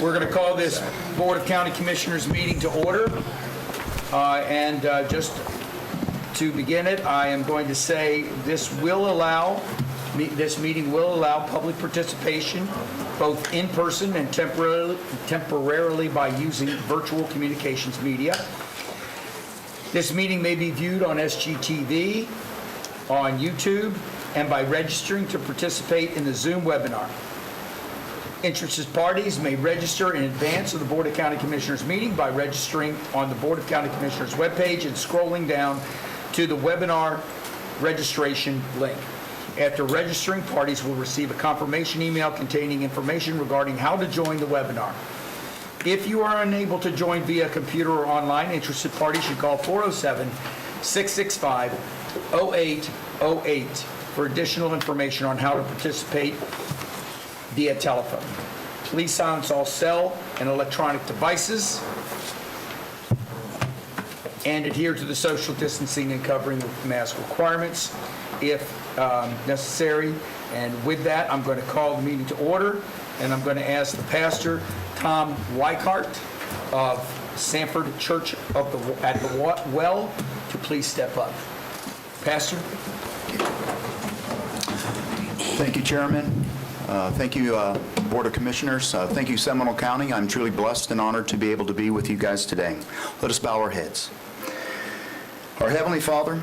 We're going to call this Board of County Commissioners meeting to order. Just to begin it, I am going to say this meeting will allow public participation, both in person and temporarily by using virtual communications media. This meeting may be viewed on SGTV, on YouTube, and by registering to participate in the Zoom webinar. Interested parties may register in advance of the Board of County Commissioners meeting by registering on the Board of County Commissioners webpage and scrolling down to the webinar registration link. After registering, parties will receive a confirmation email containing information regarding how to join the webinar. If you are unable to join via computer or online, interested parties should call 407-665-0808 for additional information on how to participate via telephone. Please silence all cell and electronic devices and adhere to the social distancing and covering of mask requirements if necessary. And with that, I'm going to call the meeting to order, and I'm going to ask the pastor, Tom Weichart of Sanford Church at the Well, to please step up. Pastor? Thank you, Chairman. Thank you, Board of Commissioners. Thank you, Seminole County. I'm truly blessed and honored to be able to be with you guys today. Let us bow our heads. Our Heavenly Father,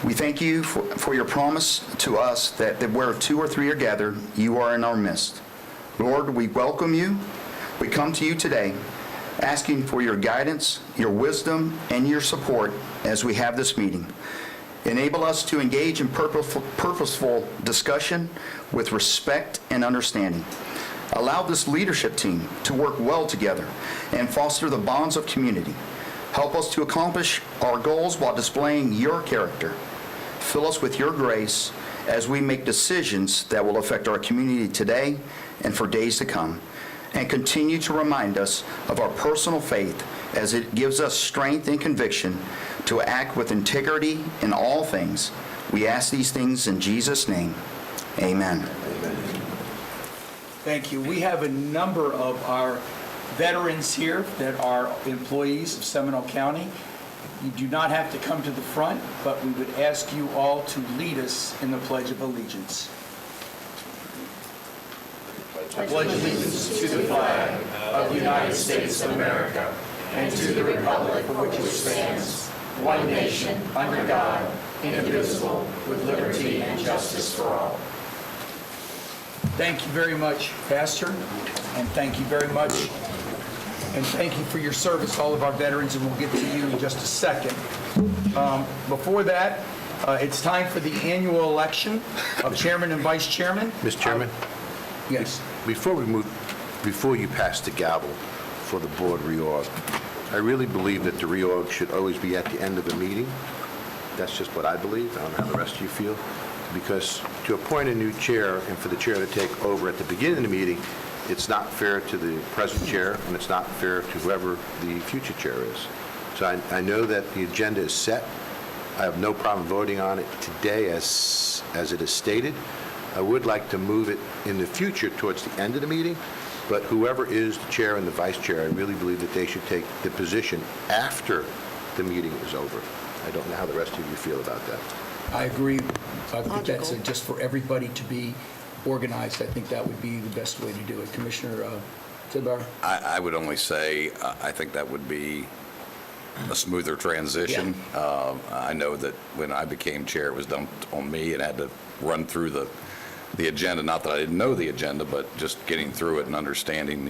we thank you for your promise to us that where two or three are gathered, you are in our midst. Lord, we welcome you. We come to you today asking for your guidance, your wisdom, and your support as we have this meeting. Enable us to engage in purposeful discussion with respect and understanding. Allow this leadership team to work well together and foster the bonds of community. Help us to accomplish our goals while displaying your character. Fill us with your grace as we make decisions that will affect our community today and for days to come. And continue to remind us of our personal faith as it gives us strength and conviction to act with integrity in all things. We ask these things in Jesus' name. Amen. Thank you. We have a number of our veterans here that are employees of Seminole County. You do not have to come to the front, but we would ask you all to lead us in the Pledge of Allegiance. I pledge allegiance to the flag of the United States of America and to the republic for which it stands, one nation, under God, indivisible, with liberty and justice for all. Thank you very much, Pastor, and thank you very much, and thank you for your service, all of our veterans, and we'll get to you in just a second. Before that, it's time for the annual election of Chairman and Vice Chairman. Mr. Chairman? Yes. Before you pass the gavel for the board reorg, I really believe that the reorg should always be at the end of the meeting. That's just what I believe. I don't know how the rest of you feel. Because to appoint a new chair and for the chair to take over at the beginning of the meeting, it's not fair to the present chair and it's not fair to whoever the future chair is. So I know that the agenda is set. I have no problem voting on it today as it is stated. I would like to move it in the future towards the end of the meeting, but whoever is the chair and the vice chair, I really believe that they should take the position after the meeting is over. I don't know how the rest of you feel about that. I agree. I think that's just for everybody to be organized. I think that would be the best way to do it. Commissioner Tidbar? I would only say I think that would be a smoother transition. Yeah. I know that when I became chair, it was dumped on me and had to run through the agenda. Not that I didn't know the agenda, but just getting through it and understanding,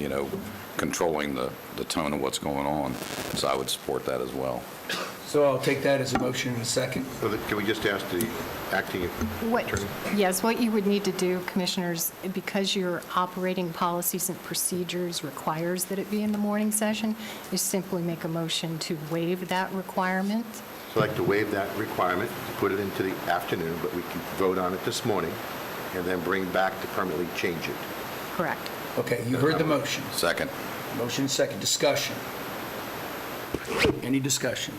controlling the tone of what's going on. So I would support that as well. So I'll take that as a motion in a second. Can we just ask the acting attorney? Yes, what you would need to do, Commissioners, because your operating policies and procedures requires that it be in the morning session, is simply make a motion to waive that requirement. So I'd like to waive that requirement, put it into the afternoon, but we can vote on it this morning and then bring back to permanently change it. Correct. Okay, you heard the motion. Second. Motion second. Discussion. Any discussion?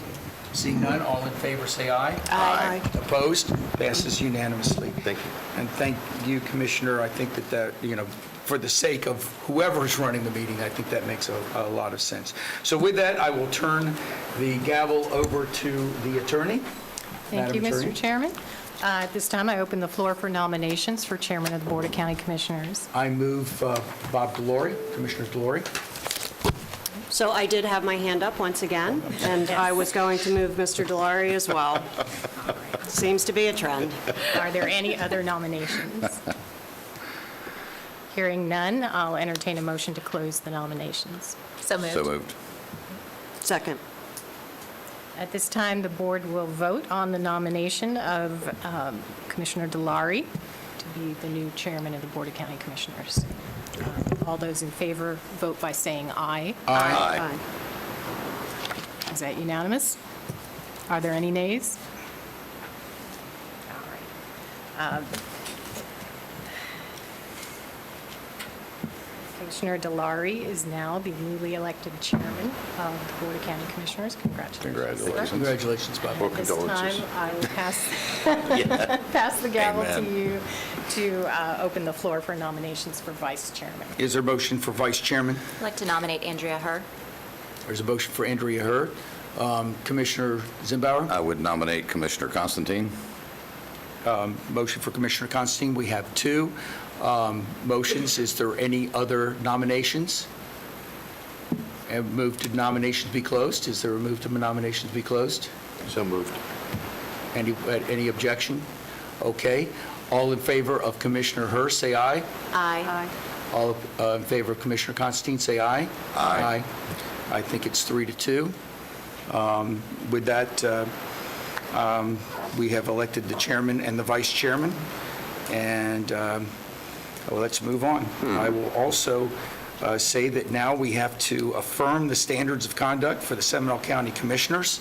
Seeing none, all in favor say aye. Aye. Opposed? Passes unanimously. Thank you. And thank you, Commissioner. I think that, for the sake of whoever's running the meeting, I think that makes a lot of sense. So with that, I will turn the gavel over to the attorney. Thank you, Madam Mr. Attorney. Chairman. At this time, I open the floor for nominations for Chairman of the Board of County Commissioners. I move Bob Delory, Commissioner Delory. So I did have my hand up once again, and I was going to move Mr. Delory as well. Seems to be a trend. Are there any other nominations? Hearing none, I'll entertain a motion to close the nominations. So moved. So moved. Second. At this time, the board will vote on the nomination of Commissioner Delory to be the new chairman of the Board of County Commissioners. All those in favor, vote by saying aye. Aye. Is that unanimous? Are there any nays? All right. Commissioner Delory is now the newly elected chairman of the Board of County Commissioners. Congratulations. Congratulations. Congratulations, Bob. Or This condolences. time, I will pass the gavel to Amen. you to open the floor for nominations for vice chairman. Is there a motion for vice chairman? I'd like to nominate Andrea Herr. There's a motion for Andrea Hurd. Commissioner Zimbauer? I would nominate Commissioner Constantine. Motion for Commissioner Constantine. We have two motions. Is there any other nominations? And move to nominations be closed. Is there a move to nominations be closed? So moved. Any objection? Okay. All in favor of Commissioner Hurd, say aye. Aye. All in favor of Commissioner Constantine, say aye. Aye. I think it's 3-2. With that, we have elected the chairman and the vice chairman, and well, let's move on. I will also say that now we have to affirm the standards of conduct for the Seminole County Commissioners.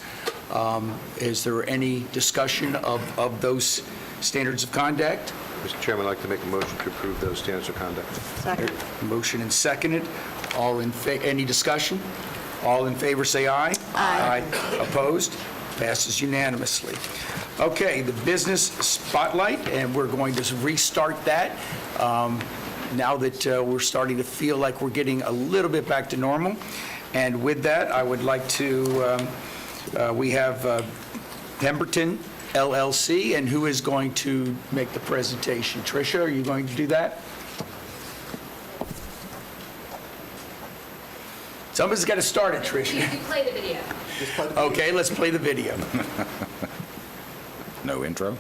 Is there any discussion of those standards of conduct? Mr. Chairman, I'd like to make a motion to approve those standards of conduct. Second. Motion and seconded. Any discussion? All in favor, say aye. Aye. Opposed? Passes unanimously. Okay, the business spotlight, and we're going to restart that now that we're starting to feel like we're getting a little bit back to normal. And with that, I would like to, we have Pemberton LLC, and who is going to make the presentation? Tricia, are you going to do that? Somebody's got to start it, Tricia. You play the video. Okay, let's play the video. No intro?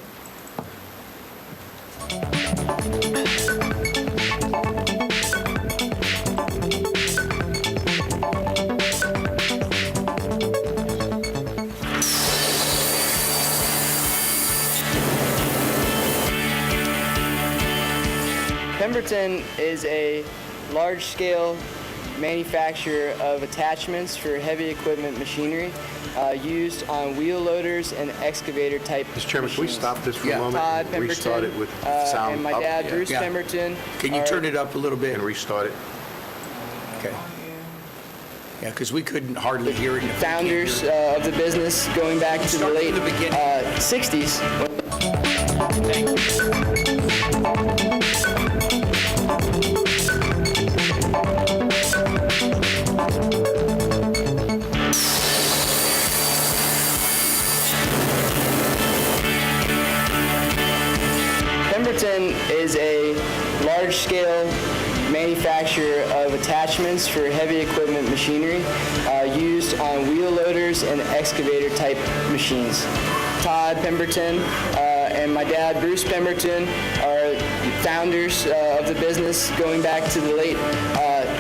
Pemberton is a large-scale manufacturer of attachments for heavy equipment machinery used on wheel loaders and excavator type Mr. Chairman, can we machines. stop this for a Yeah. moment? Todd and Pemberton Restart it with sound and my up? dad, Yeah. Bruce Yeah. Pemberton. Can you are turn it up a little bit? And restart it? Okay. Yeah, because we couldn't hardly hear it. if we can't hear Founders it. of the business going back to the Start from late the beginning. 60s. Pemberton is a large-scale manufacturer of attachments for heavy equipment machinery used on wheel loaders and excavator type machines. Todd Pemberton and my dad, Bruce Pemberton, are founders of the business going back to the late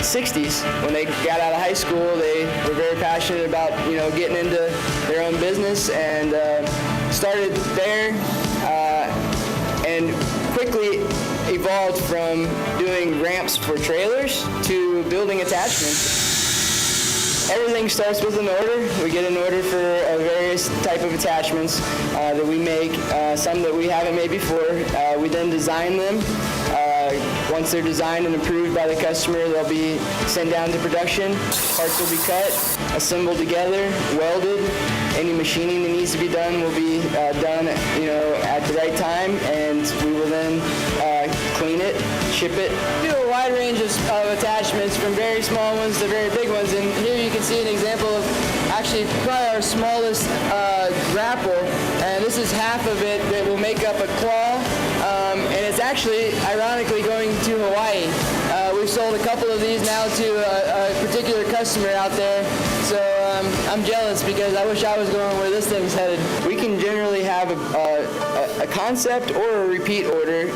60s. When they got out of high school, they were very passionate about, getting into their own business and started there and quickly evolved from doing ramps for trailers to building attachments. Everything starts with an order. We get an order for various type of attachments that we make, some that we haven't made before. We then design them. Once they're designed and approved by the customer, they'll be sent down to production. Parts will be cut, assembled together, welded. Any machining that needs to be done will be done, at the right time, and we will then clean it, ship it, do a wide range of attachments, from very small ones to very big ones. And here you can see an example of actually probably our smallest grapple. And this is half of it that will make up a claw. And it's actually, ironically, going to Hawaii. We've sold a couple of these now to a particular customer out there. So I'm jealous because I wish I was going where this thing's headed. We can generally have a concept or a repeat order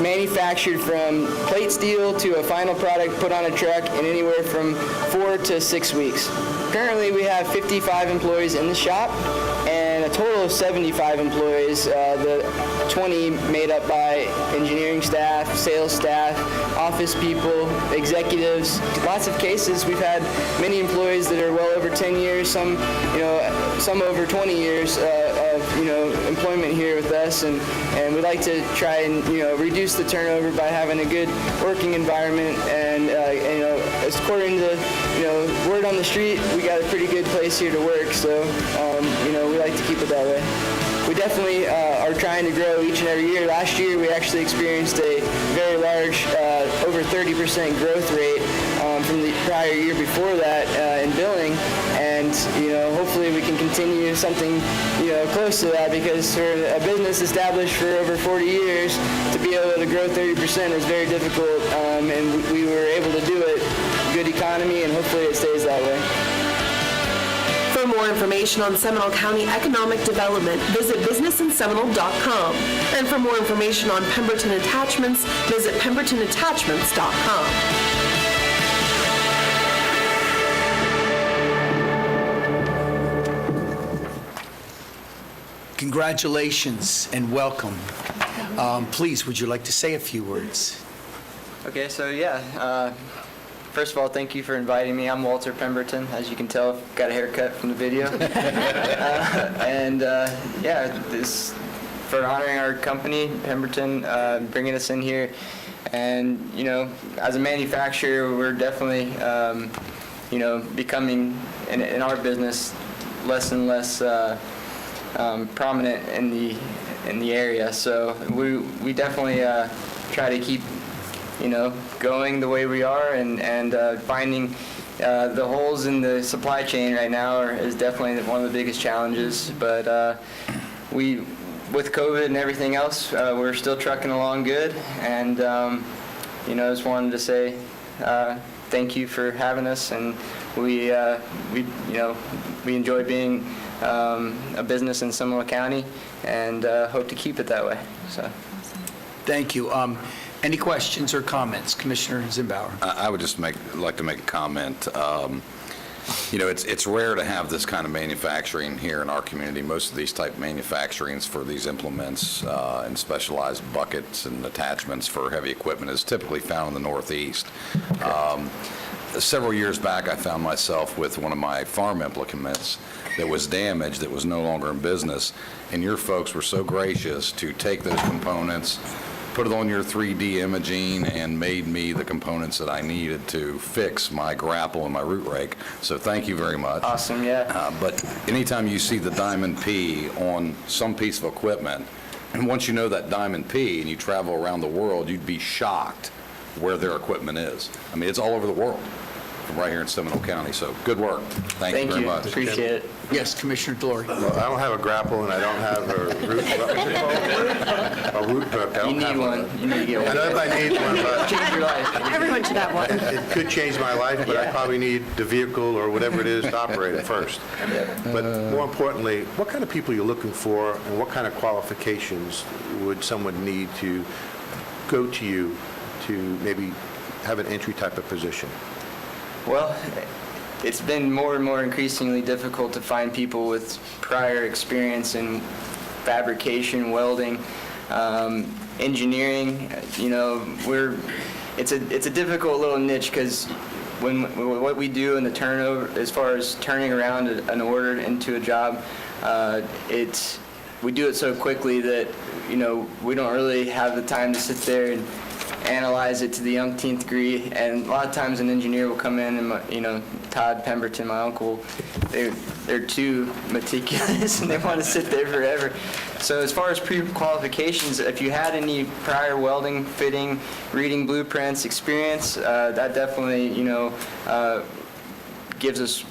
manufactured from plate steel to a final product put on a truck in anywhere from 4 to 6 weeks. Currently, we have 55 employees in the shop and a total of 75 employees, the 20 made up by engineering staff, sales staff, office people, executives. Lots of cases, we've had many employees that are well over 10 years, some over 20 years of employment here with us, and we'd like to try and reduce the turnover by having a good working environment. And according to word on the street, we got a pretty good place here to work. So we like to keep it that way. We definitely are trying to grow each and every year. Last year, we actually experienced a very large, over 30% growth rate from the prior year before that in billing, and hopefully we can continue something close to that, because for a business established for over 40 years to be able to grow 30% is very difficult, and we were able to do it. Good economy, and hopefully it stays that way. For more information on Seminole County economic development, visit businessinseminole.com. And for more information on Pemberton Attachments, visit pembertonattachments.com. Congratulations and welcome. Please, would you like to say a few words? Okay, so first of all, thank you for inviting me. I'm Walter Pemberton. As you can tell, I've got a haircut from the video. This for honoring our company, Pemberton, bringing us in here. And, as a manufacturer, we're definitely, becoming, in our business, less and less prominent in the area. So we definitely try to keep going the way we are, and finding the holes in the supply chain right now is definitely one of the biggest challenges. But with COVID and everything else, we're still trucking along good. And just wanted to say thank you for having us, and we enjoy being a business in Seminole County, and hope to keep it that way. So, Thank you. Any questions or comments? Commissioner Zimbauer. I would just like to make a comment. It's rare to have this kind of manufacturing here in our community. Most of these type manufacturings for these implements and specialized buckets and attachments for heavy equipment is typically found in the Northeast. Several years back, I found myself with one of my farm implements that was damaged, that was no longer in business, and your folks were so gracious to take those components, put it on your 3D imaging, and made me the components that I needed to fix my grapple and my root rake. So thank you very much. awesome, yeah. But anytime you see the Diamond P on some piece of equipment, and once you know that Diamond P and you travel around the world, you'd be shocked where their equipment is. I mean, it's all over the world, from right here in Seminole County. So good work. Thank you very much. Appreciate it. Yes, Commissioner Delory. Well, I don't have a grapple, and I don't have a root, a root hook. I You don't need have one. You need to get I one. know everybody needs one, but Change your life. Everyone should have one. it could change my life, but I probably need the vehicle or whatever it is to operate it first. But more importantly, what kind of people are you looking for, and what kind of qualifications would someone need to go to you to maybe have an entry type of position? Well, it's been more and more increasingly difficult to find people with prior experience in fabrication, welding, engineering. It's a difficult little niche, because what we do in the turnover, as far as turning around an order into a job, we do it so quickly that we don't really have the time to sit there analyze it to the umpteenth degree. And a lot of times an engineer will come in and, Todd Pemberton, my uncle, they're too meticulous and they want to sit there forever. So as far as pre-qualifications, if you had any prior welding, fitting, reading blueprints experience, that definitely, gives us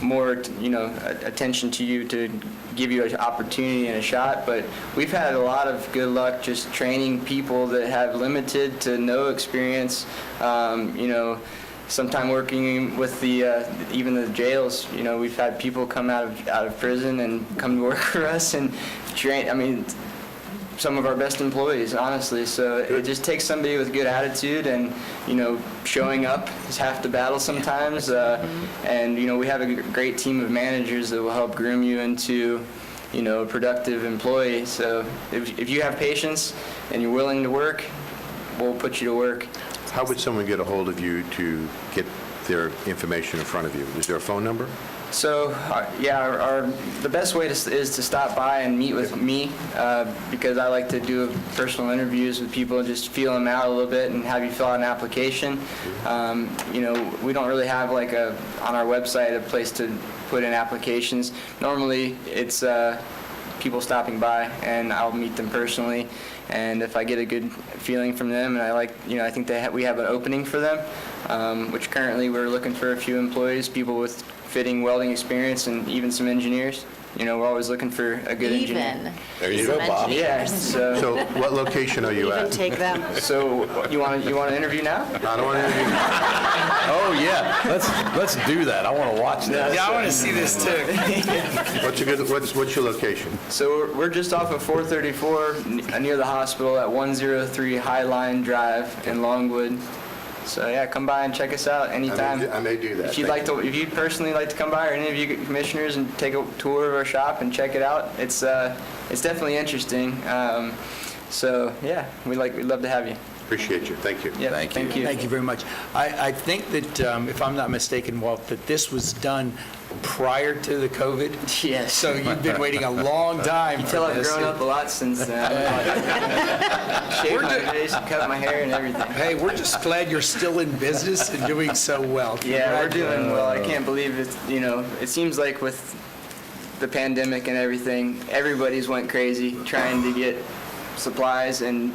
more, attention to you to give you an opportunity and a shot. But we've had a lot of good luck just training people that have limited to no experience. Sometime working with even the jails, we've had people come out of prison and come to work for us and train. Some of our best employees, honestly. So it just takes somebody with good attitude, and showing up is half the battle sometimes. And we have a great team of managers that will help groom you into a productive employee. So if you have patience and you're willing to work, we'll put you to work. How would someone get a hold of you to get their information in front of you? Is there a phone number? So, the best way is to stop by and meet with me, because I like to do personal interviews with people and just feel them out a little bit and have you fill out an application. We don't really have on our website a place to put in applications. Normally, it's people stopping by, and I'll meet them personally. And if I get a good feeling from them, and I think we have an opening for them, which currently we're looking for a few employees, people with fitting welding experience, and even some engineers. We're always looking for a good engineer. There you go, Bob. Yeah. So what location are you Even at? take them. So you want to interview now? I don't want to interview. Oh, yeah, let's do that. I want to watch that. Yeah, I want to see this too. What's your location? So we're just off of 434 near the hospital at 103 Highline Drive in Longwood. So yeah, come by and check us out anytime. I may do that. If you'd personally like to come by, or any of you commissioners, and take a tour of our shop and check it out, it's definitely interesting. So yeah, we'd love to have you. Appreciate you. Thank you. Yeah, Thank you. Thank you very much. I think that, if I'm not mistaken, Walt, that this was done prior to the COVID. Yes. So you've been waiting a long time for Until I've this. grown up a lot since then. Shaved my face and cut my hair and everything. Hey, we're just glad you're still in business and doing so well. Yeah, we're doing well. I can't believe it. It seems like with the pandemic and everything, everybody's went crazy trying to get supplies, and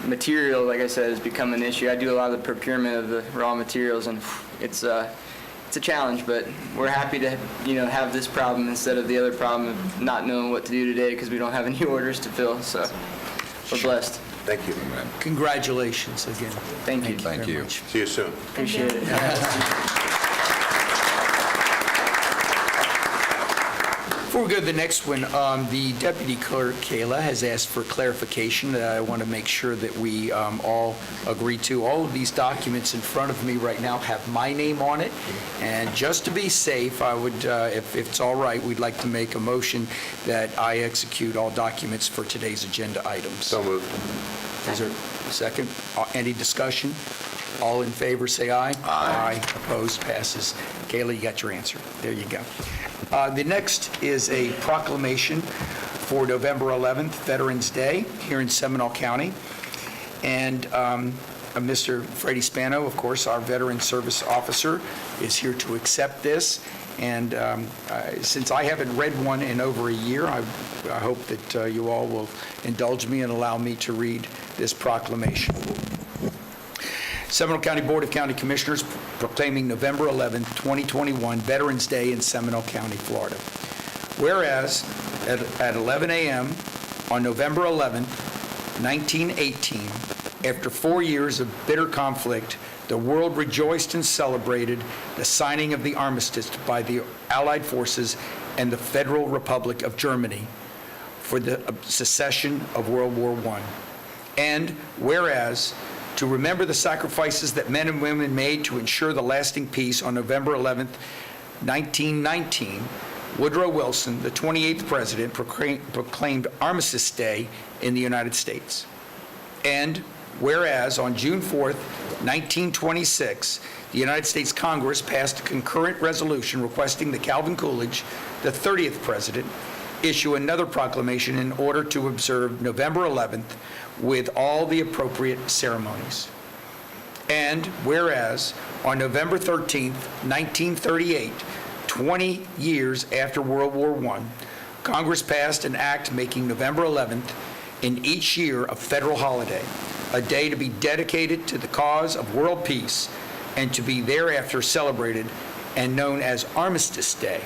material, like I said, has become an issue. I do a lot of the procurement of the raw materials, and it's a challenge, but we're happy to have this problem instead of the other problem of not knowing what to do today because we don't have any orders to fill. So we're blessed. Thank you. Congratulations again. Thank you. Thank very you. much. See you soon. Appreciate it. Before we go to the next one, the Deputy Clerk, Kayla, has asked for clarification that I want to make sure that we all agree to. All of these documents in front of me right now have my name on it, and just to be safe, I would, if it's all right, we'd like to make a motion that I execute all documents for today's agenda items. So moved. Is there a second? Any discussion? All in favor, say aye. Aye. Opposed, passes. Kayla, you got your answer. There you go. The next is a proclamation for November 11th, Veterans Day, here in Seminole County. And Mr. Freddie Spano, of course, our Veteran Service Officer, is here to accept this. And since I haven't read one in over a year, I hope that you all will indulge me and allow me to read this proclamation. Seminole County Board of County Commissioners proclaiming November 11, 2021, Veterans Day in Seminole County, Florida. Whereas at 11 a.m. on November 11, 1918, after 4 years of bitter conflict, the world rejoiced and celebrated the signing of the armistice by the Allied forces and the Federal Republic of Germany for the secession of World War I. And whereas, to remember the sacrifices that men and women made to ensure the lasting peace, on November 11, 1919, Woodrow Wilson, the 28th president, proclaimed Armistice Day in the United States. And whereas on June 4, 1926, the United States Congress passed a concurrent resolution requesting that Calvin Coolidge, the 30th president, issue another proclamation in order to observe November 11th, with all the appropriate ceremonies. And whereas on November 13th, 1938, 20 years after World War I, Congress passed an act making November 11th in each year a federal holiday, a day to be dedicated to the cause of world peace and to be thereafter celebrated and known as Armistice Day.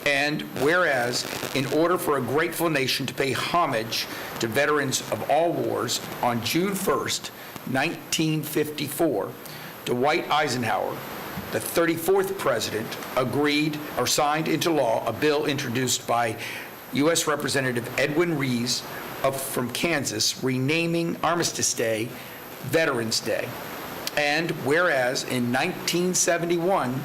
And whereas, in order for a grateful nation to pay homage to veterans of all wars, on June 1st, 1954, Dwight Eisenhower, the 34th president, agreed or signed into law a bill introduced by U.S. Representative Edwin Rees from Kansas, renaming Armistice Day Veterans Day. And whereas in 1971,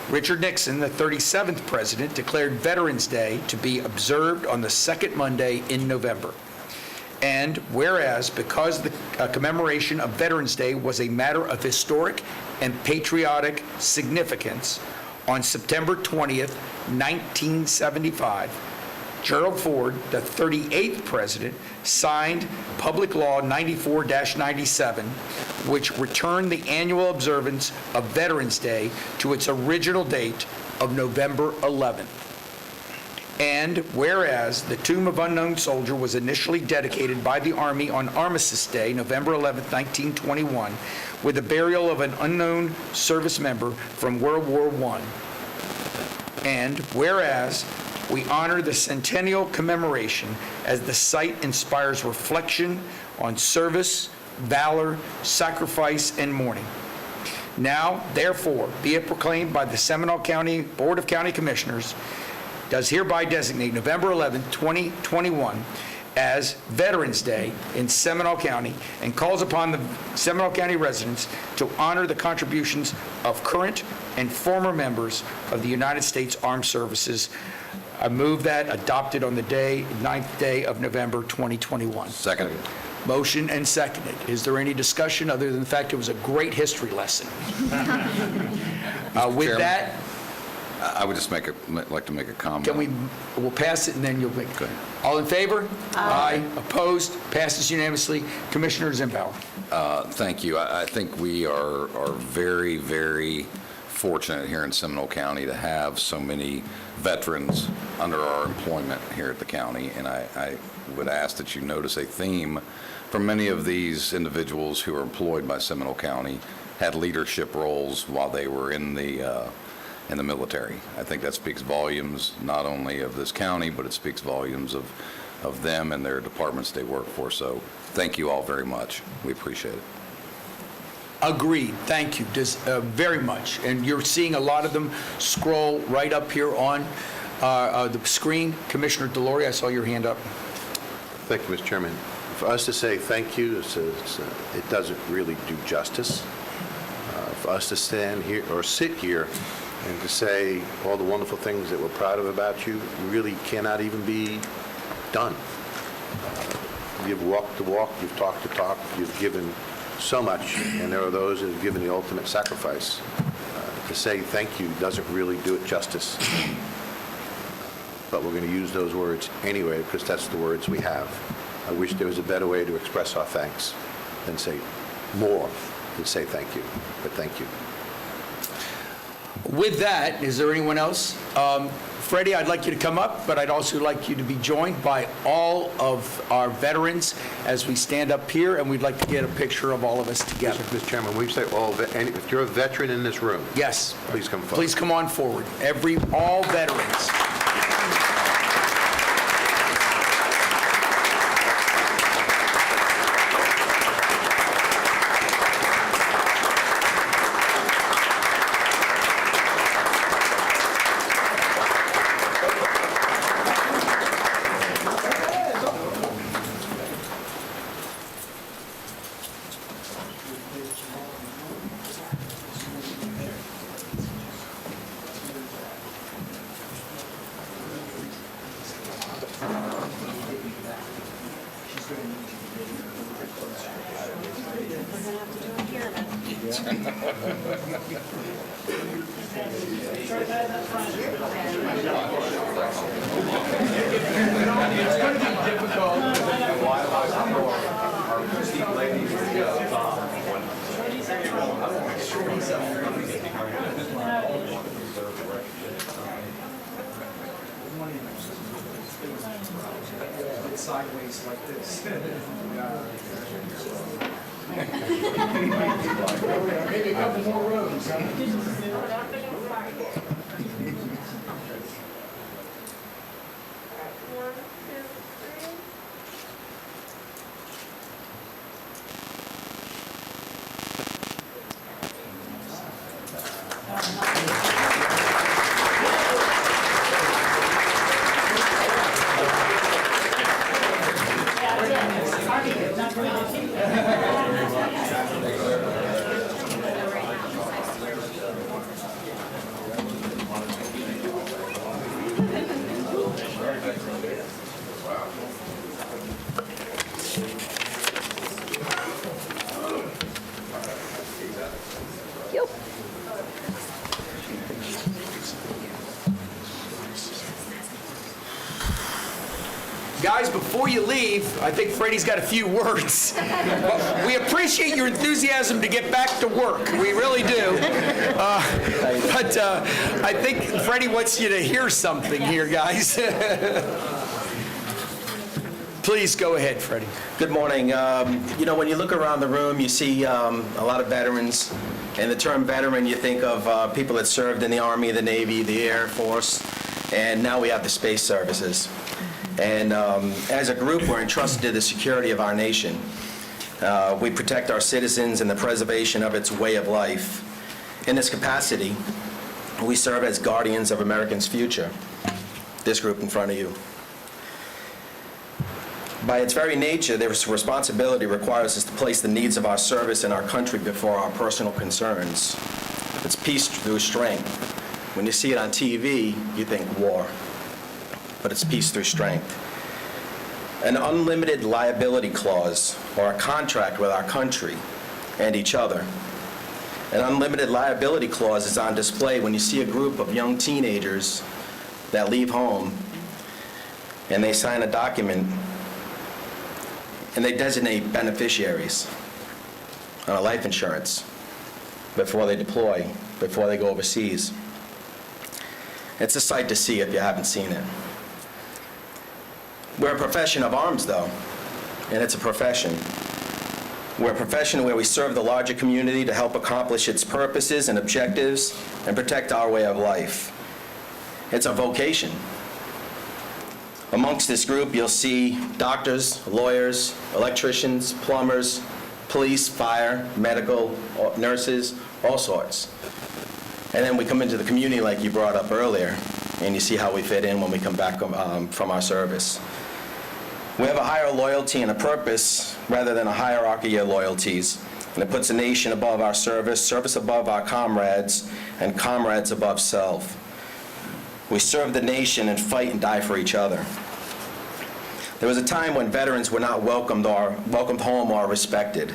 Richard Nixon, the 37th president, declared Veterans Day to be observed on the second Monday in November. And whereas, because the commemoration of Veterans Day was a matter of historic and patriotic significance, on September 20th, 1975, Gerald Ford, the 38th president, signed Public Law 94-97, which returned the annual observance of Veterans Day to its original date of November 11th. And whereas the Tomb of Unknown Soldier was initially dedicated by the Army on Armistice Day, November 11, 1921, with the burial of an unknown service member from World War I. And whereas we honor the centennial commemoration as the site inspires reflection on service, valor, sacrifice, and mourning. Now, therefore, be it proclaimed by the Seminole County Board of County Commissioners, does hereby designate November 11, 2021 as Veterans Day in Seminole County and calls upon the Seminole County residents to honor the contributions of current and former members of the United States Armed Services. I move that adopted on the 9th day of November 2021. Second. Motion and seconded. Is there any discussion other than the fact it was a great history lesson? With Chairman? that, I would just like to make a comment. we'll pass it and then you'll make. Okay. All in favor? Aye. Opposed? Passes unanimously. Commissioner Zimbauer. Thank you. I think we are very, very fortunate here in Seminole County to have so many veterans under our employment here at the county, and I would ask that you notice a theme for many of these individuals who are employed by Seminole County had leadership roles while they were in the military. I think that speaks volumes not only of this county, but it speaks volumes of them and their departments they work for. So thank you all very much. We appreciate it. Agreed. Thank you very much. And you're seeing a lot of them scroll right up here on the screen. Commissioner Delory, I saw your hand up. Thank you, Mr. Chairman. For us to say thank you, it doesn't really do justice. For us to stand here or sit here and to say all the wonderful things that we're proud of about you really cannot even be done. You've walked the walk, you've talked the talk, you've given so much, and there are those that have given the ultimate sacrifice. To say thank you doesn't really do it justice. But we're going to use those words anyway because that's the words we have. I wish there was a better way to express our thanks than say more than say thank you, but thank you. With that, is there anyone else? Freddie, I'd like you to come up, but I'd also like you to be joined by all of our veterans as we stand up here, and we'd like to get a picture of all of us together. Mr. Chairman, when you say all, if you're a veteran in this room, Yes. please come forward. Please come on forward. All veterans. It's going to be difficult. Sideways like this. Maybe a couple more rows, huh? Guys, before you leave, I think Freddie's got a few words. Well, we appreciate your enthusiasm to get back to work. We really do. But I think Freddie wants you to hear something here, guys. Please go ahead, Freddie. Good morning. You know, when you look around the room, you see a lot of veterans. And the term veteran, you think of people that served in the Army, the Navy, the Air Force, and now we have the Space Services. And as a group, we're entrusted to the security of our nation. We protect our citizens and the preservation of its way of life. In this capacity, we serve as guardians of Americans' future, this group in front of you. By its very nature, this responsibility requires us to place the needs of our service and our country before our personal concerns. It's peace through strength. When you see it on TV, you think war. But it's peace through strength. An unlimited liability clause, or a contract with our country and each other. An unlimited liability clause is on display when you see a group of young teenagers that leave home and they sign a document and they designate beneficiaries on a life insurance before they deploy, before they go overseas. It's a sight to see if you haven't seen it. We're a profession of arms, though, and it's a profession. We're a profession where we serve the larger community to help accomplish its purposes and objectives and protect our way of life. It's a vocation. Amongst this group, you'll see doctors, lawyers, electricians, plumbers, police, fire, medical, nurses, all sorts. And then we come into the community like you brought up earlier, and you see how we fit in when we come back from our service. We have a higher loyalty and a purpose rather than a hierarchy of loyalties. And it puts a nation above our service, service above our comrades, and comrades above self. We serve the nation and fight and die for each other. There was a time when veterans were not welcomed home or respected.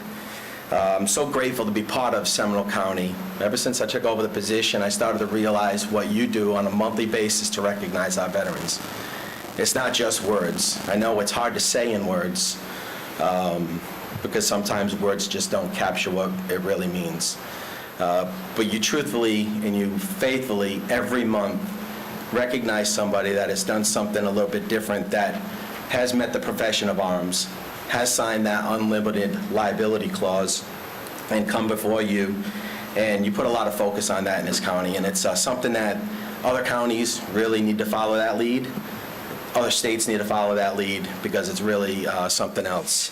I'm so grateful to be part of Seminole County. Ever since I took over the position, I started to realize what you do on a monthly basis to recognize our veterans. It's not just words. I know it's hard to say in words because sometimes words just don't capture what it really means. But you truthfully and you faithfully every month recognize somebody that has done something a little bit different, that has met the profession of arms, has signed that unlimited liability clause, and come before you. And you put a lot of focus on that in this county, and it's something that other counties really need to follow that lead. Other states need to follow that lead because it's really something else.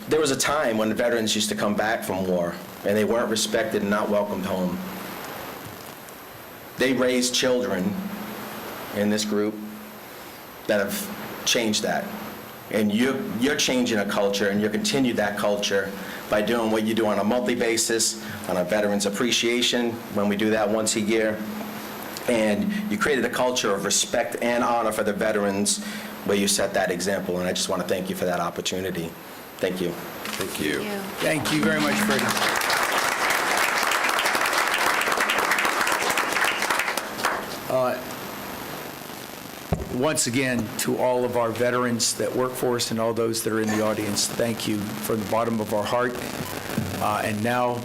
There was a time when veterans used to come back from war and they weren't respected and not welcomed home. They raised children in this group that have changed that. And you're changing a culture, and you continue that culture by doing what you do on a monthly basis, on a Veterans Appreciation, when we do that once a year. And you created a culture of respect and honor for the veterans where you set that example, and I just want to thank you for that opportunity. Thank you. Thank you. Thank you very much, Freddie. once again, to all of our veterans that work for us and all those that are in the audience, thank you from the bottom of our heart. And now,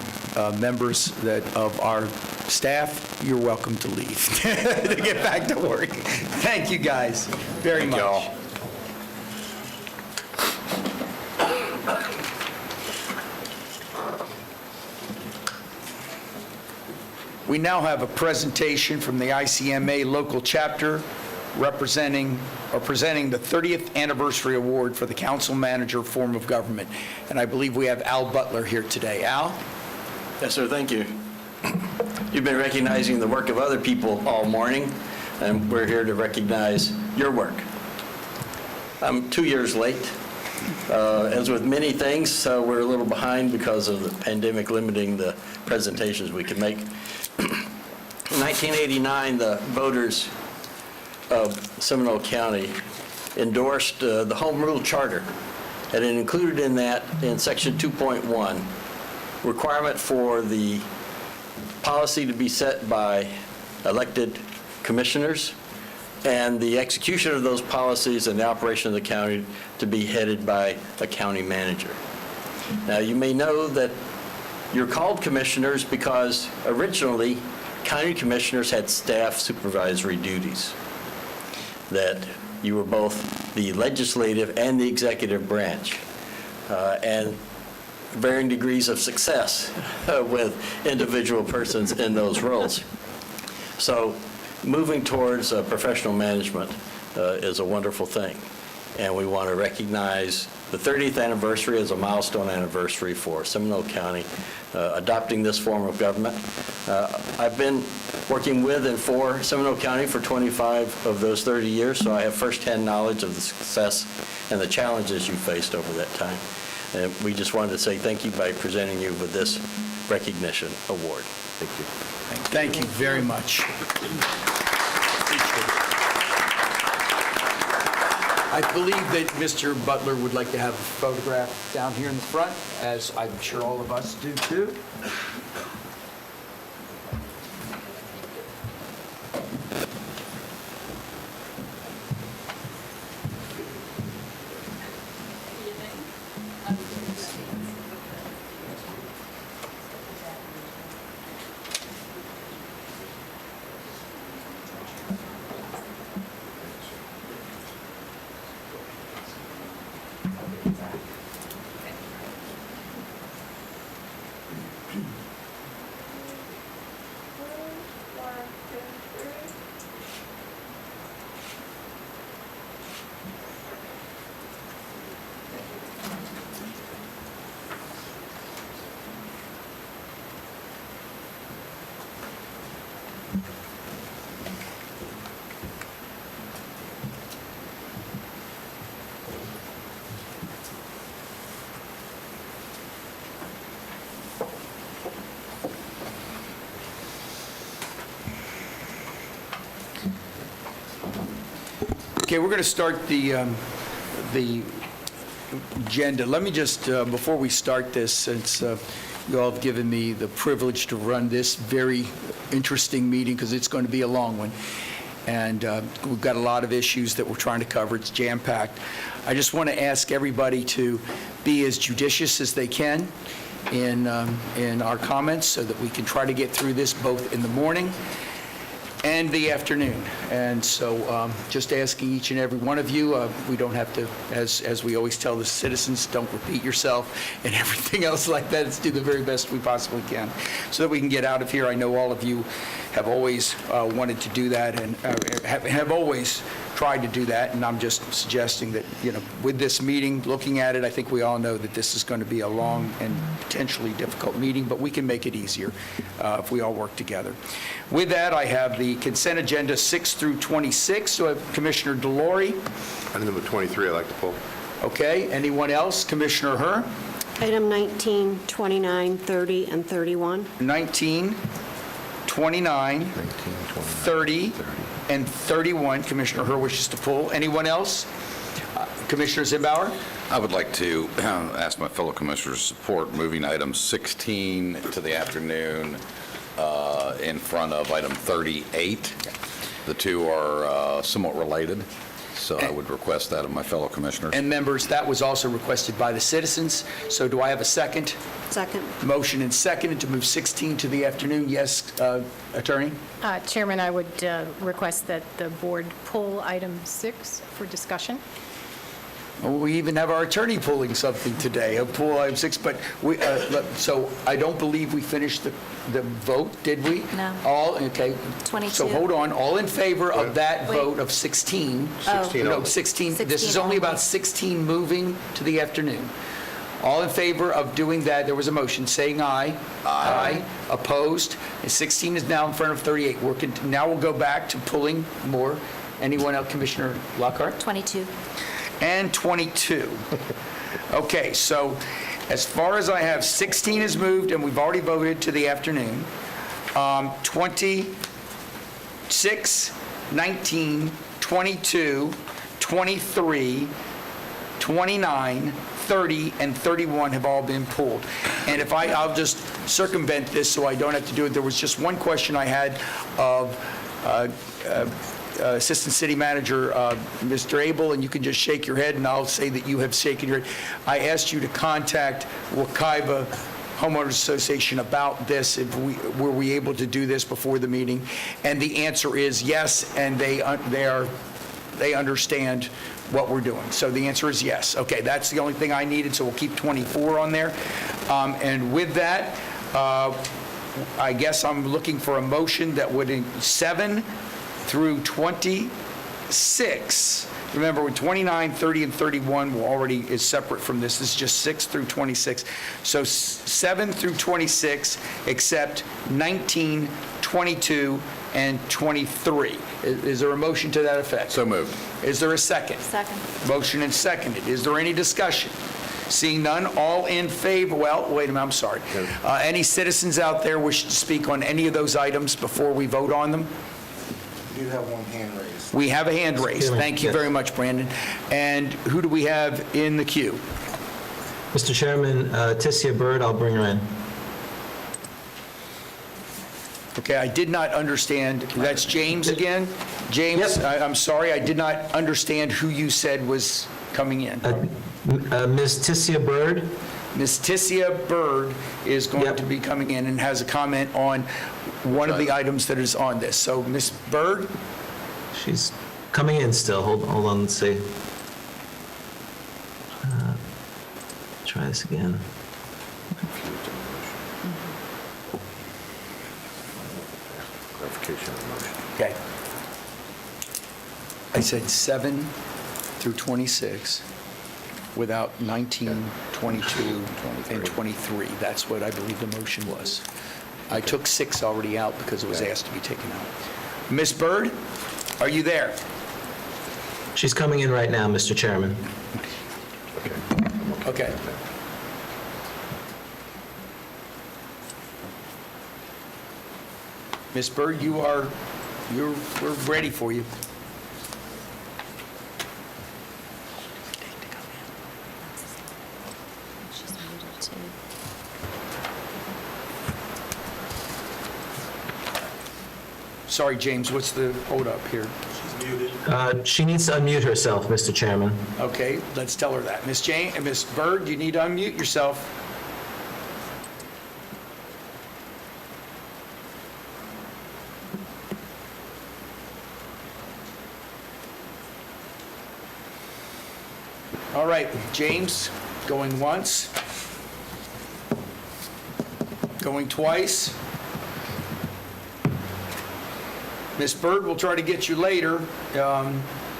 members of our staff, you're welcome to leave, to get back to work. Thank you, guys, very much. y'all. We now have a presentation from the ICMA local chapter presenting the 30th Anniversary Award for the Council Manager form of government. And I believe we have Al Butler here today. Al? Yes, sir, thank you. You've been recognizing the work of other people all morning, and we're here to recognize your work. I'm 2 years late. As with many things, we're a little behind because of the pandemic limiting the presentations we can make. In 1989, the voters of Seminole County endorsed the Home Rule Charter, and it included in that, in Section 2.1, requirement for the policy to be set by elected commissioners, and the execution of those policies and the operation of the county to be headed by a county manager. Now, you may know that you're called commissioners because originally county commissioners had staff supervisory duties, that you were both the legislative and the executive branch, and varying degrees of success with individual persons in those roles. So moving towards professional management is a wonderful thing, and we want to recognize the 30th anniversary as a milestone anniversary for Seminole County adopting this form of government. I've been working with and for Seminole County for 25 of those 30 years, so I have firsthand knowledge of the success and the challenges you faced over that time. And we just wanted to say thank you by presenting you with this recognition award. Thank you. Thank you very much. I believe that Mr. Butler would like to have a photograph down here in the front, as I'm sure all of us do too. Okay, we're going to start the agenda. Let me just, before we start this, since you all have given me the privilege to run this very interesting meeting, because it's going to be a long one, and we've got a lot of issues that we're trying to cover. It's jam-packed. I just want to ask everybody to be as judicious as they can in our comments, so that we can try to get through this both in the morning and the afternoon. And so just asking each and every one of you, we don't have to, as we always tell the citizens, don't repeat yourself and everything else like that. Let's do the very best we possibly can so that we can get out of here. I know all of you have always wanted to do that and have always tried to do that, and I'm just suggesting that, with this meeting, looking at it, I think we all know that this is going to be a long and potentially difficult meeting, but we can make it easier if we all work together. With that, I have the consent agenda 6 through 26. So I have Commissioner DeLore. Item number 23, I'd like to pull. Okay, anyone else? Commissioner Herr? Item 19, 29, 30, and 31. 19, 29, 30, and 31. Commissioner Herr wishes to pull. Anyone else? Commissioner Zimbauer? I would like to ask my fellow commissioners to support moving item 16 to the afternoon in front of item 38. The two are somewhat related, so I would request that of my fellow commissioners. And members, that was also requested by the citizens. So do I have a second? Second. Motion and seconded to move 16 to the afternoon. Yes, Attorney? Chairman, I would request that the board pull item 6 for discussion. Well, we even have our attorney pulling something today, a pull item 6, but we, so I don't believe we finished the vote, did we? No. All, okay. 22. So hold on, all in favor of that Wait. vote of 16? 16 No, only. 16, this 16 is only only. about 16 moving to the afternoon. All in favor of doing that, there was a motion, saying aye. Aye. Opposed? And 16 is now in front of 38. Now we'll go back to pulling more. Anyone else, Commissioner Lockhart? 22. And 22. Okay, so as far as I have, 16 is moved, and we've already voted to the afternoon. 26, 19, 22, 23, 29, 30, and 31 have all been pulled. And if I'll just circumvent this so I don't have to do it, there was just one question I had of Assistant City Manager, Mr. Abel, and you can just shake your head, and I'll say that you have shaken your head. I asked you to contact Wekiva Homeowners Association about this, were we able to do this before the meeting? And the answer is yes, and they understand what we're doing. So the answer is yes. Okay, that's the only thing I needed, so we'll keep 24 on there. And with that, I guess I'm looking for a motion that would 7 through 26. Remember, with 29, 30, and 31 already is separate from this. This is just 6 through 26. So 7 through 26, except 19, 22, and 23. Is there a motion to that effect? So moved. Is there a second? Second. Motion and seconded. Is there any discussion? Seeing none, all in favor, well, wait a minute, I'm sorry. Any citizens out there wish to speak on any of those items before we vote on them? You do have one hand raised. We have a hand raised. Chairman, Thank you yes. very much, Brandon. And who do we have in the queue? Mr. Chairman, Tissia Bird, I'll bring her in. Okay, I did not understand. That's James again? James, Yep. I'm sorry, I did not understand who you said was coming in. Ms. Tissia Bird? Ms. Tissia Bird is going Yep. to be coming in and has a comment on one of the items that is on this. So, Ms. Bird? She's coming in still. Hold on, let's see. Try this again. Clarification of the motion. Okay. I said 7 through 26 without 19, 22, and 23. That's what I believe the motion was. I took 6 already out because it was asked to be taken out. Ms. Bird, are you there? She's coming in right now, Mr. Chairman. Okay. Ms. Bird, we're ready for you. She's muted too. Sorry, James, what's the holdup here? She needs to unmute herself, Mr. Chairman. Okay, let's tell her that. Ms. Bird, you need to unmute yourself. All right, James, going once. Going twice. Ms. Bird, we'll try to get you later,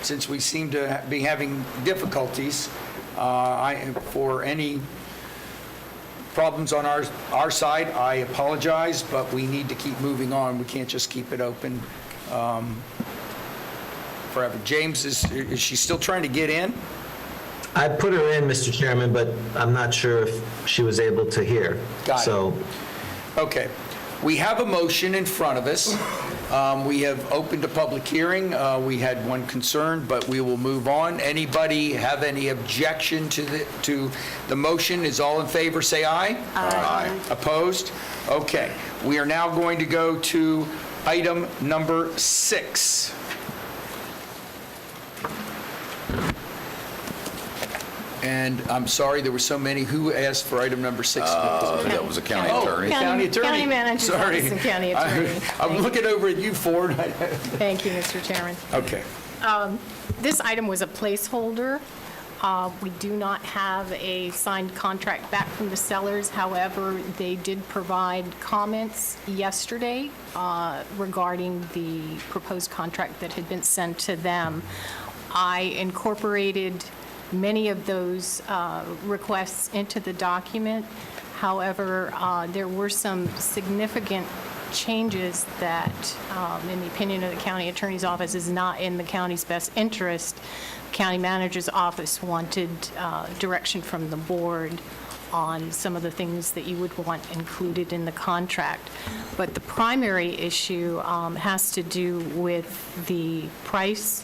since we seem to be having difficulties. For any problems on our side, I apologize, but we need to keep moving on. We can't just keep it open forever. James, is she still trying to get in? I put her in, Mr. Chairman, but I'm not sure if she was able to hear. Got it. So, Okay. We have a motion in front of us. We have opened a public hearing. We had one concern, but we will move on. Anybody have any objection to the motion? Is all in favor, say aye. Aye. Opposed? Okay. We are now going to go to item number 6. And I'm sorry, there were so many. Who asked for item number 6? That was a county attorney. County attorney. County manager's Sorry. office and county attorney. I'm looking over at you, Ford. Thank you, Mr. Chairman. Okay. This item was a placeholder. We do not have a signed contract back from the sellers. However, they did provide comments yesterday regarding the proposed contract that had been sent to them. I incorporated many of those requests into the document. However, there were some significant changes that, in the opinion of the county attorney's office, is not in the county's best interest. County manager's office wanted direction from the board on some of the things that you would want included in the contract. But the primary issue has to do with the price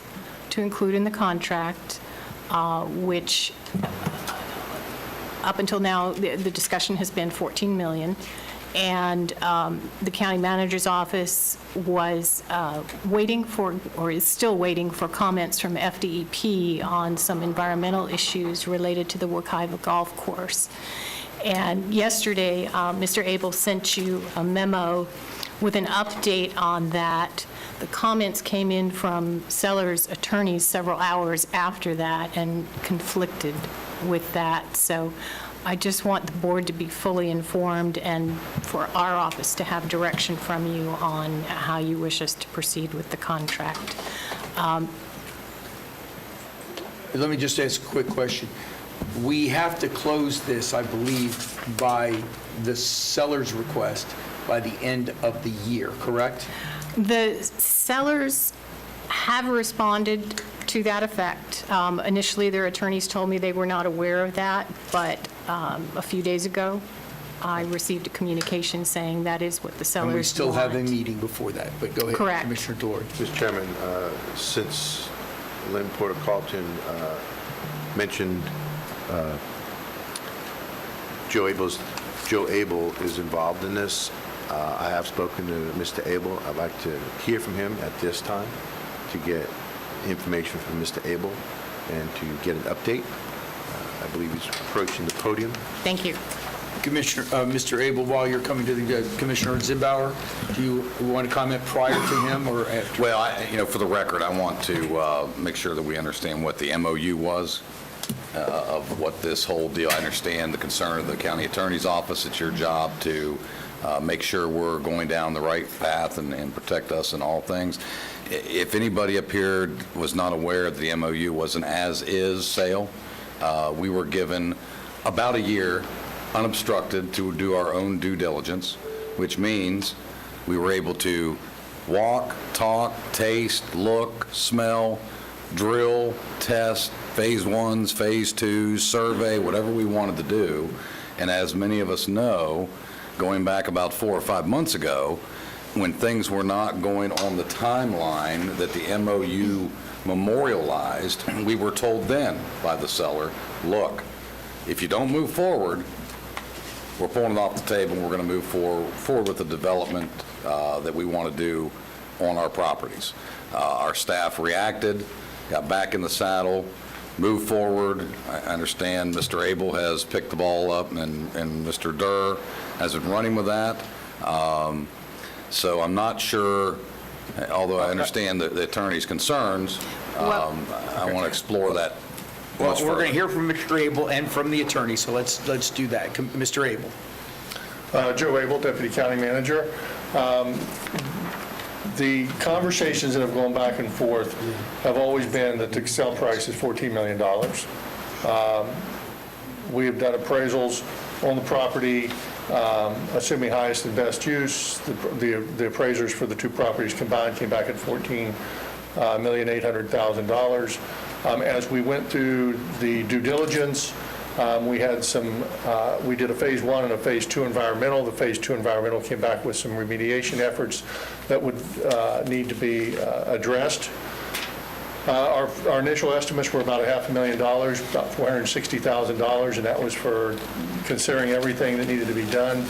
to include in the contract, which up until now, the discussion has been $14 million. And the county manager's office was waiting for, or is still waiting for, comments from FDEP on some environmental issues related to the Wekiva Golf Course. And yesterday, Mr. Abel sent you a memo with an update on that. The comments came in from sellers' attorneys several hours after that and conflicted with that. So I just want the board to be fully informed and for our office to have direction from you on how you wish us to proceed with the contract. Let me just ask a quick question. We have to close this, I believe, by the seller's request by the end of the year, correct? The sellers have responded to that effect. Initially, their attorneys told me they were not aware of that, but a few days ago, I received a communication saying that is what the sellers And want. we still have a meeting before that, but go ahead. Correct. Commissioner Delory. Mr. Chairman, since Lynn Porter Carlton mentioned Joe Abel is involved in this, I have spoken to Mr. Abel. I'd like to hear from him at this time to get information from Mr. Abel and to get an update. I believe he's approaching the podium. Thank you. Commissioner, Mr. Abel, while you're coming to the Commissioner Zimbauer, do you want to comment prior to him or after? Well, for the record, I want to make sure that we understand what the MOU was of what this whole deal. I understand the concern of the county attorney's office. It's your job to make sure we're going down the right path and protect us in all things. If anybody up here was not aware that the MOU was an as-is sale, we were given about a year unobstructed to do our own due diligence, which means we were able to walk, talk, taste, look, smell, drill, test, phase ones, phase twos, survey, whatever we wanted to do. And as many of us know, going back about 4 or 5 months ago, when things were not going on the timeline that the MOU memorialized, we were told then by the seller, look, if you don't move forward, we're pulling it off the table and we're going to move forward with the development that we want to do on our properties. Our staff reacted, got back in the saddle, moved forward. I understand Mr. Abel has picked the ball up and Mr. Durr has been running with that. So I'm not sure, although I understand the attorney's concerns, I want to explore that Well, much we're further. going to hear from Mr. Abel and from the attorney, so let's do that. Mr. Abel. Joe Abel, Deputy County Manager. The conversations that have gone back and forth have always been that the sale price is $14 million. We have done appraisals on the property, assuming highest and best use. The appraisers for the two properties combined came back at $14,800,000. As we went through the due diligence, we did a phase 1 and a phase 2 environmental. The phase 2 environmental came back with some remediation efforts that would need to be addressed. Our initial estimates were about $500,000, about $460,000, and that was for considering everything that needed to be done.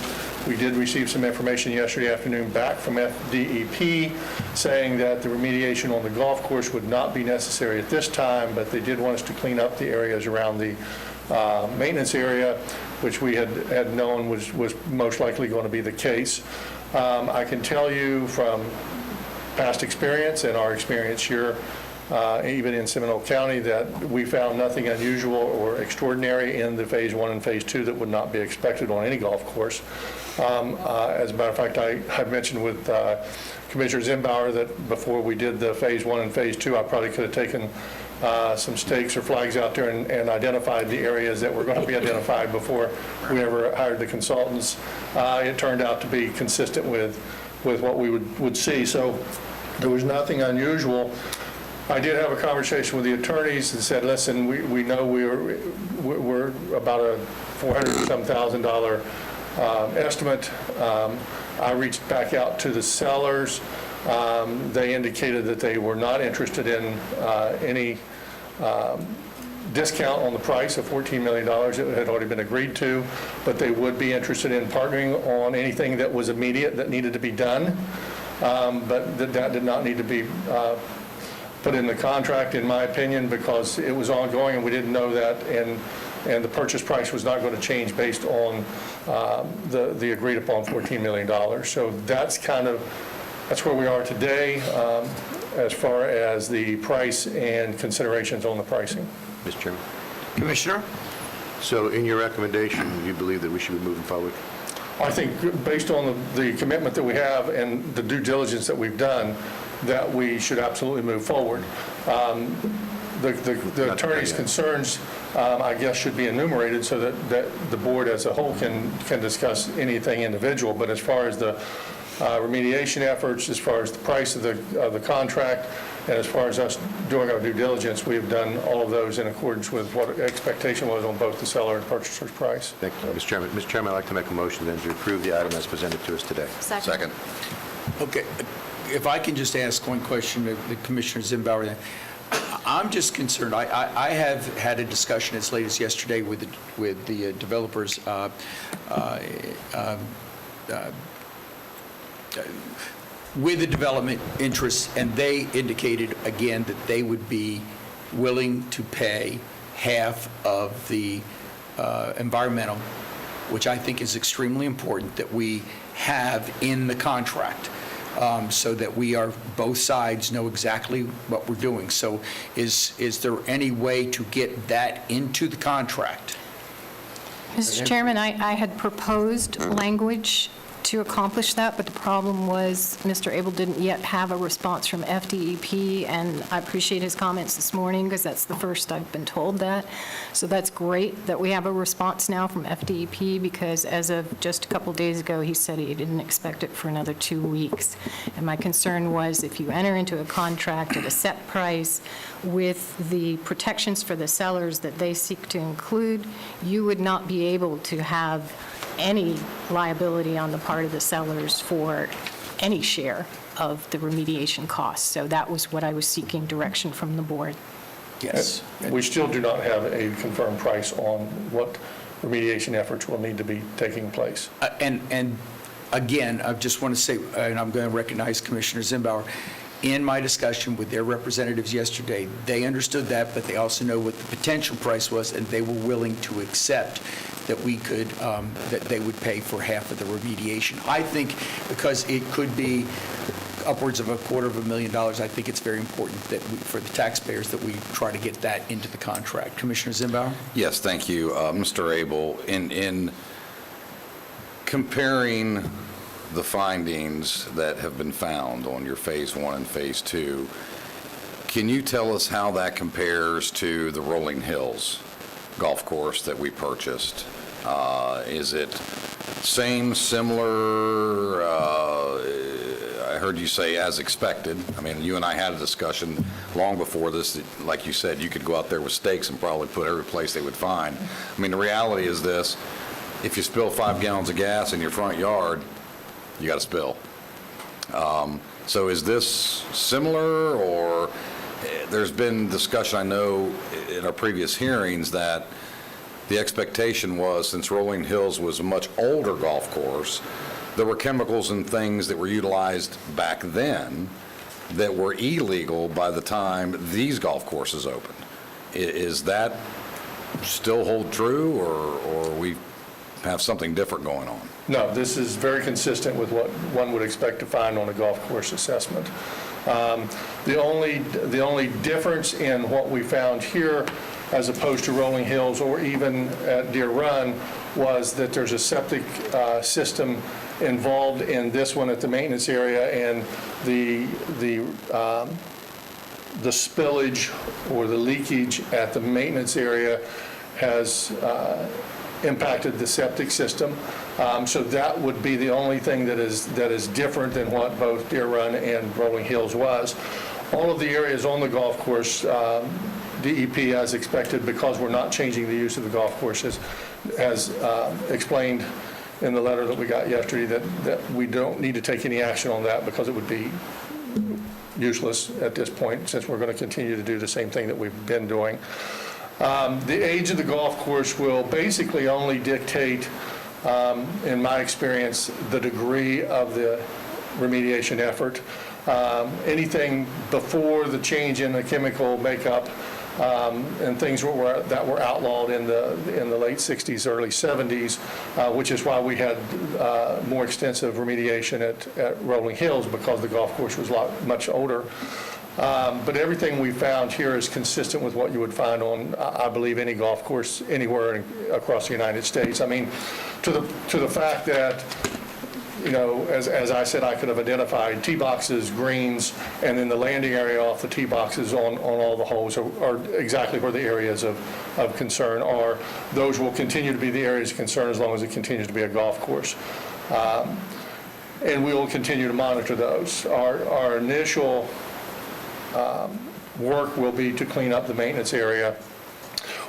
We did receive some information yesterday afternoon back from FDEP saying that the remediation on the golf course would not be necessary at this time, but they did want us to clean up the areas around the maintenance area, which we had known was most likely going to be the case. I can tell you from past experience and our experience here, even in Seminole County, that we found nothing unusual or extraordinary in the Phase 1 and Phase 2 that would not be expected on any golf course. As a matter of fact, I mentioned with Commissioner Zimbauer that before we did the Phase 1 and Phase 2, I probably could have taken some stakes or flags out there and identified the areas that were going to be identified before we ever hired the consultants. It turned out to be consistent with what we would see. So there was nothing unusual. I did have a conversation with the attorneys and said, listen, we know we're about a $400,000 estimate. I reached back out to the sellers. They indicated that they were not interested in any discount on the price of $14 million that had already been agreed to, but they would be interested in partnering on anything that was immediate that needed to be done, but that did not need to be put in the contract, in my opinion, because it was ongoing and we didn't know that, and the purchase price was not going to change based on the agreed upon $14 million. So that's where we are today as far as the price and considerations on the pricing. Mr. Chairman? Commissioner? So in your recommendation, you believe that we should be moving forward? I think based on the commitment that we have and the due diligence that we've done, that we should absolutely move forward. The attorney's concerns, I guess, should be enumerated so that the board as a whole can discuss anything individual. But as far as the remediation efforts, as far as the price of the contract, and as far as us doing our due diligence, we have done all of those in accordance with what expectation was on both the seller and purchaser's price. Thank you, Mr. Chairman. Mr. Chairman, I'd like to make a motion then to approve the item as presented to us today. Second. Okay, if I can just ask one question to Commissioner Zimbauer. I'm just concerned, I have had a discussion as late as yesterday with the developers with the development interests, and they indicated again that they would be willing to pay half of the environmental, which I think is extremely important that we have in the contract, so that both sides know exactly what we're doing. So is there any way to get that into the contract? Mr. Chairman, I had proposed language to accomplish that, but the problem was Mr. Abel didn't yet have a response from FDEP, and I appreciate his comments this morning because that's the first I've been told that. So that's great that we have a response now from FDEP, because as of just a couple days ago, he said he didn't expect it for another 2 weeks. And my concern was if you enter into a contract at a set price with the protections for the sellers that they seek to include, you would not be able to have any liability on the part of the sellers for any share of the remediation costs. So that was what I was seeking direction from the board. Yes. We still do not have a confirmed price on what remediation efforts will need to be taking place. And again, I just want to say, and I'm going to recognize Commissioner Zimbauer, in my discussion with their representatives yesterday, they understood that, but they also know what the potential price was, and they were willing to accept that we could, that they would pay for half of the remediation. I think because it could be upwards of $250,000, I think it's very important that for the taxpayers that we try to get that into the contract. Commissioner Zimbauer? Yes, thank you. Mr. Abel, in comparing the findings that have been found on your Phase 1 and Phase 2, can you tell us how that compares to the Rolling Hills golf course that we purchased? Is it same, similar? I heard you say as expected. I mean, you and I had a discussion long before this. That, like you said, you could go out there with stakes and probably put every place they would find. I mean, the reality is this: if you spill 5 gallons of gas in your front yard, you got to spill. So is this similar, or there's been discussion, I know, in our previous hearings, that the expectation was, since Rolling Hills was a much older golf course, there were chemicals and things that were utilized back then that were illegal by the time these golf courses opened. Is that still hold true, or we have something different going on? No, this is very consistent with what one would expect to find on a golf course assessment. The only difference in what we found here as opposed to Rolling Hills or even at Deer Run was that there's a septic system involved in this one at the maintenance area, and the spillage or the leakage at the maintenance area has impacted the septic system. So that would be the only thing that is different than what both Deer Run and Rolling Hills was. All of the areas on the golf course, DEP as expected, because we're not changing the use of the golf course, as explained in the letter that we got yesterday, that we don't need to take any action on that because it would be useless at this point, since we're going to continue to do the same thing that we've been doing. The age of the golf course will basically only dictate, in my experience, the degree of the remediation effort. Anything before the change in the chemical makeup and things that were outlawed in the late 60s, early 70s, which is why we had more extensive remediation at Rolling Hills, because the golf course was much older. But everything we found here is consistent with what you would find on, I believe, any golf course anywhere across the United States. I mean, to the fact that, you know, as I said, I could have identified tee boxes, greens, and then the landing area off the tee boxes on all the holes are exactly where the areas of concern are. Those will continue to be the areas of concern as long as it continues to be a golf course. And we will continue to monitor those. Our initial work will be to clean up the maintenance area.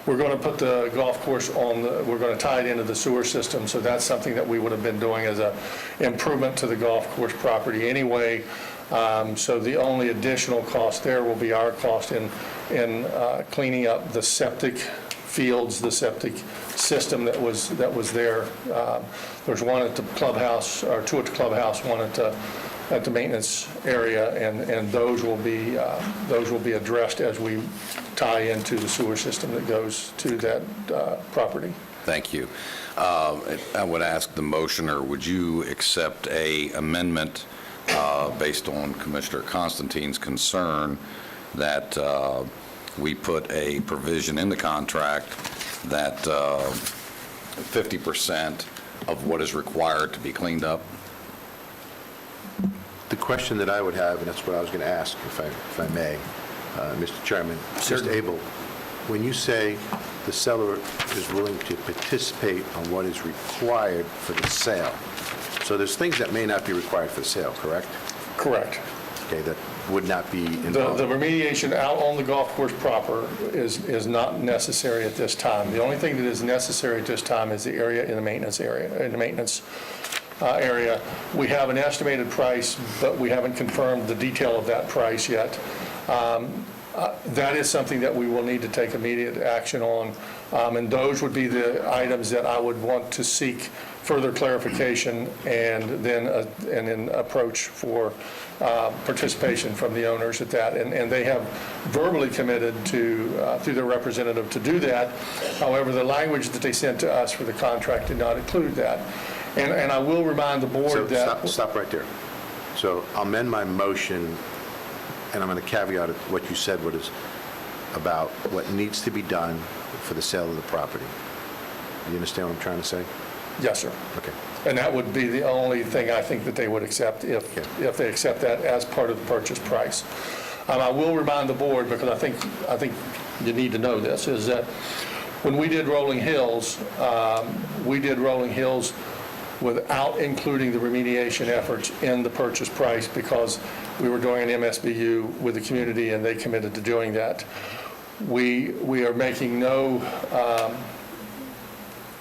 We're going to put the golf course we're going to tie it into the sewer system, so that's something that we would have been doing as an improvement to the golf course property anyway. So the only additional cost there will be our cost in cleaning up the septic fields, the septic system that was there. There's one at the clubhouse, or two at the clubhouse, one at the maintenance area, and those will be addressed as we tie into the sewer system that goes to that property. Thank you. I would ask the motioner, would you accept a amendment based on Commissioner Constantine's concern that we put a provision in the contract that 50% of what is required to be cleaned up? The question that I would have, and that's what I was going to ask, if I may, Mr. Chairman, Mr. Abel, when you say the seller is willing to participate on what is required for the sale, so there's things that may not be required for the sale, correct? Correct. Okay, that would not be involved. The remediation out on the golf course proper is not necessary at this time. The only thing that is necessary at this time is the area in the maintenance area, area. We have an estimated price, but we haven't confirmed the detail of that price yet. That is something that we will need to take immediate action on, and those would be the items that I would want to seek further clarification and then approach for participation from the owners at that. And they have verbally committed to, through their representative, to do that. However, the language that they sent to us for the contract did not include that. And I will remind the board that... Stop right there. So I'll amend my motion, and I'm going to caveat what you said, what is about what needs to be done for the sale of the property. You understand what I'm trying to say? Yes, sir. Okay. And that would be the only thing I think that they would accept if they accept that as part of the purchase price. I will remind the board, because I think you need to know this, is that when we did Rolling Hills without including the remediation efforts in the purchase price, because we were doing an MSBU with the community and they committed to doing that. We are making no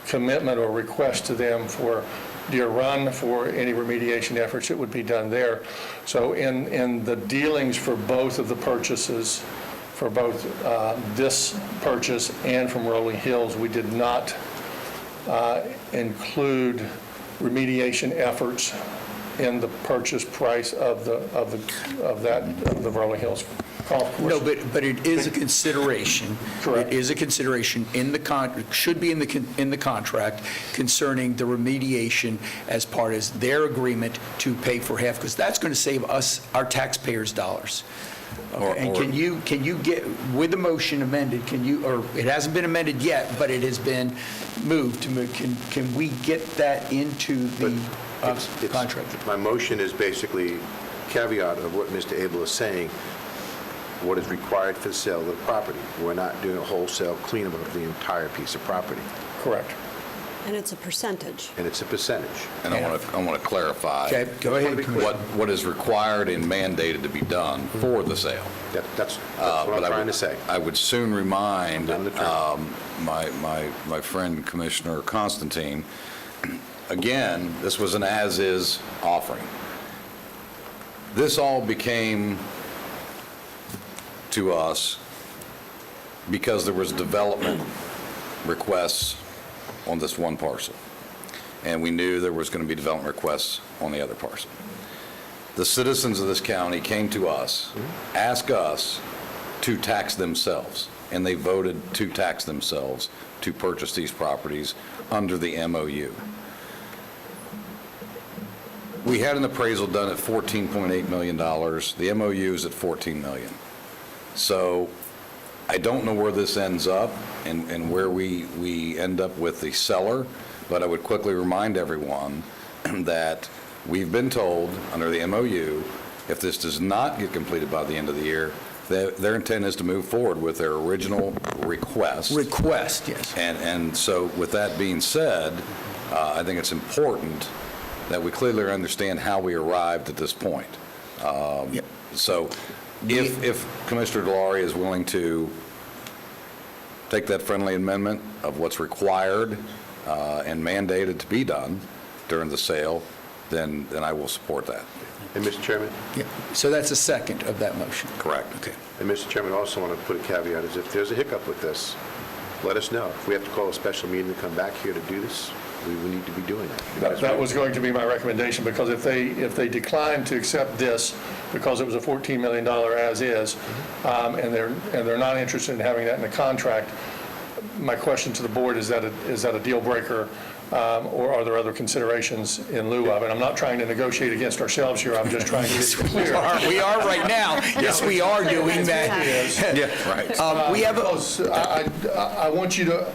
commitment or request to them for Deer Run for any remediation efforts that would be done there. So in the dealings for both of the purchases, for both this purchase and from Rolling Hills. We did not include remediation efforts in the purchase price of the Rolling Hills golf course. No, but it is a consideration. Correct. It is a consideration in the should be in the contract concerning the remediation as part of their agreement to pay for half, because that's going to save us, our taxpayers' dollars. Okay, and can you get, with the motion amended, or it hasn't been amended yet, but it has been moved, can we get that into the contract? My motion is basically caveat of what Mr. Abel is saying, what is required for the sale of the property. We're not doing a wholesale cleanup of the entire piece of property, Correct. And it's a percentage. and it's a percentage. And I want to clarify. Okay, go ahead, Commissioner. What is required and mandated to be done for the sale. That's But what I'm I trying would- to say. I would soon remind I'm the attorney. my friend Commissioner Constantine, again, this was an as-is offering. This all became to us because there was development requests on this one parcel, and we knew there was going to be development requests on the other parcel. The citizens of this county came to us, asked us to tax themselves, and they voted to tax themselves to purchase these properties under the MOU. We had an appraisal done at $14.8 million. The MOU is at $14 million. So I don't know where this ends up and where we end up with the seller, but I would quickly remind everyone that we've been told under the MOU, if this does not get completed by the end of the year, their intent is to move forward with their original request. Request, yes. And so with that being said, I think it's important that we clearly understand how we arrived at this point. Yep. So if Commissioner DeLauria is willing to take that friendly amendment of what's required and mandated to be done during the sale, then I will support that. And Mr. Chairman? Yeah. So that's a second of that motion. Correct. Okay. And Mr. Chairman, I also want to put a caveat, is if there's a hiccup with this, let us know. If we have to call a special meeting to come back here to do this, we need to be doing that. That was going to be my recommendation, because if they decline to accept this, because it was a $14 million as-is, and they're not interested in having that in the contract, my question to the board, is that a deal breaker, or are there other considerations in lieu of it? I'm not trying to negotiate against ourselves here, I'm just trying to be clear. We are right now. Yes, we are doing that. Yeah, right. We have a, Because I want you to,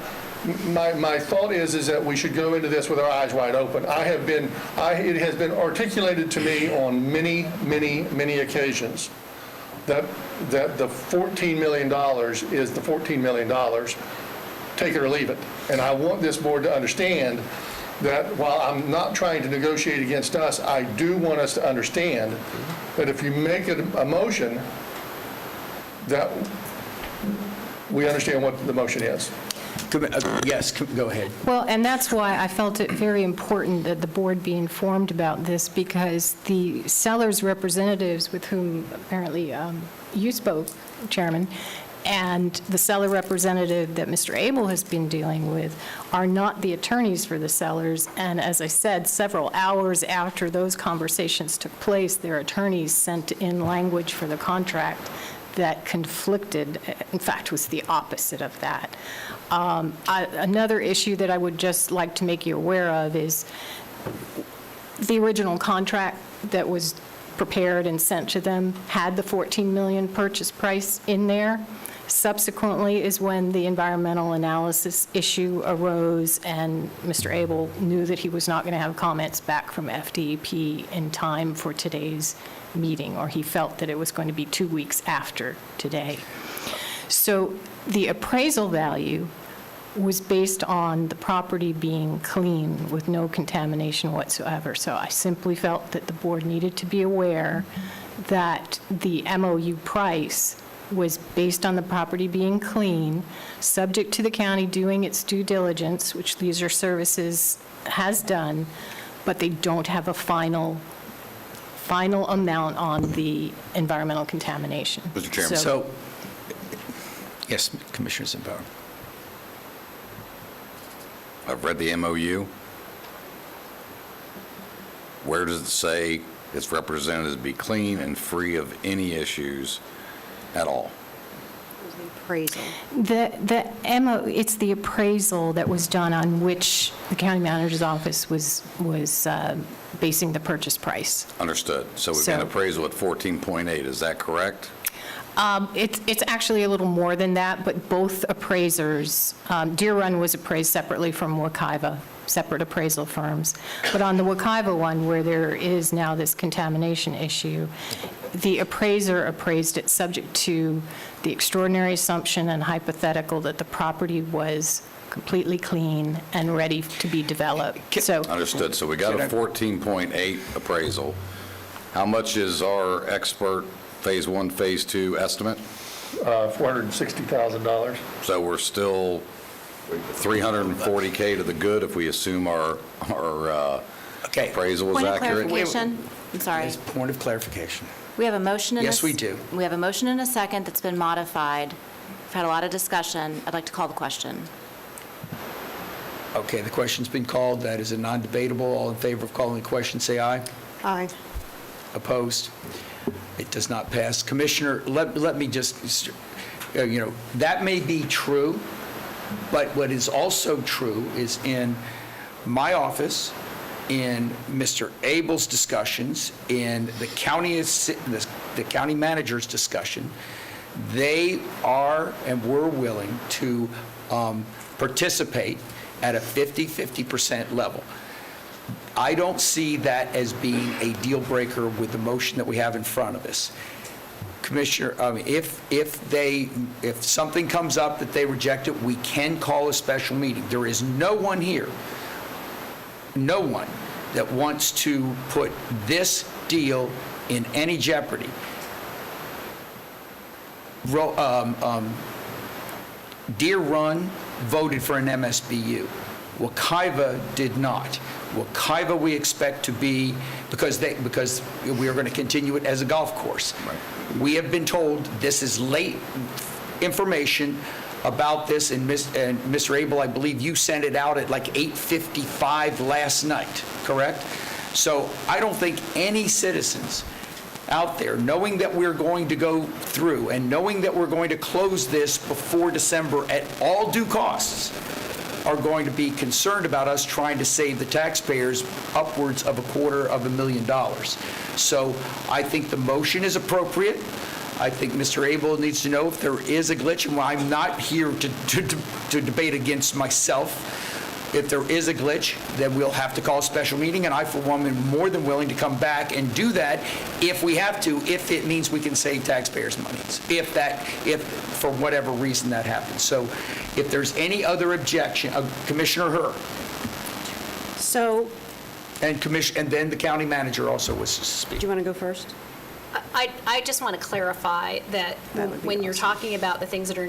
my thought is that we should go into this with our eyes wide open. It has been articulated to me on many, many, many occasions that the $14 million is the $14 million, take it or leave it. And I want this board to understand that while I'm not trying to negotiate against us, I do want us to understand that if you make a motion, that we understand what the motion is. yes, go ahead. Well, and that's why I felt it very important that the board be informed about this, because the seller's representatives, with whom apparently you spoke, Chairman, and the seller representative that Mr. Abel has been dealing with are not the attorneys for the sellers. And as I said, several hours after those conversations took place, their attorneys sent in language for the contract that conflicted, in fact, was the opposite of that. Another issue that I would just like to make you aware of is the original contract that was prepared and sent to them had the $14 million purchase price in there. Subsequently is when the environmental analysis issue arose, and Mr. Abel knew that he was not going to have comments back from FDEP in time for today's meeting, or he felt that it was going to be 2 weeks after today. So the appraisal value was based on the property being clean with no contamination whatsoever. So I simply felt that the board needed to be aware that the MOU price was based on the property being clean, subject to the county doing its due diligence, which Leisure Services has done, but they don't have a final amount on the environmental contamination. Mr. Chairman. So Yes, Commissioner Zimbabwe. I've read the MOU. Where does it say its representatives be clean and free of any issues at all? Appraisal. It's the appraisal that was done on which the county manager's office was basing the purchase price. Understood. So we've got an So- appraisal at 14.8, is that correct? It's actually a little more than that, but both appraisers, Deer Run was appraised separately from Wekiva, separate appraisal firms. But on the Wekiva one, where there is now this contamination issue, the appraiser appraised it subject to the extraordinary assumption and hypothetical that the property was completely clean and ready to be developed. So Understood. So we got a 14.8 appraisal. How much is our expert Phase 1, Phase 2 estimate? $460,000. So we're still $340K to the good if we assume our Okay. appraisal is Point of accurate? clarification. I'm sorry. Yes, point of clarification. We have a motion and a... Yes, we do. We have a motion and a second that's been modified. We've had a lot of discussion. I'd like to call the question. Okay, the question's been called. That is a non-debatable. All in favor of calling the question, say aye. Aye. Opposed? It does not pass. Commissioner, let me just, that may be true, but what is also true is in my office, in Mr. Abel's discussions, in the county manager's discussion, they are and were willing to participate at a 50% level. I don't see that as being a deal breaker with the motion that we have in front of us. Commissioner, if something comes up that they reject it, we can call a special meeting. There is no one here, no one that wants to put this deal in any jeopardy. Deer Run voted for an MSBU. Wekiva did not. Wekiva we expect to be, because we are going to continue it as a golf course. Right. We have been told this is late information about this, and Mr. Abel, I believe you sent it out at like 8:55 last night, correct? So I don't think any citizens out there, knowing that we're going to go through and knowing that we're going to close this before December at all due costs, are going to be concerned about us trying to save the taxpayers upwards of $250,000. So I think the motion is appropriate. I think Mr. Abel needs to know if there is a glitch, and I'm not here to debate against myself. If there is a glitch, then we'll have to call a special meeting, and I, for one, am more than willing to come back and do that if we have to, if it means we can save taxpayers' money, if for whatever reason that happens. So if there's any other objection, Commissioner Herr. So, And then the county manager also was to do speak. you want to go first? I just want to clarify that when you're talking about the things that are,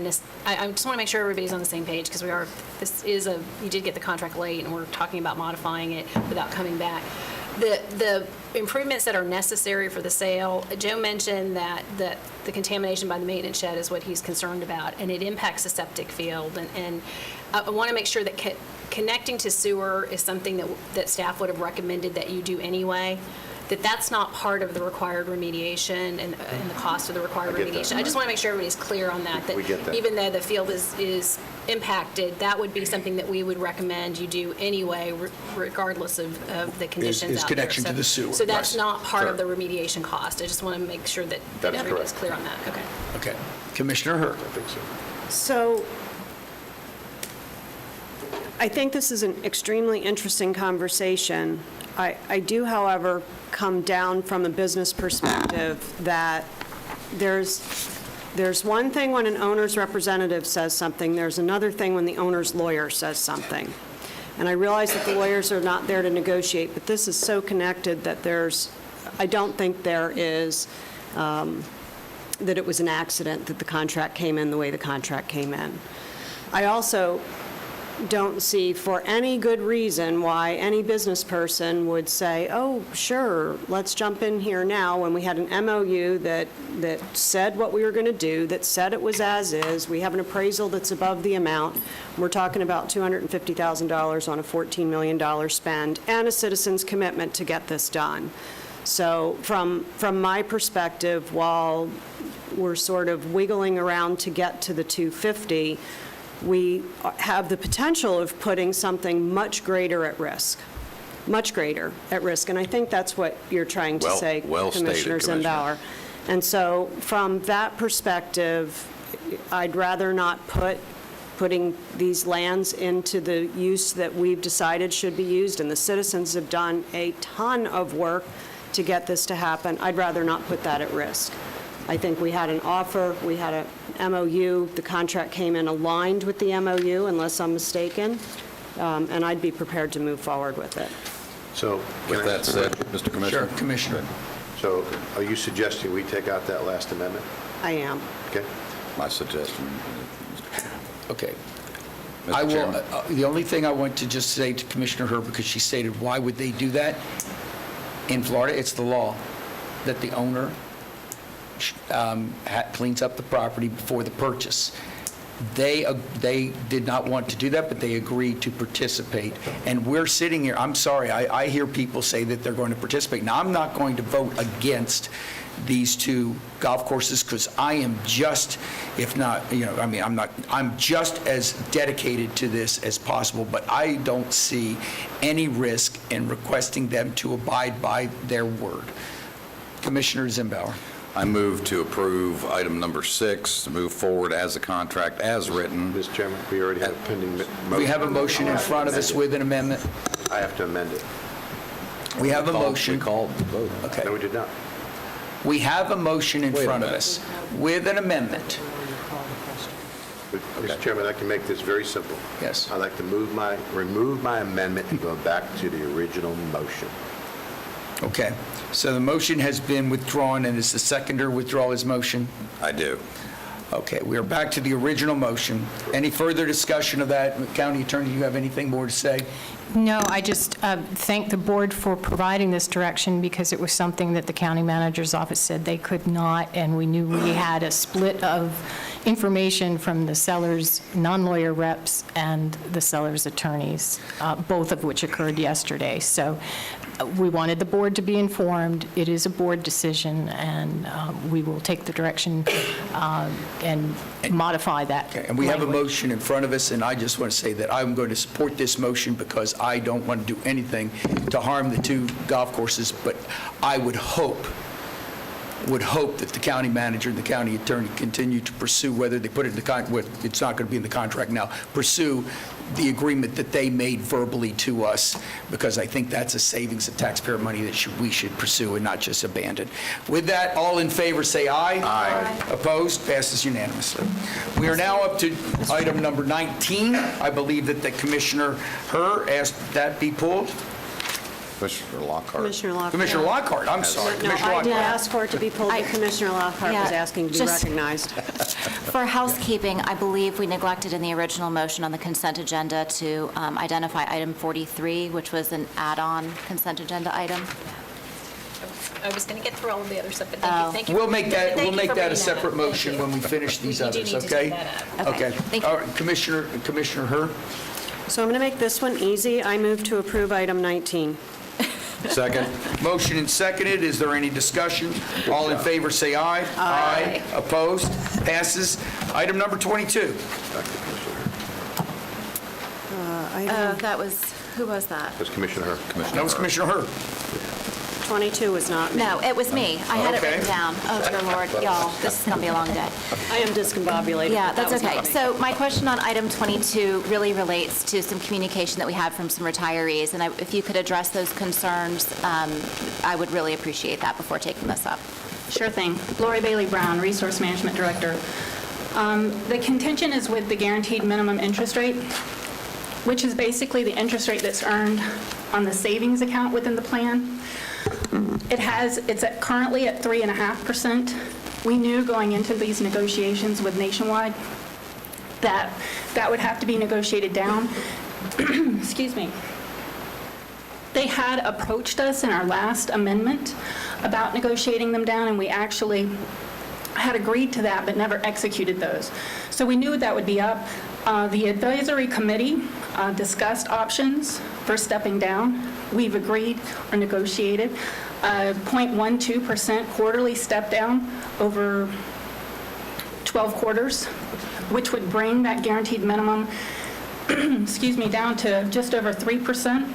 I just want to make sure everybody's on the same page, because you did get the contract late, and we're talking about modifying it without coming back. The improvements that are necessary for the sale, Joe mentioned that the contamination by the maintenance shed is what he's concerned about, and it impacts the septic field. And I want to make sure that connecting to sewer is something that staff would have recommended that you do anyway, that's not part of the required remediation and the cost of the required remediation. I just want to make sure everybody's clear on that. We get that. Even though the field is impacted, that would be something that we would recommend you do anyway, regardless of the conditions Is out there. connection to the sewer. So that's Right. not part Sure. of the remediation cost. I just want to make sure that everybody's clear on that. Okay. Okay. Commissioner Herr. I think so. So, I think this is an extremely interesting conversation. I do, however, come down from a business perspective that there's one thing when an owner's representative says something, there's another thing when the owner's lawyer says something. And I realize that the lawyers are not there to negotiate, but this is so connected that I don't think there is, that it was an accident that the contract came in the way the contract came in. I also don't see for any good reason why any business person would say, oh, sure, let's jump in here now, when we had an MOU that said what we were going to do, that said it was as is. We have an appraisal that's above the amount. We're talking about $250,000 on a $14 million spend, and a citizen's commitment to get this done. So from my perspective, while we're sort of wiggling around to get to the 250, we have the potential of putting something much greater at risk, much greater at risk. And I think that's what you're trying to say, well stated, Commissioner Commissioner. Zimbauer. And so from that perspective, I'd rather not putting these lands into the use that we've decided should be used, and the citizens have done a ton of work to get this to happen. I'd rather not put that at risk. I think we had an offer, we had a MOU, the contract came in aligned with the MOU, unless I'm mistaken, and I'd be prepared to move forward with it. So, With that said, Mr. Commissioner? Sure, Commissioner. So are you suggesting we take out that last amendment? I am. Okay? My suggestion. Okay. Mr. I will, Chairman. the only thing I want to just say to Commissioner Herr, because she stated, why would they do that? In Florida, it's the law that the owner cleans up the property before the purchase. They did not want to do that, but they agreed to participate. And we're sitting here, I'm sorry, I hear people say that they're going to participate. Now, I'm not going to vote against these two golf courses, because I am just, if not, I'm just as dedicated to this as possible, but I don't see any risk in requesting them to abide by their word. Commissioner Zimbauer. I move to approve item number 6, to move forward as a contract as written. Mr. Chairman, we already have a pending motion. We have a motion in front of us with an amendment. I have to amend it. We have a motion. We called the vote. Okay. No, we did not. We have a motion in Wait a front of minute. us with an amendment. Mr. Chairman, I can make this very simple. Yes. I'd like to remove my amendment and go back to the original motion. Okay. So the motion has been withdrawn, and is the seconder withdraw his motion? I do. Okay, we are back to the original motion. Any further discussion of that? County Attorney, do you have anything more to say? No, I just thank the board for providing this direction, because it was something that the county manager's office said they could not, and we knew we had a split of information from the seller's non-lawyer reps and the seller's attorneys, both of which occurred yesterday. So we wanted the board to be informed. It is a board decision, and we will take the direction and modify that. Okay, and we have a language. motion in front of us, and I just want to say that I'm going to support this motion because I don't want to do anything to harm the two golf courses, but I would hope that the county manager and the county attorney continue to pursue, whether they put it in the it's not going to be in the contract now, pursue the agreement that they made verbally to us, because I think that's a savings of taxpayer money that we should pursue and not just abandon. With that, all in favor, say aye. Aye. Opposed? Passes unanimously. We are now up to item number 19. I believe that the Commissioner Herr asked that be pulled. Commissioner Lockhart. Commissioner Lockhart. Commissioner Lockhart, I'm sorry. No, Commissioner I did Lockhart. ask for it to be pulled, but Commissioner Lockhart was Yeah, asking to be just- recognized. For housekeeping, I believe we neglected in the original motion on the consent agenda to identify item 43, which was an add-on consent agenda item. I was going to get through all of the other stuff, but Oh. thank you. We'll make that Thank you for a bringing that separate up. motion Thank when we you. finish these You do others, need to okay? take that up. Okay, thank you. All right, Commissioner Herr? So I'm going to make this one easy. I move to approve item 19. Second? Motion and seconded. Is there any discussion? All in favor, say aye. Aye. Opposed? Passes. Item number 22. That was, who was that? That's Commissioner Herr. That was Commissioner Herr. 22 is not me. No, it was me. I had it Okay. written down. Oh, dear Lord, y'all, this is going to be a long day. I am discombobulated. Yeah, but that that's was okay. not me. So my question on item 22 really relates to some communication that we had from some retirees, and if you could address those concerns, I would really appreciate that before taking this up. Sure thing. Lori Bailey Brown, Resource Management Director. The contention is with the guaranteed minimum interest rate, which is basically the interest rate that's earned on the savings account within the plan. It's currently at 3.5%. We knew going into these negotiations with Nationwide that would have to be negotiated down. Excuse me. They had approached us in our last amendment about negotiating them down, and we actually had agreed to that but never executed those. So we knew that would be up. The advisory committee discussed options for stepping down. We've agreed or negotiated 0.12% quarterly step down over 12 quarters, which would bring that guaranteed minimum excuse me, down to just over 3%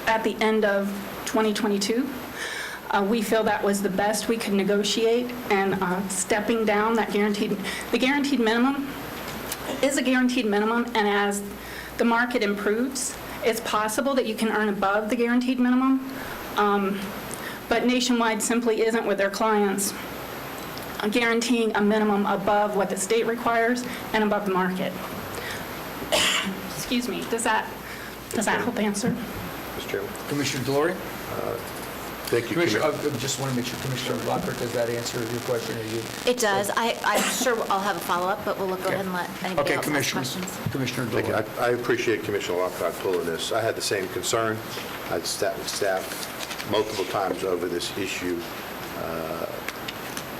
at the end of 2022. We feel that was the best we could negotiate, and stepping down that the guaranteed minimum is a guaranteed minimum, and as the market improves, it's possible that you can earn above the guaranteed minimum, but Nationwide simply isn't with their clients guaranteeing a minimum above what the state requires and above the market. Excuse me, does that help answer? Mr. Chairman? Commissioner Delory? Thank you, Commissioner, Commissioner. I just want to make sure, Commissioner Lockhart, does that answer your question? Or you? It does. I'm sure I'll have a follow-up, but we'll go ahead and let anybody else ask questions. Commissioner Thank you. Delory. I appreciate Commissioner Lockhart pulling this. I had the same concern. I'd sat with staff multiple times over this issue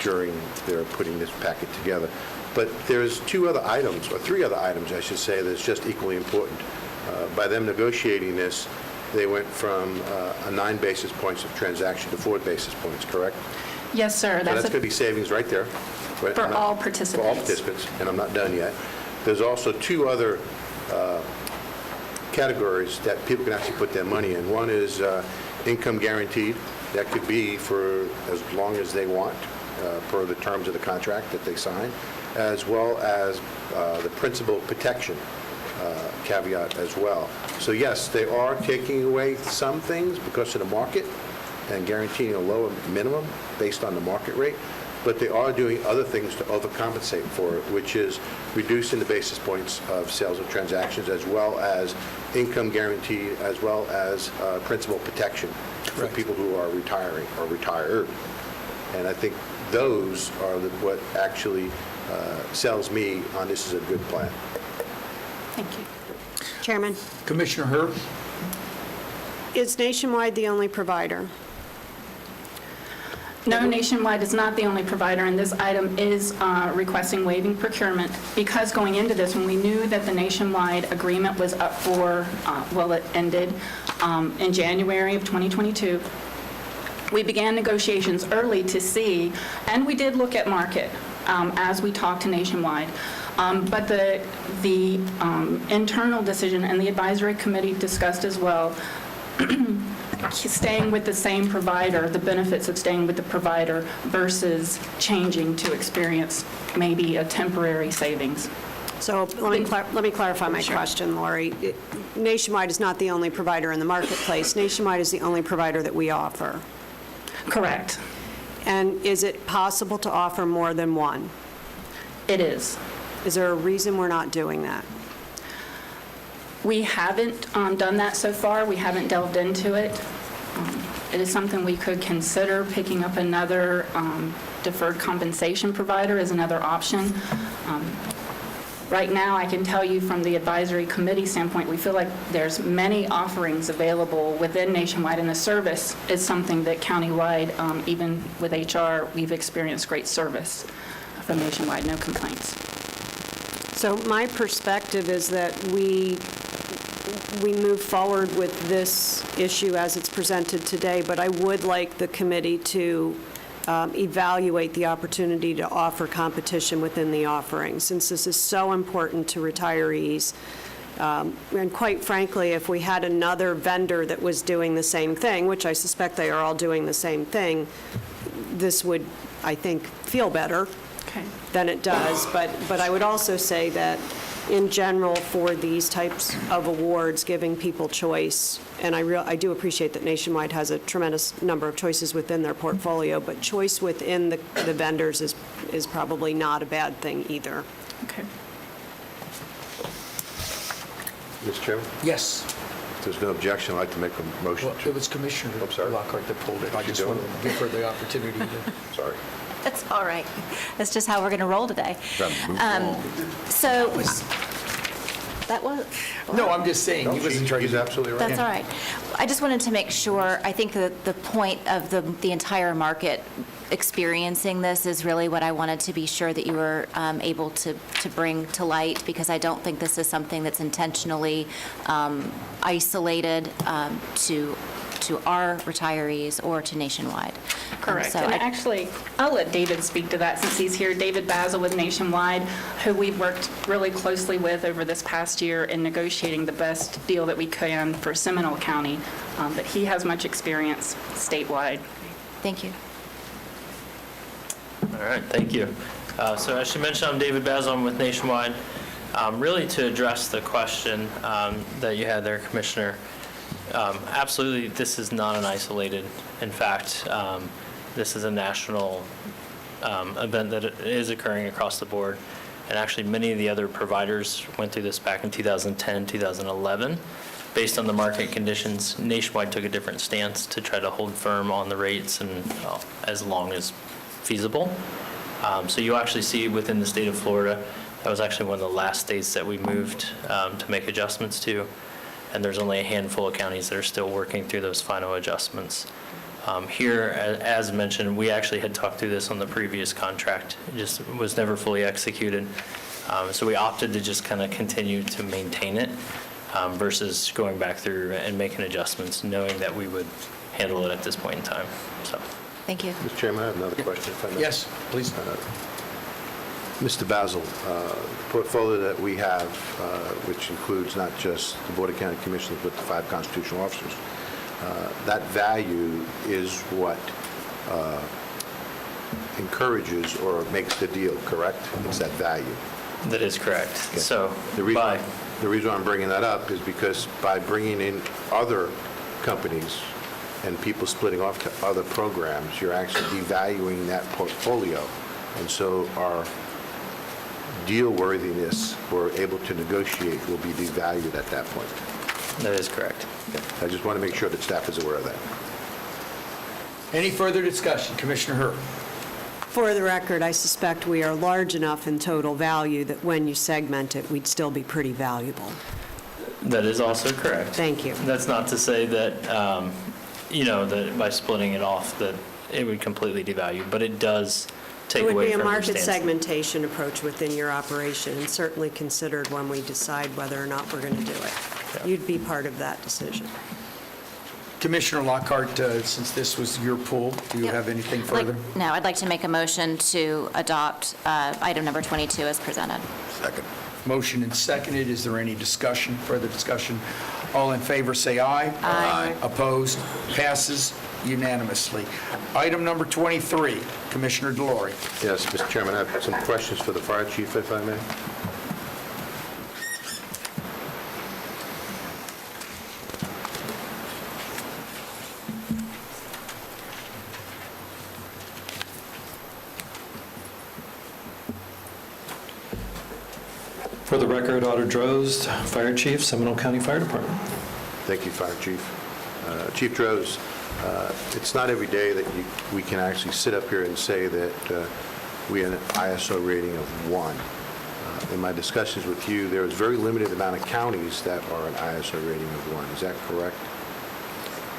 during their putting this packet together. But there's two other items, or three other items, I should say, that's just equally important. By them negotiating this, they went from 9 basis points of transaction to 4 basis points, correct? Yes, sir. So that's going to be savings right there. Right? For And all For participants. all participants, and I'm not done yet. There's also two other categories that people can actually put their money in. One is income guaranteed. That could be for as long as they want, per the terms of the contract that they sign, as well as the principal protection caveat as well. So yes, they are taking away some things because of the market and guaranteeing a lower minimum based on the market rate, but they are doing other things to overcompensate for it, which is reducing the basis points of sales of transactions, as well as income guarantee, as well as principal protection for people who are retiring or retired. And I think those are what actually sells me on this is a good plan. Thank you. Chairman, Commissioner Herb? is Nationwide the only provider? No, Nationwide is not the only provider, and this item is requesting waiving procurement because going into this, when we knew that the Nationwide agreement was up for, it ended in January of 2022, we began negotiations early to see, and we did look at market as we talked to Nationwide. But the internal decision and the advisory committee discussed as well staying with the same provider, the benefits of staying with the provider versus changing to experience maybe a temporary savings. So let me clarify my question, Lori. Nationwide is not the only provider in the marketplace. Nationwide is the only provider that we offer. Correct. And is it possible to offer more than one? It is. Is there a reason we're not doing that? We haven't done that so far. We haven't delved into it. It is something we could consider. Picking up another deferred compensation provider is another option. Right now, I can tell you from the advisory committee standpoint, we feel like there's many offerings available within Nationwide, and the service is something that countywide, even with HR, we've experienced great service from Nationwide, no complaints. So my perspective is that we move forward with this issue as it's presented today, but I would like the committee to evaluate the opportunity to offer competition within the offering, since this is so important to retirees. And quite frankly, if we had another vendor that was doing the same thing, which I suspect they are all doing the same thing, this would, I think, feel better than it does. But I would also say that in general, for these types of awards, giving people choice, and I do appreciate that Nationwide has a tremendous number of choices within their portfolio, but choice within the vendors is probably not a bad thing either. Okay. Mr. Chairman? Yes. If there's no objection, I'd like to make a motion Well, to... it was Commissioner I'm sorry. Lockhart that pulled it. I She just do wanted it? to give her the opportunity to... Sorry. That's all right. That's just how we're going to roll today. Gotta move along. So, that was... No, I'm just saying, he wasn't trying to... He's absolutely right. That's all right. I just wanted to make sure, I think that the point of the entire market experiencing this is really what I wanted to be sure that you were able to bring to light, because I don't think this is something that's intentionally isolated to our retirees or to Nationwide. Correct. So And I- actually, I'll let David speak to that since he's here. David Basil with Nationwide, who we've worked really closely with over this past year in negotiating the best deal that we can for Seminole County. But he has much experience statewide. Thank you. All right, thank you. So as she mentioned, I'm David Basil, I'm with Nationwide. Really to address the question that you had there, Commissioner, absolutely, this is not an isolated. In fact, this is a national event that is occurring across the board. And actually, many of the other providers went through this back in 2010, 2011. Based on the market conditions, Nationwide took a different stance to try to hold firm on the rates and as long as feasible. So you actually see within the state of Florida, that was actually one of the last states that we moved to make adjustments to. And there's only a handful of counties that are still working through those final adjustments. Here, as mentioned, we actually had talked through this on the previous contract. It just was never fully executed. So we opted to just kind of continue to maintain it versus going back through and making adjustments, knowing that we would handle it at this point in time. So, thank you. Mr. Chairman, I have another question, if I may. Yes, please. Mr. Basil, the portfolio that we have, which includes not just the Board of County Commissioners, but the 5 constitutional officers, that value is what encourages or makes the deal, correct? It's that value. that is correct. Okay. So, The reason I'm bringing that up is because by bringing in other companies and people splitting off to other programs, you're actually devaluing that portfolio. And so our deal worthiness, we're able to negotiate, will be devalued at that point. that is correct. I just want to make sure that staff is aware of that. Any further discussion? Commissioner Hurd. For the record, I suspect we are large enough in total value that when you segment it, we'd still be pretty valuable. That is also correct. Thank you. That's not to say that, that by splitting it off, that it would completely devalue, but it does take It would away be a from your market stance. segmentation approach within your operation, and certainly considered when we decide whether or not we're going to do it. Yeah. You'd be part of that decision. Commissioner Lockhart, since this was your pool, do you Yep. have anything further? No, I'd like to make a motion to adopt item number 22 as presented. Second. Motion and seconded. Is there any discussion, further discussion? All in favor, say aye. Aye. Opposed? Passes unanimously. Item number 23, Commissioner Delory. Yes, Mr. Chairman, I have some questions for the fire chief, if I may. For the record, Otter Droz, Fire Chief, Seminole County Fire Department. Thank you, Fire Chief. Chief Droz, it's not every day that we can actually sit up here and say that we have an ISO rating of 1. In my discussions with you, there is very limited amount of counties that are an ISO rating of 1. Is that correct?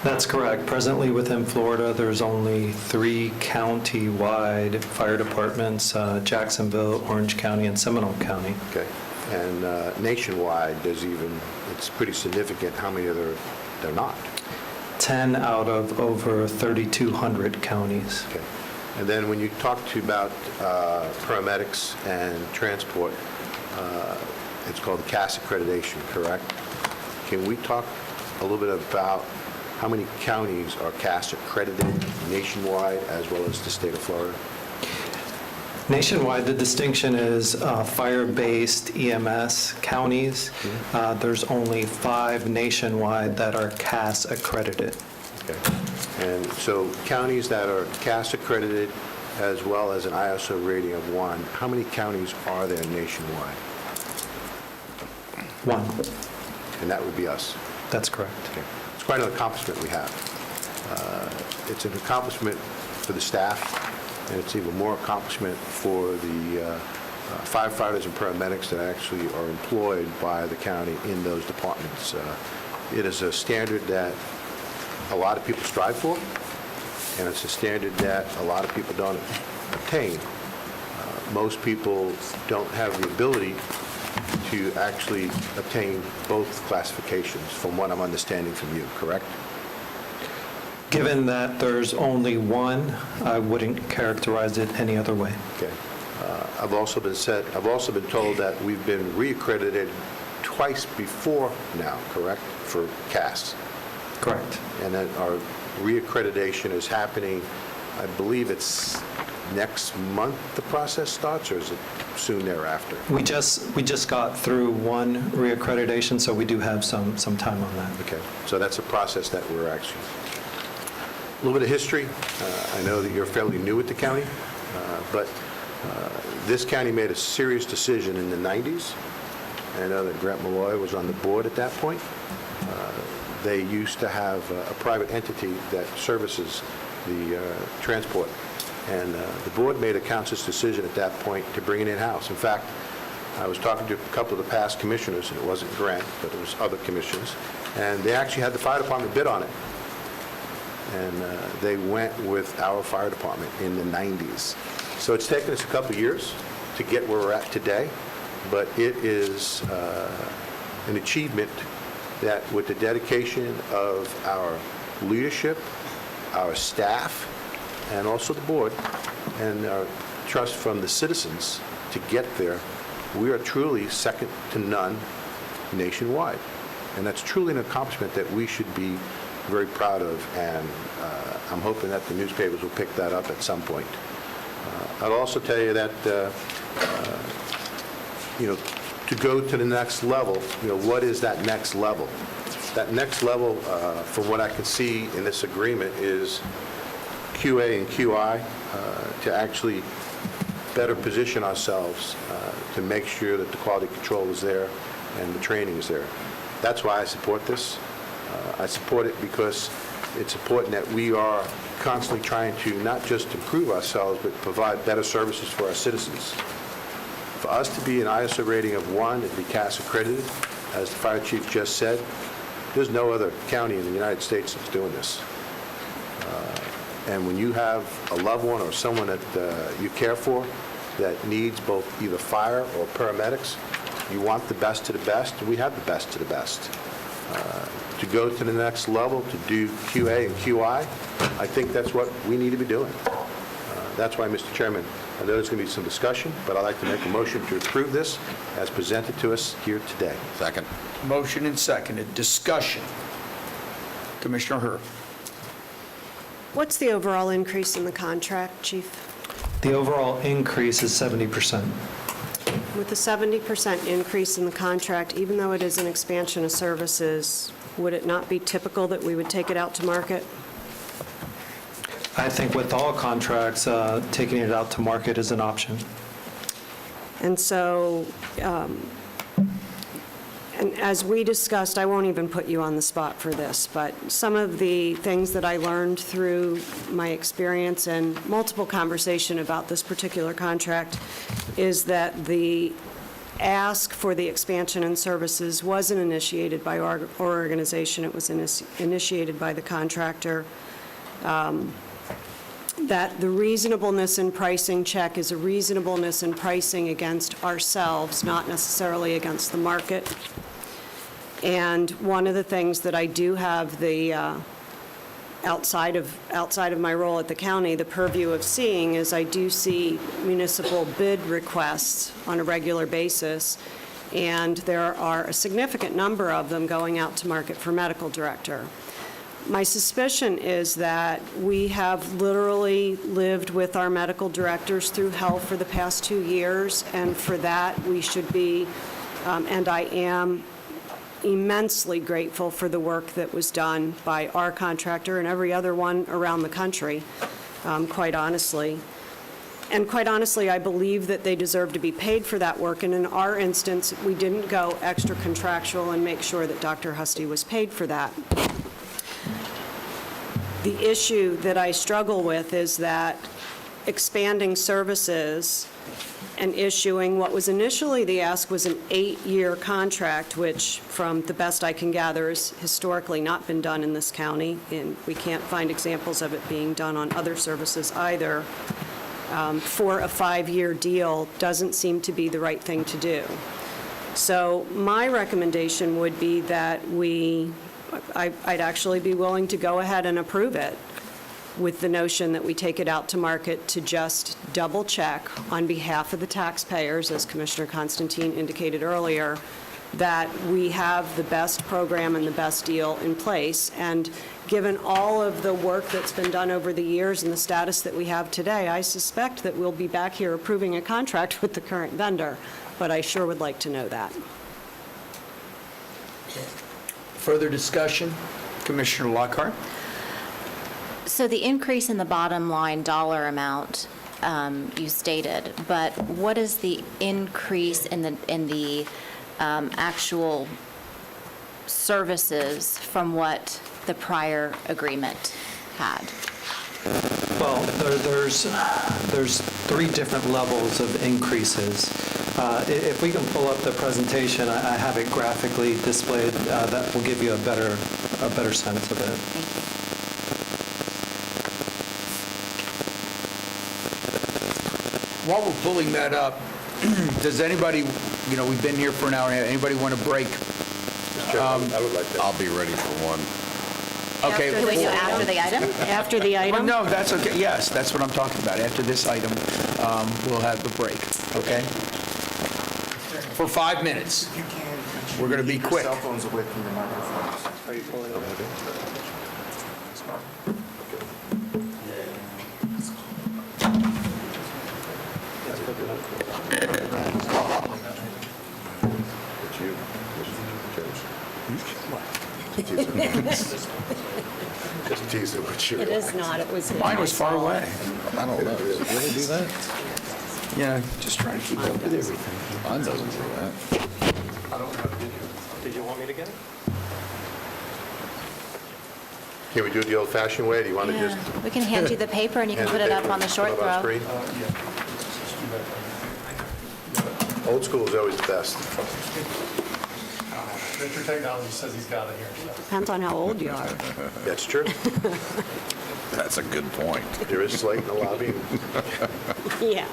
That's correct. Presently within Florida, there's only 3 county-wide fire departments, Jacksonville, Orange County, and Seminole County. Okay. And nationwide, it's pretty significant how many they're not. 10 out of over 3,200 counties. Okay. And then when you talk about paramedics and transport, it's called CAS accreditation, correct? Can we talk a little bit about how many counties are CAS accredited nationwide as well as the state of Florida? Nationwide, the distinction is fire-based EMS counties. There's only 5 nationwide that are CAS accredited. Okay. And so counties that are CAS accredited as well as an ISO rating of 1, how many counties are there nationwide? 1. And that would be us. That's correct. Okay. It's quite an accomplishment we have. It's an accomplishment for the staff, and it's even more accomplishment for the firefighters and paramedics that actually are employed by the county in those departments. It is a standard that a lot of people strive for, and it's a standard that a lot of people don't obtain. Most people don't have the ability to actually obtain both classifications, from what I'm understanding from you, correct? Given that there's only one, I wouldn't characterize it any other way. Okay. I've also been told that we've been reaccredited twice before now, correct, for CAS? Correct. And that our reaccreditation is happening, I believe it's next month the process starts, or is it soon thereafter? We just got through one reaccreditation, so we do have some time on that. Okay, so that's a process that we're actually... A little bit of history. I know that you're fairly new at the county, but this county made a serious decision in the 90s. I know that Grant Malloy was on the board at that point. They used to have a private entity that services the transport, and the board made a conscious decision at that point to bring it in-house. In fact, I was talking to a couple of the past commissioners, and it wasn't Grant, but it was other commissioners, and they actually had the fire department bid on it. And they went with our fire department in the 90s. So it's taken us a couple of years to get where we're at today, but it is an achievement that, with the dedication of our leadership, our staff, and also the board, and our trust from the citizens to get there, we are truly second to none nationwide. And that's truly an accomplishment that we should be very proud of, and I'm hoping that the newspapers will pick that up at some point. I'll also tell you that, to go to the next level, what is that next level? That next level, from what I can see in this agreement, is QA and QI to actually better position ourselves to make sure that the quality control is there and the training is there. That's why I support this. I support it because it's important that we are constantly trying to not just improve ourselves, but provide better services for our citizens. For us to be an ISO rating of 1 and be CAS accredited, as the fire chief just said, there's no other county in the United States that's doing this. And when you have a loved one or someone that you care for that needs both either fire or paramedics, you want the best to the best, and we have the best to the best. To go to the next level, to do QA and QI, I think that's what we need to be doing. That's why, Mr. Chairman, I know there's going to be some discussion, but I'd like to make a motion to approve this as presented to us here today. Second. Motion and seconded. Discussion. Commissioner Herb. What's the overall increase in the contract, Chief? The overall increase is 70%. With the 70% increase in the contract, even though it is an expansion of services, would it not be typical that we would take it out to market? I think with all contracts, taking it out to market is an option. And so, and as we discussed, I won't even put you on the spot for this, but some of the things that I learned through my experience and multiple conversation about this particular contract is that the ask for the expansion and services wasn't initiated by our organization, it was initiated by the contractor. That the reasonableness in pricing check is a reasonableness in pricing against ourselves, not necessarily against the market. And one of the things that I do have the, outside of my role at the county, the purview of seeing is I do see municipal bid requests on a regular basis, and there are a significant number of them going out to market for medical director. My suspicion is that we have literally lived with our medical directors through hell for the past 2 years, and for that we should be, and I am immensely grateful for the work that was done by our contractor and every other one around the country, quite honestly. And quite honestly, I believe that they deserve to be paid for that work, and in our instance, we didn't go extra contractual and make sure that Dr. Husty was paid for that. The issue that I struggle with is that expanding services and issuing what was initially the ask was an 8-year contract, which, from the best I can gather, has historically not been done in this county, and we can't find examples of it being done on other services either, for a 5-year deal doesn't seem to be the right thing to do. So my recommendation would be that I'd actually be willing to go ahead and approve it, with the notion that we take it out to market to just double-check on behalf of the taxpayers, as Commissioner Constantine indicated earlier, that we have the best program and the best deal in place. And given all of the work that's been done over the years and the status that we have today, I suspect that we'll be back here approving a contract with the current vendor, but I sure would like to know that. Further discussion? Commissioner Lockhart? So the increase in the bottom line dollar amount you stated, but what is the increase in the actual services from what the prior agreement had? Well, there's 3 different levels of increases. If we can pull up the presentation, I have it graphically displayed. That will give you a better sense of it. Thank you. While we're pulling that up, does anybody, we've been here for an hour and a half, anybody want to break? I would like that. I'll be ready for one. Okay. Can we do after the item? After the item? No, that's okay, yes, that's what I'm talking about. After this item, we'll have the break, okay? For 5 minutes. We're going to be quick. Cell phones away from your microphones. Are you pulling it up? Just tease it with you. It is not, it was... Mine was far away. I don't know. Does it really do that? Yeah, just trying to keep up with everything. Mine doesn't do that. Did you want me to get it? Can we do it the old-fashioned way? Do you want to just? We can hand you the paper and you can hand put the it up paper on the in short front of our throw. screen? Old school is always the best. Mr. Technology says he's got it here. Depends on how old you are. That's true. That's a good point. There is slate in the lobby. Yeah.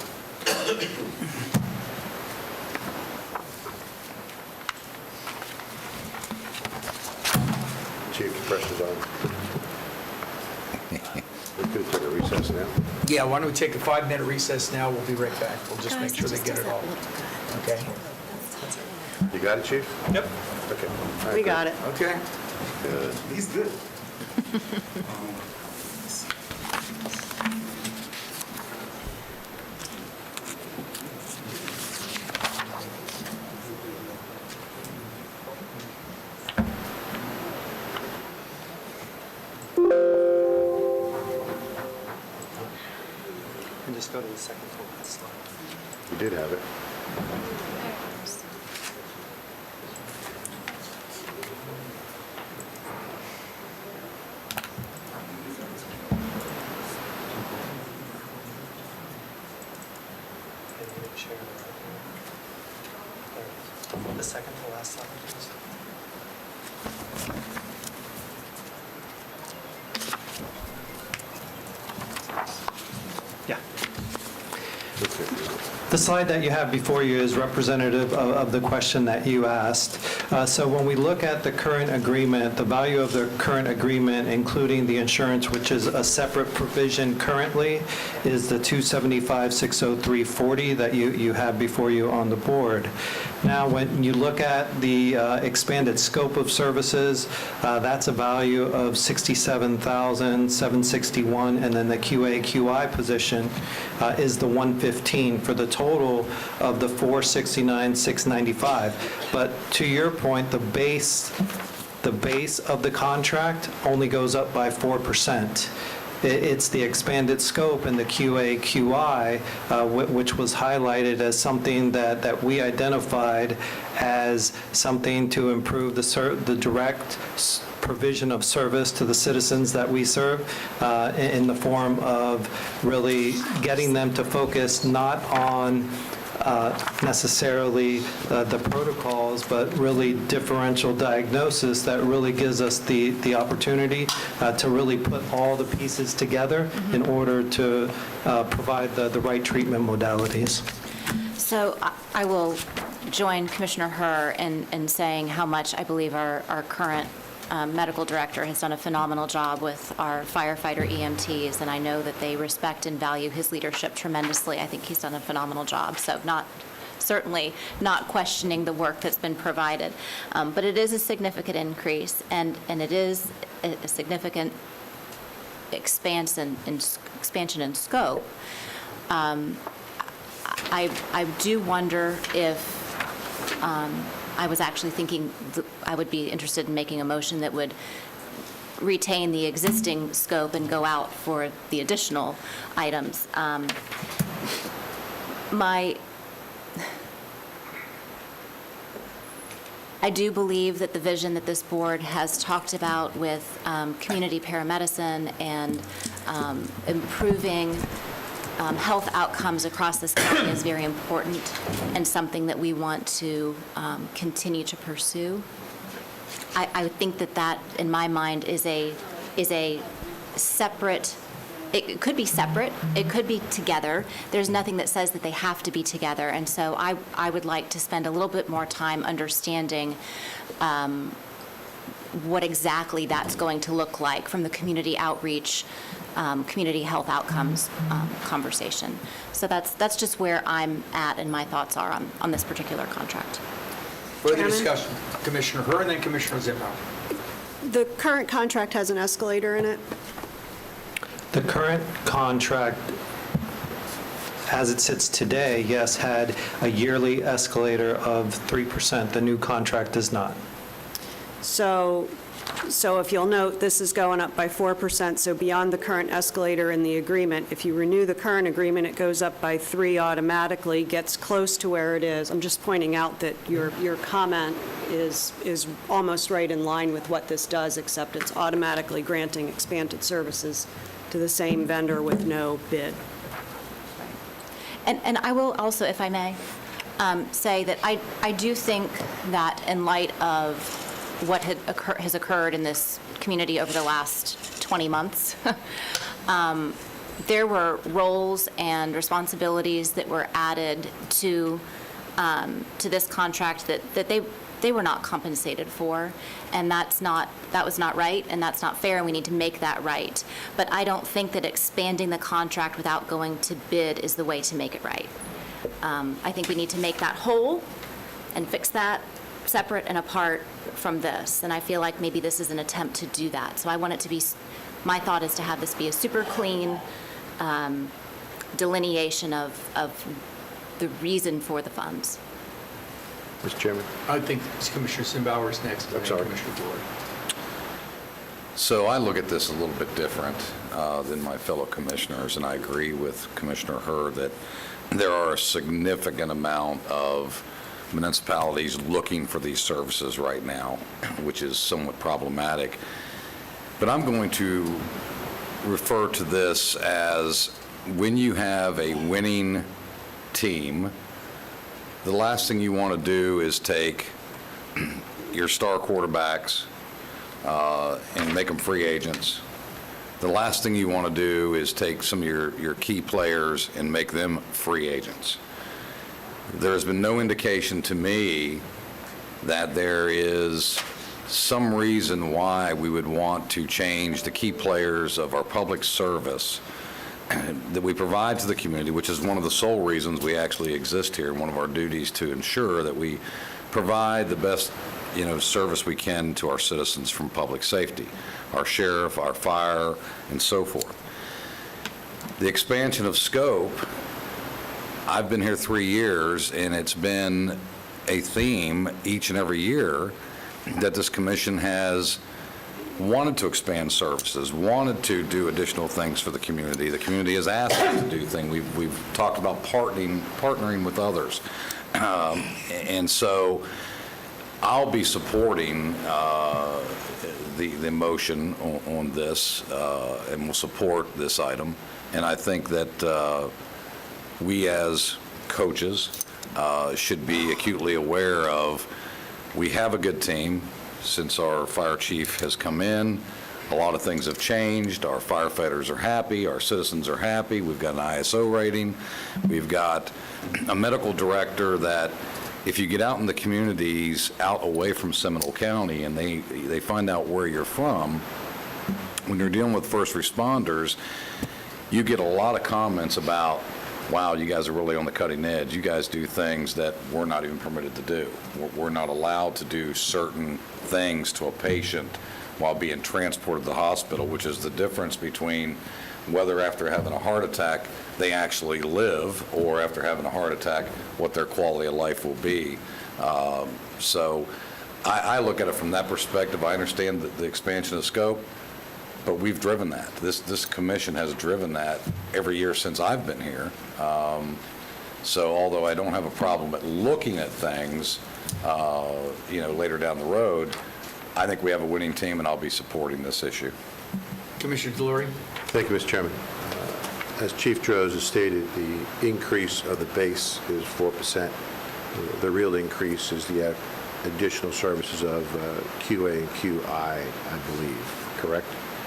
Chief, the pressure's on. We could take a recess now. Yeah, why don't we take a 5-minute recess now? We'll be right back. We'll just make sure they get it all. Okay? You got it, Chief? Yep. Okay. All right, We good. got it. Okay. Good. He's good. And just go to the second slide. You did have it. The second to last slide, please. Yeah. The slide that you have before you is representative of the question that you asked. So when we look at the current agreement, the value of the current agreement, including the insurance, which is a separate provision currently, is the $275,603.40 that you have before you on the board. Now, when you look at the expanded scope of services, that's a value of $67,761, and then the QA/QI position is the $115 for the total of the $469,695. But to your point, the base of the contract only goes up by 4%. It's the expanded scope and the QA/QI, which was highlighted as something that we identified as something to improve the direct provision of service to the citizens that we serve in the form of really getting them to focus not on necessarily the protocols, but really differential diagnosis that really gives us the opportunity to really put all the pieces together in order to provide the right treatment modalities. So I will join Commissioner Herr in saying how much I believe our current medical director has done a phenomenal job with our firefighter EMTs, and I know that they respect and value his leadership tremendously. I think he's done a phenomenal job, so certainly not questioning the work that's been provided. But it is a significant increase, and it is a significant expansion in scope. I do wonder if I was actually thinking I would be interested in making a motion that would retain the existing scope and go out for the additional items. I do believe that the vision that this board has talked about with community paramedicine and improving health outcomes across this county is very important and something that we want to continue to pursue. I would think that in my mind, is a separate. It could be separate. It could be together. There's nothing that says that they have to be together. And so I would like to spend a little bit more time understanding what exactly that's going to look like from the community outreach, community health outcomes conversation. So that's just where I'm at and my thoughts are on this particular contract. Further discussion. Commissioner Herr and then Commissioner Zimmer. The current contract has an escalator in it? The current contract, as it sits today, yes, had a yearly escalator of 3%. The new contract does not. So if you'll note, this is going up by 4%, so beyond the current escalator in the agreement, if you renew the current agreement, it goes up by 3 automatically, gets close to where it is. I'm just pointing out that your comment is almost right in line with what this does, except it's automatically granting expanded services to the same vendor with no bid. And I will also, if I may, say that I do think that in light of what has occurred in this community over the last 20 months, there were roles and responsibilities that were added to this contract that they were not compensated for, and that was not right, and that's not fair, and we need to make that right. But I don't think that expanding the contract without going to bid is the way to make it right. I think we need to make that whole and fix that separate and apart from this, and I feel like maybe this is an attempt to do that. So I want it to be, my thought is to have this be a super clean delineation of the reason for the funds. Mr. Chairman? I think Commissioner Simbauer is next. I'm sorry. Commissioner Ford. So I look at this a little bit different than my fellow commissioners, and I agree with Commissioner Herr that there are a significant amount of municipalities looking for these services right now, which is somewhat problematic. But I'm going to refer to this as when you have a winning team, the last thing you want to do is take your star quarterbacks and make them free agents. The last thing you want to do is take some of your key players and make them free agents. There has been no indication to me that there is some reason why we would want to change the key players of our public service that we provide to the community, which is one of the sole reasons we actually exist here, one of our duties to ensure that we provide the best service we can to our citizens from public safety, our sheriff, our fire, and so forth. The expansion of scope, I've been here 3 years, and it's been a theme each and every year that this commission has wanted to expand services, wanted to do additional things for the community. The community has asked us to do things. We've talked about partnering with others. And so I'll be supporting the motion on this, and will support this item. And I think that we as coaches should be acutely aware of, we have a good team. Since our fire chief has come in, a lot of things have changed. Our firefighters are happy, our citizens are happy, we've got an ISO rating, we've got a medical director that, if you get out in the communities out away from Seminole County and they find out where you're from, when you're dealing with first responders, you get a lot of comments about, wow, you guys are really on the cutting edge. You guys do things that we're not even permitted to do. We're not allowed to do certain things to a patient while being transported to the hospital, which is the difference between whether after having a heart attack they actually live, or after having a heart attack what their quality of life will be. So I look at it from that perspective. I understand the expansion of scope, but we've driven that. This commission has driven that every year since I've been here. So although I don't have a problem at looking at things, later down the road, I think we have a winning team, and I'll be supporting this issue. Commissioner Delory? Thank you, Mr. Chairman. As Chief Droz has stated, the increase of the base is 4%. The real increase is the additional services of QA and QI, I believe, correct?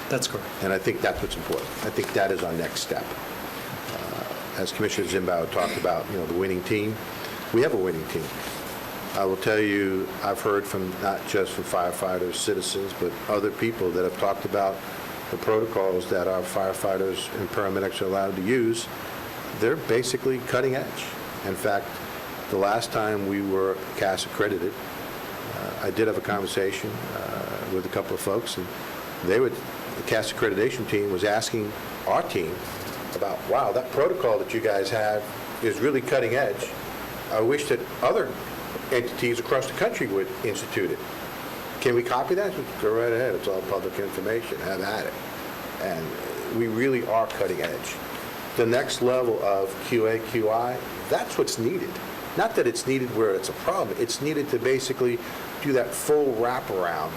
That's correct. And I think that's what's important. I think that is our next step. As Commissioner Zimbow talked about, the winning team, we have a winning team. I will tell you, I've heard from not just from firefighters, citizens, but other people that have talked about the protocols that our firefighters and paramedics are allowed to use. They're basically cutting edge. In fact, the last time we were CAS accredited, I did have a conversation with a couple of folks, and the CAS accreditation team was asking our team about, wow, that protocol that you guys have is really cutting edge. I wish that other entities across the country would institute it. Can we copy that? Go right ahead. It's all public information. Have at it. And we really are cutting edge. The next level of QA, QI, that's what's needed. Not that it's needed where it's a problem. It's needed to basically do that full wraparound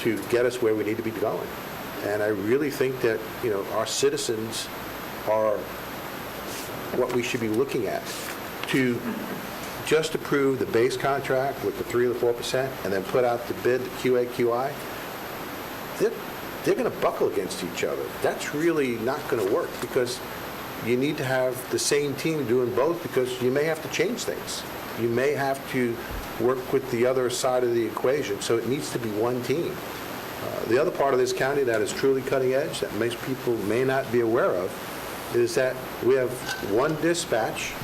to get us where we need to be going. And I really think that, our citizens are what we should be looking at. To just approve the base contract with the 3 or 4% and then put out the bid, the QA, QI, they're going to buckle against each other. That's really not going to work, because you need to have the same team doing both, because you may have to change things. You may have to work with the other side of the equation, so it needs to be one team. The other part of this county that is truly cutting edge, that most people may not be aware of, is that we have one dispatch.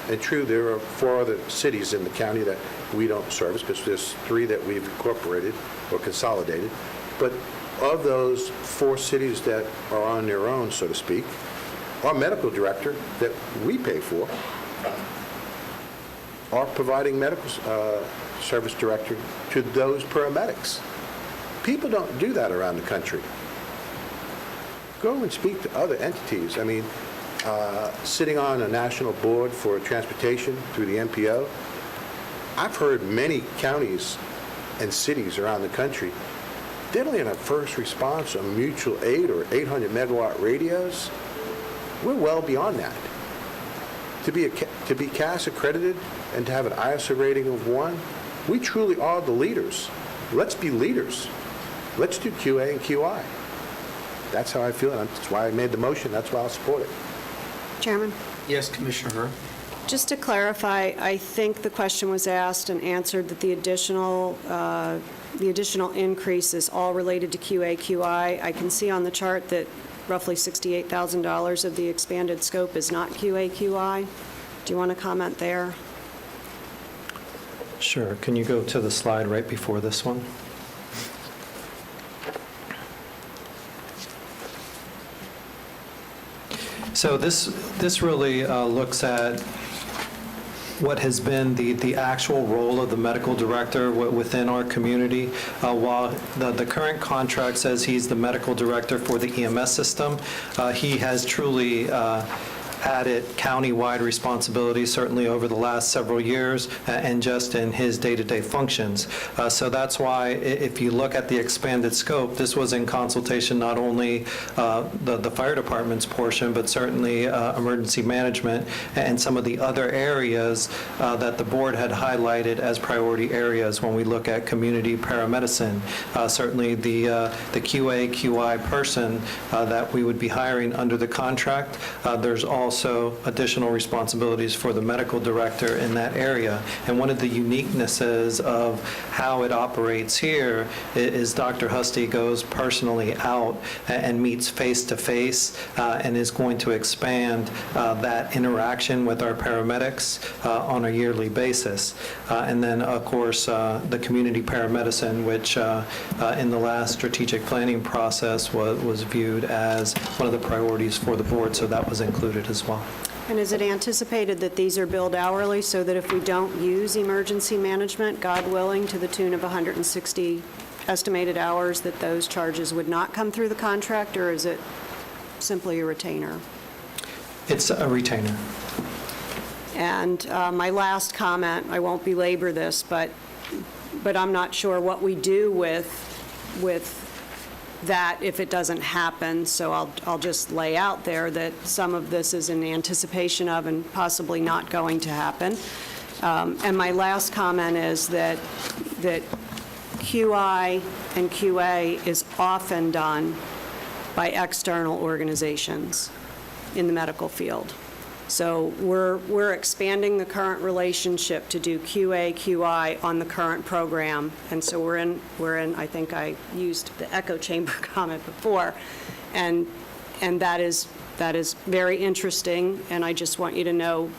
And true, there are 4 other cities in the county that we don't service, because there's 3 that we've incorporated or consolidated. But of those 4 cities that are on their own, so to speak, our medical director that we pay for are providing medical service director to those paramedics. People don't do that around the country. Go and speak to other entities. I mean, sitting on a national board for transportation through the MPO, I've heard many counties and cities around the country, they don't even have first response or mutual aid or 800 megawatt radios. We're well beyond that. To be CAS accredited and to have an ISO rating of 1, we truly are the leaders. Let's be leaders. Let's do QA and QI. That's how I feel, and that's why I made the motion. That's why I'll support it. Chairman? Yes, Commissioner Hurd. Just to clarify, I think the question was asked and answered that the additional increase is all related to QA, QI. I can see on the chart that roughly $68,000 of the expanded scope is not QA, QI. Do you want to comment there? Sure. Can you go to the slide right before this one? So this really looks at what has been the actual role of the medical director within our community. While the current contract says he's the medical director for the EMS system, he has truly added county-wide responsibilities, certainly over the last several years, and just in his day-to-day functions. So that's why, if you look at the expanded scope, this was in consultation not only the fire department's portion, but certainly emergency management and some of the other areas that the board had highlighted as priority areas when we look at community paramedicine. Certainly the QA, QI person that we would be hiring under the contract, there's also additional responsibilities for the medical director in that area. And one of the uniquenesses of how it operates here is Dr. Husty goes personally out and meets face-to-face and is going to expand that interaction with our paramedics on a yearly basis. And then, of course, the community paramedicine, which in the last strategic planning process was viewed as one of the priorities for the board, so that was included as well. And is it anticipated that these are billed hourly so that if we don't use emergency management, God willing, to the tune of 160 estimated hours, that those charges would not come through the contract, or is it simply a retainer? It's a retainer. And my last comment, I won't belabor this, but I'm not sure what we do with that if it doesn't happen, so I'll just lay out there that some of this is in anticipation of and possibly not going to happen. And my last comment is that QI and QA is often done by external organizations in the medical field. So we're expanding the current relationship to do QA, QI on the current program, and so we're in. I think I used the echo chamber comment before, and that is very interesting. And I just want you to know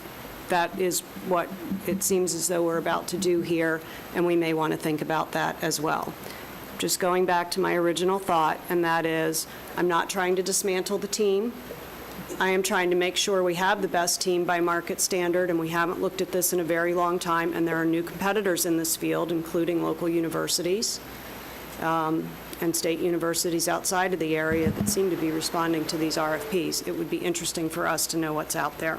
that is what it seems as though we're about to do here, and we may want to think about that as well. Just going back to my original thought, and that is, I'm not trying to dismantle the team. I am trying to make sure we have the best team by market standard, and we haven't looked at this in a very long time, and there are new competitors in this field, including local universities and state universities outside of the area that seem to be responding to these RFPs. It would be interesting for us to know what's out there,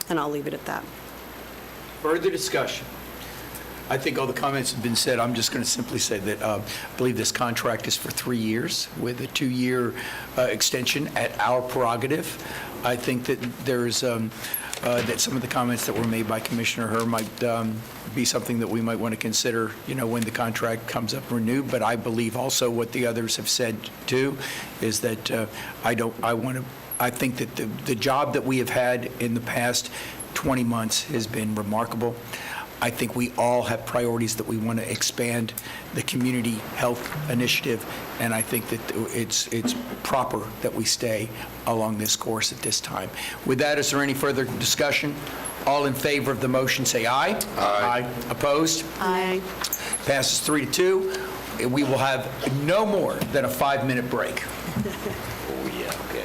and I'll leave it at that. Further discussion? I think all the comments have been said. I'm just going to simply say that I believe this contract is for 3 years with a 2-year extension at our prerogative. I think that there's that some of the comments that were made by Commissioner Herr might be something that we might want to consider, when the contract comes up renewed. But I believe also what the others have said too is that I think that the job that we have had in the past 20 months has been remarkable. I think we all have priorities that we want to expand the community health initiative, and I think that it's proper that we stay along this course at this time. With that, is there any further discussion? All in favor of the motion, say aye. Aye. Opposed? Aye. Passes 3-2. We will have no more than a 5-minute break. Oh, yeah, okay.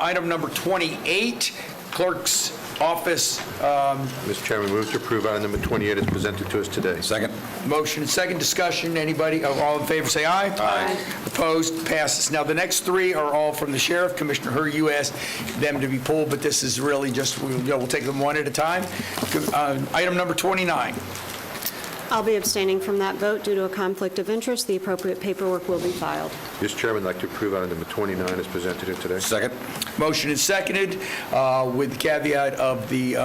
item number 28, Clerk's Office. Mr. Chairman, move to approve item number 28 as presented to us today. Second. Motion and second. Discussion. Anybody? All in favor, say aye. Aye. Opposed? Passes. Now, the next three are all from the sheriff. Commissioner Hur, you asked them to be pulled, but this is really just, we'll take them one at a time. Item number 29. I'll be abstaining from that vote due to a conflict of interest. The appropriate paperwork will be filed. Mr. Chairman, I'd like to approve item number 29 as presented here today. Second. Motion is seconded with the caveat of the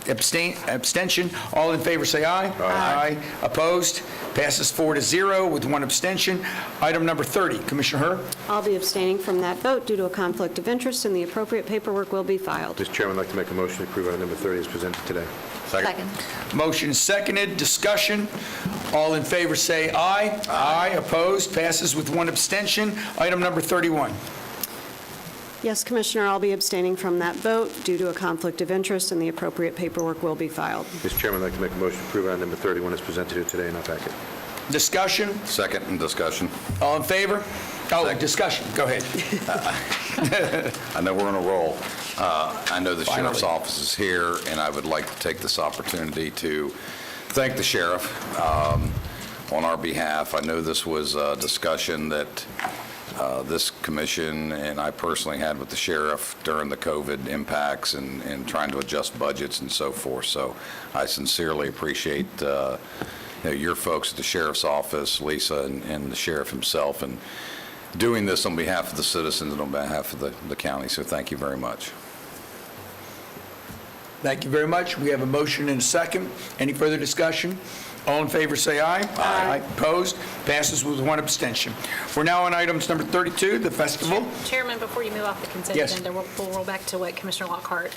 abstention. All in favor, say aye. Aye. Opposed? Passes 4-0 with one abstention. Item number 30, Commissioner Hur. I'll be abstaining from that vote due to a conflict of interest, and the appropriate paperwork will be filed. Mr. Chairman, I'd like to make a motion to approve item number 30 as presented today. Second. Motion is seconded. Discussion. All in favor, say aye. Aye. Opposed? Passes with one abstention. Item number 31. Yes, Commissioner, I'll be abstaining from that vote due to a conflict of interest, and the appropriate paperwork will be filed. Mr. Chairman, I'd like to make a motion to approve item number 31 as presented here today in our packet. Discussion. Second and discussion. All in favor? Oh, discussion. Go ahead. I know we're on a roll. I know the sheriff's office is here, and I would like to take this opportunity to thank the sheriff on our behalf. I know this was a discussion that this commission and I personally had with the sheriff during the COVID impacts and trying to adjust budgets and so forth. So I sincerely appreciate your folks at the sheriff's office, Lisa, and the sheriff himself, and doing this on behalf of the citizens and on behalf of the county. So thank you very much. Thank you very much. We have a motion and a second. Any further discussion? All in favor, say aye. Aye. Opposed? Passes with one abstention. We're now on items number 32, the festival. Chairman, before you move off the consent Yes. agenda, we'll roll back to what Commissioner Lockhart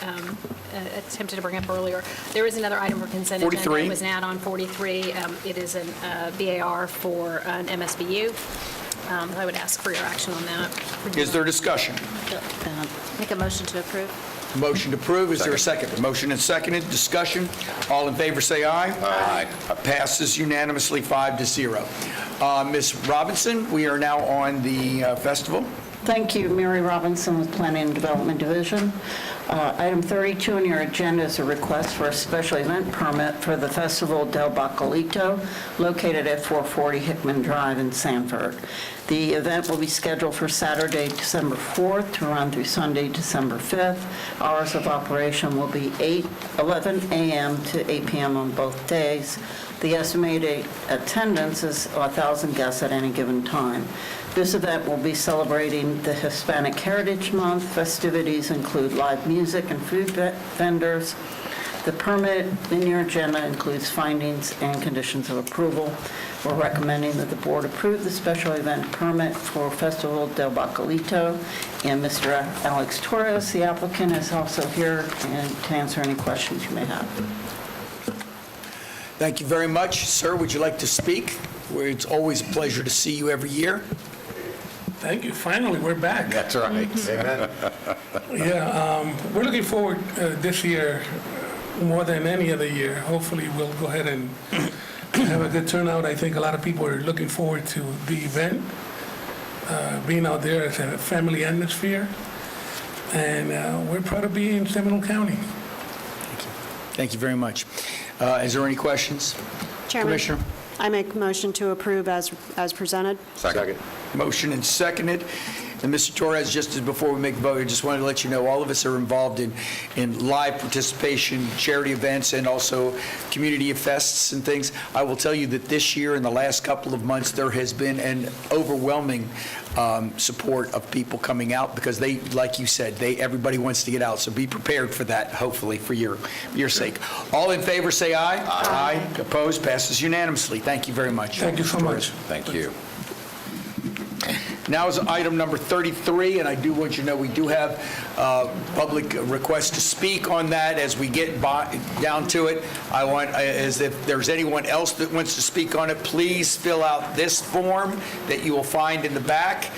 attempted to bring up earlier. There is another item for consent agenda. 43. It was an add-on 43. It is an BAR for an MSBU. I would ask for your action on that. Is there discussion? Make a motion to approve. Motion to approve. Is there a second? Motion and seconded. Discussion. All in favor, say aye. Aye. Passes unanimously 5-0. Ms. Robinson, we are now on the festival. Thank you. Mary Robinson with Planning and Development Division. Item 32 on your agenda is a request for a special event permit for the Festival del Bacalito located at 440 Hickman Drive in Sanford. The event will be scheduled for Saturday, December 4th to run through Sunday, December 5th. Hours of operation will be 11 a.m. to 8 p.m. on both days. The estimated attendance is 1,000 guests at any given time. This event will be celebrating the Hispanic Heritage Month. Festivities include live music and food vendors. The permit in your agenda includes findings and conditions of approval. We're recommending that the board approve the special event permit for Festival del Bacalito. And Mr. Alex Torres, the applicant, is also here to answer any questions you may have. Thank you very much. Sir, would you like to speak? It's always a pleasure to see you every year. Thank you. Finally, we're back. That's right. Amen. Yeah, we're looking forward this year more than any other year. Hopefully, we'll go ahead and have a good turnout. I think a lot of people are looking forward to the event, being out there as a family atmosphere. And we're proud to be in Seminole County. Thank you very much. Is there any questions? Chairman, Commissioner? I make a motion to approve as presented. Second. Motion and seconded. And Mr. Torres, just as before we make the vote, I just wanted to let you know, all of us are involved in live participation, charity events, and also community fests and things. I will tell you that this year, in the last couple of months, there has been an overwhelming support of people coming out because they, like you said, everybody wants to get out. So be prepared for that, hopefully, for your sake. All in favor, say aye. Aye. Opposed? Passes unanimously. Thank you very much. Thank you so much. Thank you. Now is item number 33, and I do want you to know we do have public requests to speak on that as we get down to it. I want, as if there's anyone else that wants to speak on it, please fill out this form that you will find in the back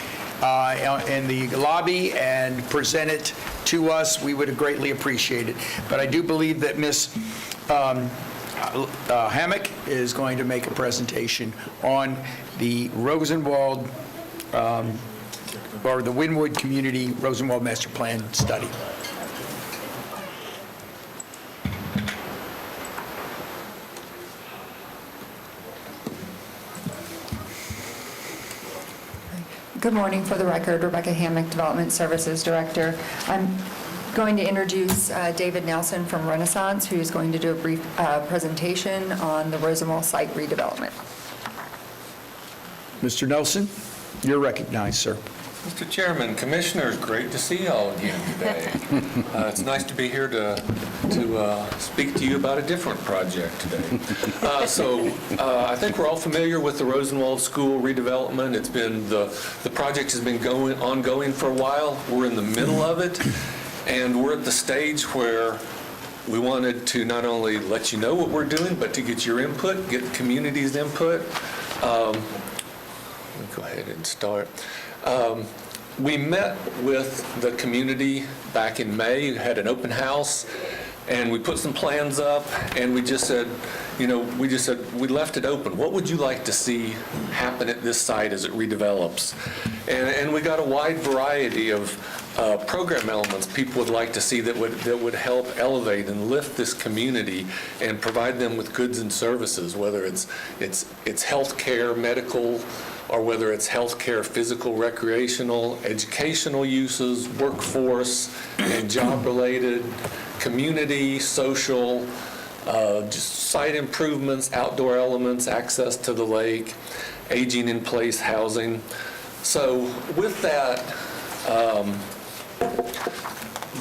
in the lobby and present it to us. We would greatly appreciate it. But I do believe that Ms. Hammock is going to make a presentation on the Rosenwald or the Wynwood Community Rosenwald Master Plan Study. Good morning. For the record, Rebecca Hammock, Development Services Director. I'm going to introduce David Nelson from Renaissance, who is going to do a brief presentation on the Rosenwald site redevelopment. Mr. Nelson, you're recognized, sir. Mr. Chairman, Commissioners, great to see you all again today. It's nice to be here to speak to you about a different project today. I think we're all familiar with the Rosenwald School redevelopment. It's been the project has been ongoing for a while. We're in the middle of it, and we're at the stage where we wanted to not only let you know what we're doing, but to get your input, get the community's input. Let me go ahead and start. We met with the community back in May, had an open house, and we put some plans up, and we just said, we left it open. What would you like to see happen at this site as it redevelops? And we got a wide variety of program elements people would like to see that would help elevate and lift this community and provide them with goods and services, whether it's healthcare, medical, or whether it's healthcare, physical, recreational, educational uses, workforce, and job-related, community, social, just site improvements, outdoor elements, access to the lake, aging-in-place housing. So with that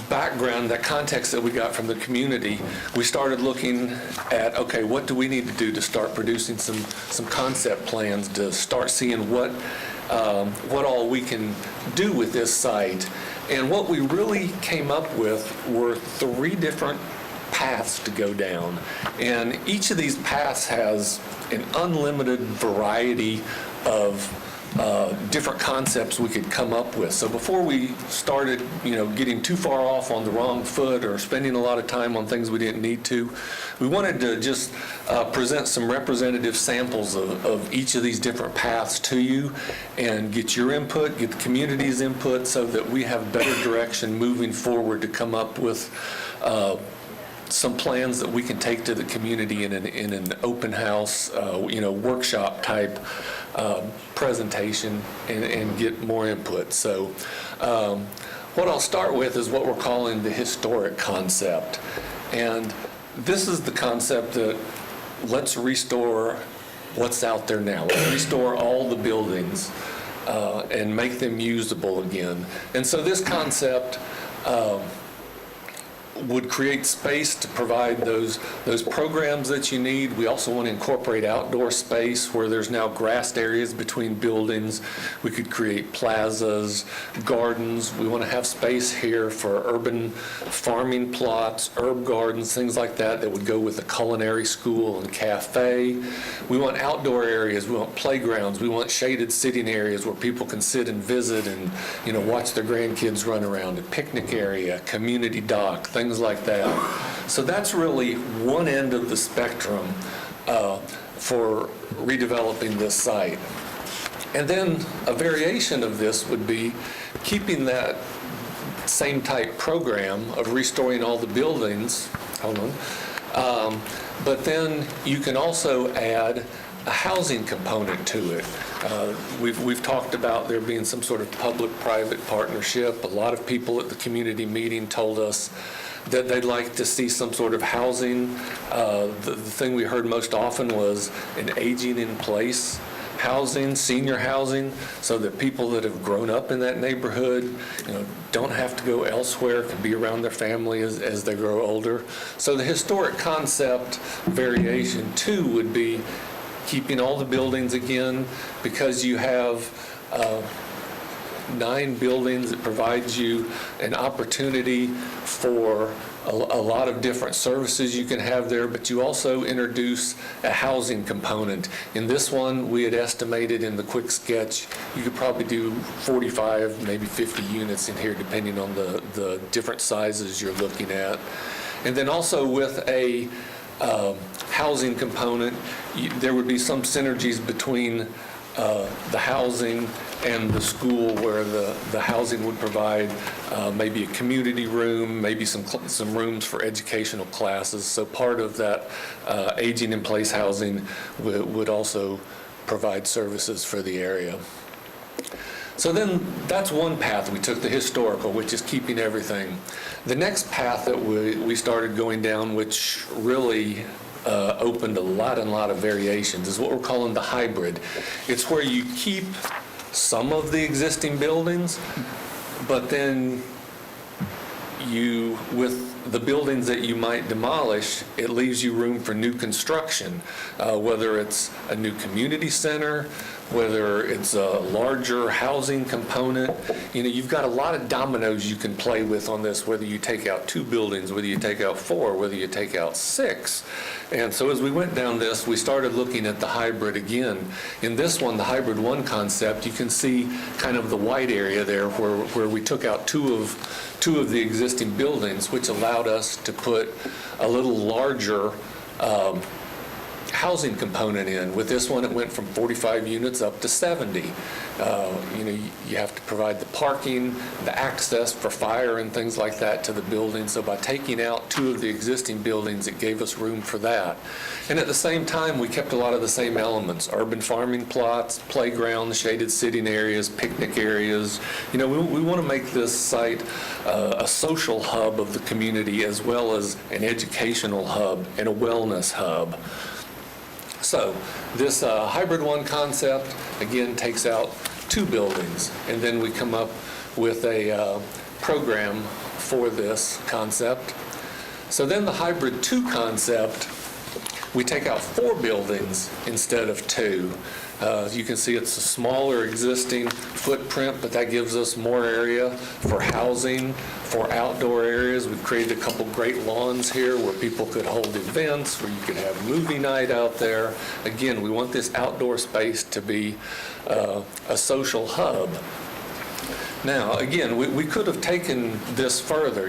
background, that context that we got from the community, we started looking at, okay, what do we need to do to start producing some concept plans to start seeing what all we can do with this site. And what we really came up with were 3 different paths to go down. And each of these paths has an unlimited variety of different concepts we could come up with. So before we started, getting too far off on the wrong foot or spending a lot of time on things we didn't need to, we wanted to just present some representative samples of each of these different paths to you and get your input, get the community's input so that we have better direction moving forward to come up with some plans that we can take to the community in an open house, workshop type presentation and get more input. So what I'll start with is what we're calling the historic concept. And this is the concept that let's restore what's out there now. Let's restore all the buildings and make them usable again. And so this concept would create space to provide those programs that you need. We also want to incorporate outdoor space where there's now grassed areas between buildings. We could create plazas, gardens. We want to have space here for urban farming plots, herb gardens, things like that would go with the culinary school and cafe. We want outdoor areas. We want playgrounds. We want shaded sitting areas where people can sit and visit and watch their grandkids run around. A picnic area, community dock, things like that. So that's really one end of the spectrum for redeveloping this site. And then a variation of this would be keeping that same type program of restoring all the buildings, but then you can also add a housing component to it. We've talked about there being some sort of public-private partnership. A lot of people at the community meeting told us that they'd like to see some sort of housing. The thing we heard most often was an aging-in-place housing, senior housing, so that people that have grown up in that neighborhood, don't have to go elsewhere, can be around their family as they grow older. So the historic concept variation, too, would be keeping all the buildings again, because you have 9 buildings. It provides you an opportunity for a lot of different services you can have there, but you also introduce a housing component. In this one, we had estimated in the quick sketch, you could probably do 45, maybe 50 units in here, depending on the different sizes you're looking at. And then also with a housing component, there would be some synergies between the housing and the school, where the housing would provide maybe a community room, maybe some rooms for educational classes. So part of that aging in place housing would also provide services for the area. So then that's one path we took, the historical, which is keeping everything. The next path that we started going down, which really opened a lot of variations, is what we're calling the hybrid. It's where you keep some of the existing buildings, but then with the buildings that you might demolish, it leaves you room for new construction, whether it's a new community center, whether it's a larger housing component. You've got a lot of dominoes you can play with on this, whether you take out 2 buildings, whether you take out 4, whether you take out 6. And so as we went down this, we started looking at the hybrid again. In this one, the hybrid 1 concept, you can see kind of the white area there where we took out two of the existing buildings, which allowed us to put a little larger housing component in. With this one, it went from 45 units up to 70. You have to provide the parking, the access for fire and things like that to the building. So by taking out 2 of the existing buildings, it gave us room for that. And at the same time, we kept a lot of the same elements: urban farming plots, playgrounds, shaded sitting areas, picnic areas. We want to make this site a social hub of the community, as well as an educational hub and a wellness hub. So this hybrid 1 concept, again, takes out 2 buildings, and then we come up with a program for this concept. So then the hybrid 2 concept, we take out 4 buildings instead of 2. You can see it's a smaller existing footprint, but that gives us more area for housing, for outdoor areas. We've created a couple great lawns here where people could hold events, where you could have movie night out there. Again, we want this outdoor space to be a social hub. Now, again, we could have taken this further.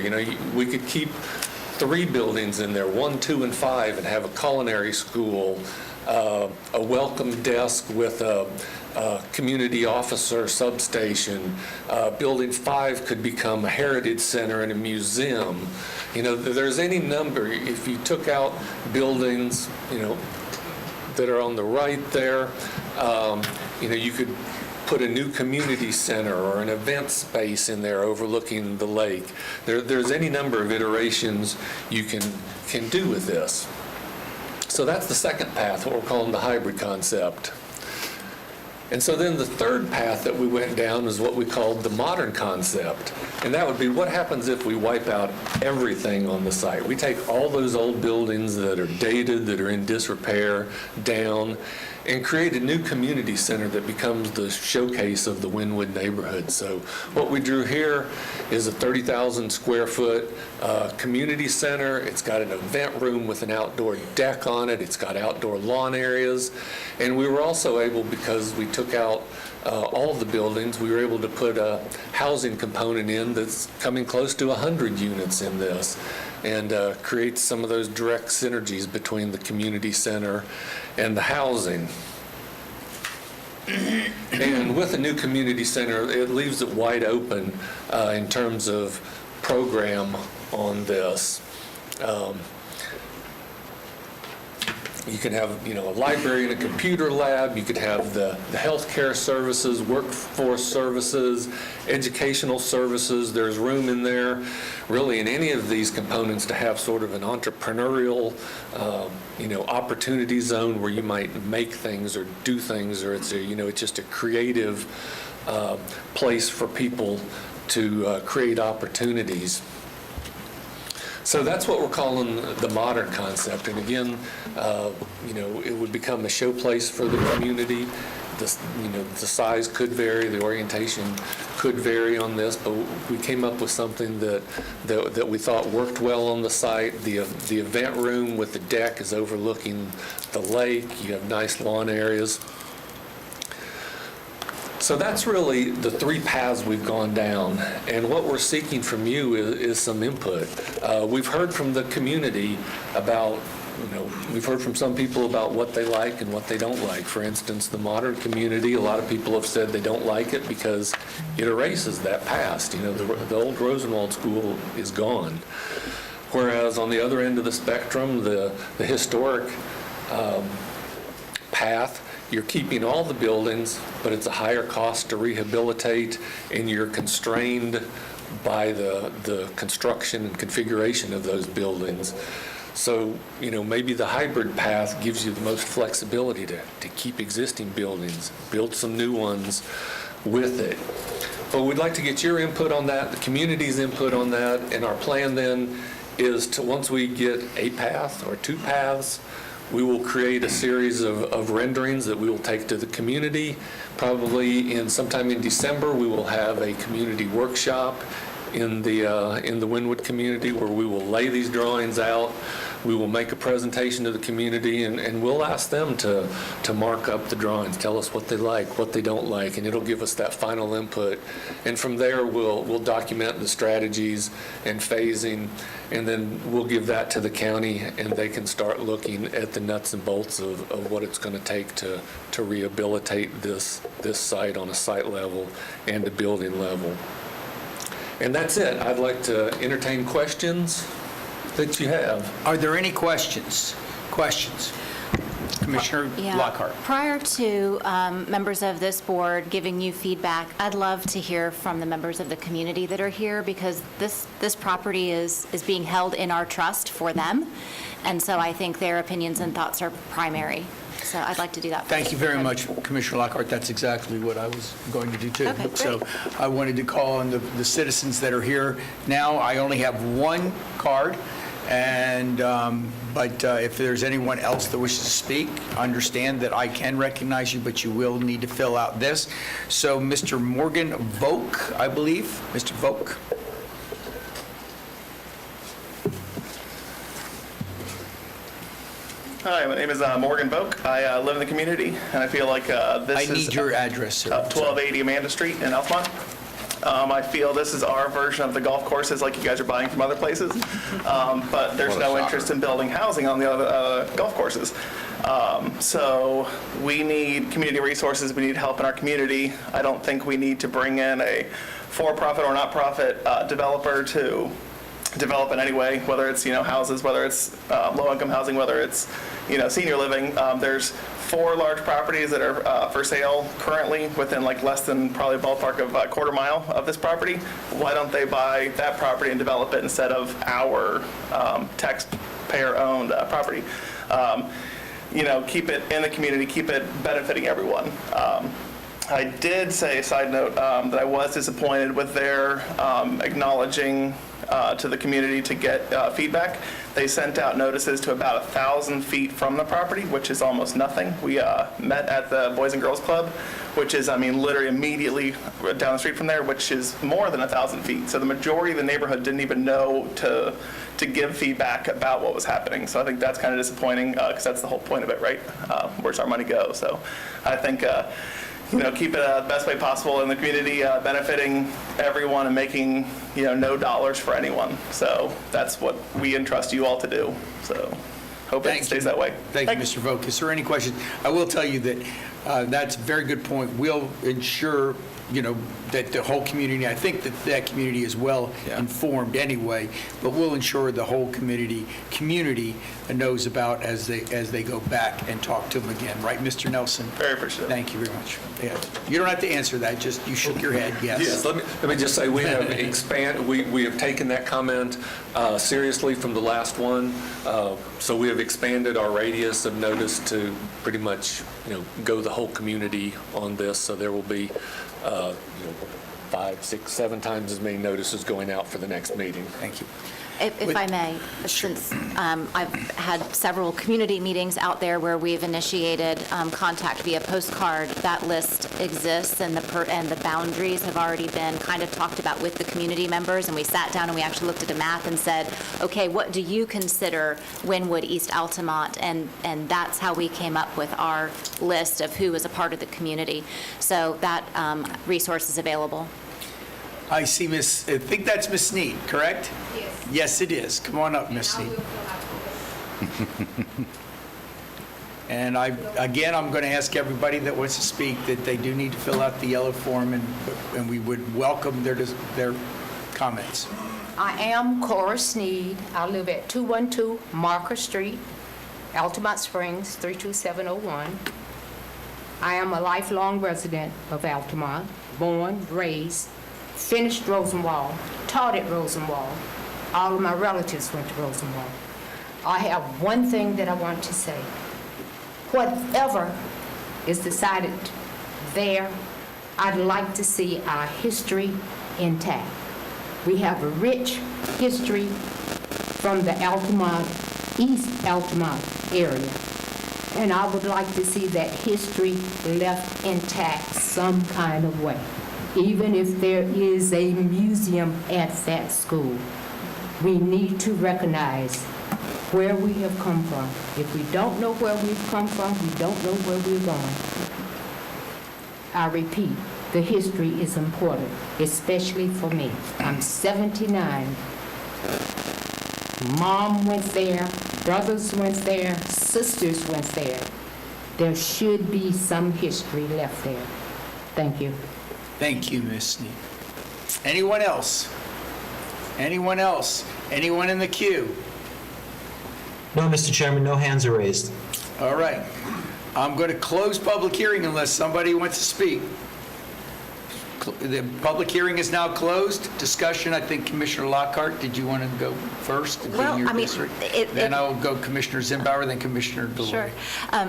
We could keep 3 buildings in there, 1, 2, and 5, and have a culinary school, a welcome desk with a community officer substation. Building 5 could become a heritage center and a museum. There's any number. If you took out buildings, that are on the right there, you could put a new community center or an event space in there overlooking the lake. There's any number of iterations you can do with this. So that's the second path, what we're calling the hybrid concept. And so then the third path that we went down is what we called the modern concept. And that would be, what happens if we wipe out everything on the site? We take all those old buildings that are dated, that are in disrepair, down, and create a new community center that becomes the showcase of the Wynwood neighborhood. So what we drew here is a 30,000 square foot community center. It's got an event room with an outdoor deck on it. It's got outdoor lawn areas. And we were also able, because we took out all the buildings, we were able to put a housing component in that's coming close to 100 units in this, and create some of those direct synergies between the community center and the housing. And with a new community center, it leaves it wide open in terms of program on this. You can have, a library and a computer lab. You could have the healthcare services, workforce services, educational services. There's room in there, really, in any of these components to have sort of an entrepreneurial, opportunity zone where you might make things or do things, or it's just a creative place for people to create opportunities. So that's what we're calling the modern concept. And again, it would become a showplace for the community. The size could vary, the orientation could vary on this, but we came up with something that we thought worked well on the site. The event room with the deck is overlooking the lake. You have nice lawn areas. So that's really the 3 paths we've gone down, and what we're seeking from you is some input. We've heard from the community about we've heard from some people about what they like and what they don't like. For instance, the modern community, a lot of people have said they don't like it because it erases that past. The old Rosenwald School is gone. Whereas on the other end of the spectrum, the historic path, you're keeping all the buildings, but it's a higher cost to rehabilitate, and you're constrained by the construction and configuration of those buildings. So, maybe the hybrid path gives you the most flexibility to keep existing buildings, build some new ones with it. But we'd like to get your input on that, the community's input on that, and our plan then is to, once we get a path or two paths, we will create a series of renderings that we will take to the community. Probably sometime in December, we will have a community workshop in the Wynwood community where we will lay these drawings out. We will make a presentation to the community, and we'll ask them to mark up the drawings, tell us what they like, what they don't like, and it'll give us that final input. And from there, we'll document the strategies and phasing, and then we'll give that to the county, and they can start looking at the nuts and bolts of what it's going to take to rehabilitate this site on a site level and a building level. And that's it. I'd like to entertain questions that you have. Are there any questions? Commissioner Lockhart. Prior to members of this board giving you feedback, I'd love to hear from the members of the community that are here, because this property is being held in our trust for them, and so I think their opinions and thoughts are primary. So I'd like to do that. Thank you very much, Commissioner Lockhart. That's exactly what I was going to do, too. Okay, great. So I wanted to call on the citizens that are here now. I only have one card, and but if there's anyone else that wishes to speak, understand that I can recognize you, but you will need to fill out this. So Mr. Morgan Volk, I believe. Mr. Volk. Hi, my name is Morgan Volk. I live in the community, and I feel like this is... I need your address, sir. 1280 Amanda Street in Altamont. I feel this is our version of the golf courses like you guys are buying from other places, but there's no interest in building housing on the other golf courses. So we need community resources. We need help in our community. I don't think we need to bring in a for-profit or not-profit developer to develop in any way, whether it's houses, whether it's low-income housing, whether it's senior living. There's 4 large properties that are for sale currently within less than probably a ballpark of a quarter mile of this property. Why don't they buy that property and develop it instead of our taxpayer-owned property? Keep it in the community, keep it benefiting everyone. I did say, a side note, that I was disappointed with their acknowledging to the community to get feedback. They sent out notices to about 1,000 feet from the property, which is almost nothing. We met at the Boys and Girls Club, which is, literally immediately down the street from there, which is more than 1,000 feet. So the majority of the neighborhood didn't even know to give feedback about what was happening. So I think that's kind of disappointing, because that's the whole point of it, right? Where's our money go? So I think keep it the best way possible in the community, benefiting everyone and making, no dollars for anyone. So that's what we entrust you all to do. So hope it stays that way. Thank you, Mr. Volk. Is there any questions? I will tell you that that's a very good point. We'll ensure, that the whole community, I think that community is well informed anyway, but we'll ensure the whole community knows about as they go back and talk to them again. Right, Mr. Nelson? Very appreciative. Thank you very much. Yeah. You don't have to answer that, just you shook your head, yes. Yes, let me just say we have taken that comment seriously from the last one. So we have expanded our radius of notice to pretty much, go the whole community on this. So there will be 5, 6, 7 times as many notices going out for the next meeting. Thank you. If I may, since I've had several community meetings out there where we've initiated contact via postcard, that list exists, and the boundaries have already been kind of talked about with the community members, and we sat down and we actually looked at a map and said, okay, what do you consider Wynwood, East Altamont? And that's how we came up with our list of who was a part of the community. So that resource is available. I see I think that's Miss Sneed, correct? Yes. Yes, it is. Come on up, Miss Sneed. And again, I'm going to ask everybody that wants to speak that they do need to fill out the yellow form, and we would welcome their comments. I am Cora Sneed. I live at 212 Marker Street, Altamont Springs, 32701. I am a lifelong resident of Altamont, born, raised, finished Rosenwald, taught at Rosenwald. All of my relatives went to Rosenwald. I have one thing that I want to say. Whatever is decided there, I'd like to see our history intact. We have a rich history from the Altamont, East Altamont area. And I would like to see that history left intact some kind of way. Even if there is a museum at that school, we need to recognize where we have come from. If we don't know where we've come from, we don't know where we're going. I repeat, the history is important, especially for me. I'm 79. Mom went there, brothers went there, sisters went there. There should be some history left there. Thank you. Thank you, Ms. Sneed. Anyone else? Anyone else? Anyone in the queue? No, Mr. Chairman, no hands are raised. All right. I'm going to close public hearing unless somebody wants to speak. The public hearing is now closed. Discussion, I think Commissioner Lockhart, did you want to go first? Well, Being your I mean, district? Then I'll go Commissioner Zimbauer, then Commissioner Delory. Sure.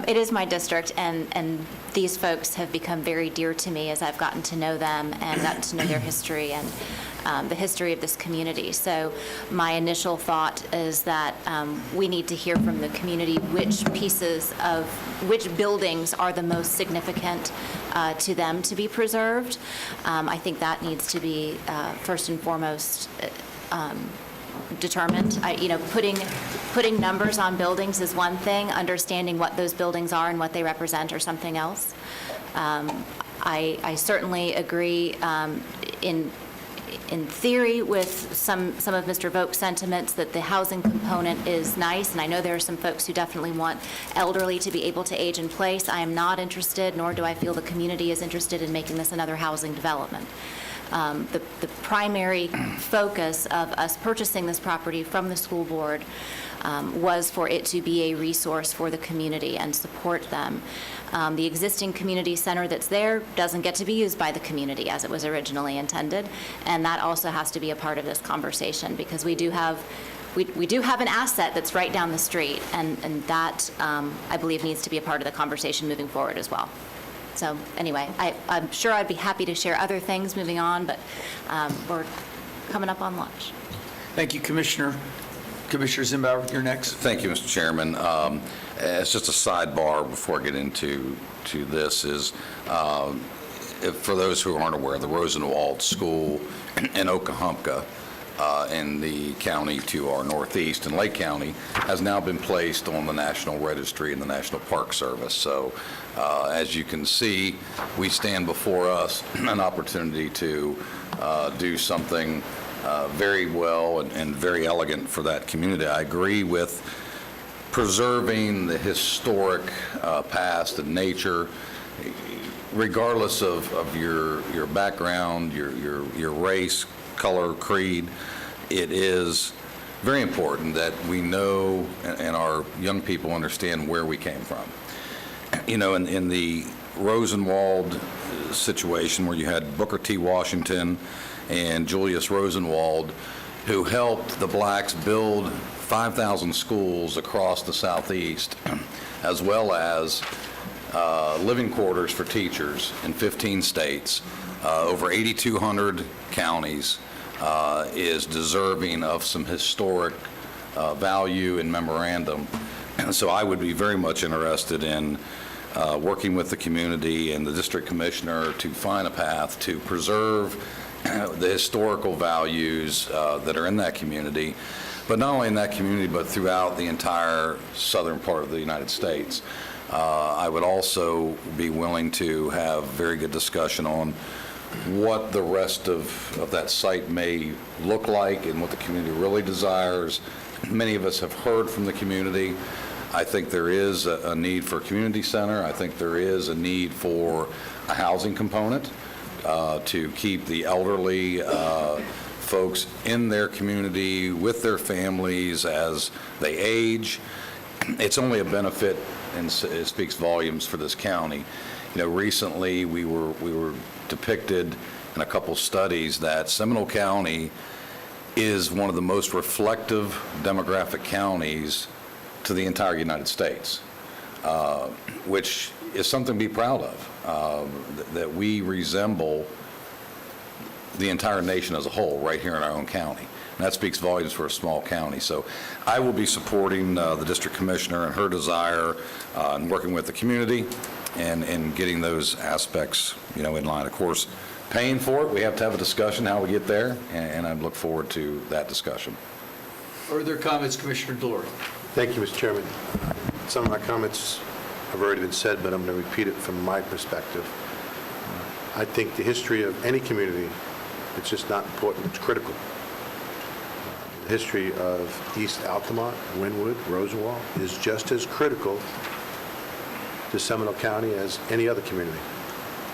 It is my district, and these folks have become very dear to me as I've gotten to know them and gotten to know their history and the history of this community. So my initial thought is that we need to hear from the community which buildings are the most significant to them to be preserved. I think that needs to be first and foremost determined. Putting numbers on buildings is one thing. Understanding what those buildings are and what they represent are something else. I certainly agree in theory with some of Mr. Voigt's sentiments that the housing component is nice, and I know there are some folks who definitely want elderly to be able to age in place. I am not interested, nor do I feel the community is interested in making this another housing development. The primary focus of us purchasing this property from the school board was for it to be a resource for the community and support them. The existing community center that's there doesn't get to be used by the community as it was originally intended, and that also has to be a part of this conversation because we do have an asset that's right down the street, and that, I believe, needs to be a part of the conversation moving forward as well. So anyway, I'm sure I'd be happy to share other things moving on, but we're coming up on lunch. Thank you, Commissioner. Commissioner Zimbauer, you're next. Thank you, Mr. Chairman. It's just a sidebar before I get into this is, for those who aren't aware, the Rosenwald School in Okahumpka in the county to our northeast in Lake County has now been placed on the National Registry and the National Park Service. So as you can see, we stand before us an opportunity to do something very well and very elegant for that community. I agree with preserving the historic past and nature, regardless of your background, your race, color, creed. It is very important that we know and our young people understand where we came from. You know, in the Rosenwald situation where you had Booker T. Washington and Julius Rosenwald, who helped the blacks build 5,000 schools across the Southeast, as well as living quarters for teachers in 15 states, over 8,200 counties, is deserving of some historic value and memorandum. And so I would be very much interested in working with the community and the district commissioner to find a path to preserve the historical values that are in that community, but not only in that community, but throughout the entire southern part of the United States. I would also be willing to have very good discussion on what the rest of that site may look like and what the community really desires Many of us have heard from the community. I think there is a need for a community center. I think there is a need for a housing component to keep the elderly folks in their community with their families as they age. It's only a benefit, and it speaks volumes for this county. You know, recently we were depicted in a couple studies that Seminole County is one of the most reflective demographic counties to the entire United States, which is something to be proud of, that we resemble the entire nation as a whole right here in our own county. And that speaks volumes for a small county. So I will be supporting the district commissioner and her desire and working with the community and getting those aspects, you know, in line. Of course, paying for it, we have to have a discussion how we get there, and I look forward to that discussion. Further comments, Commissioner Delory? Thank you, Mr. Chairman. Some of my comments have already been said, but I'm going to repeat it from my perspective. I think the history of any community, it's just not important, it's critical. The history of East Altamont, Wynwood, Rosenwald is just as critical to Seminole County as any other community.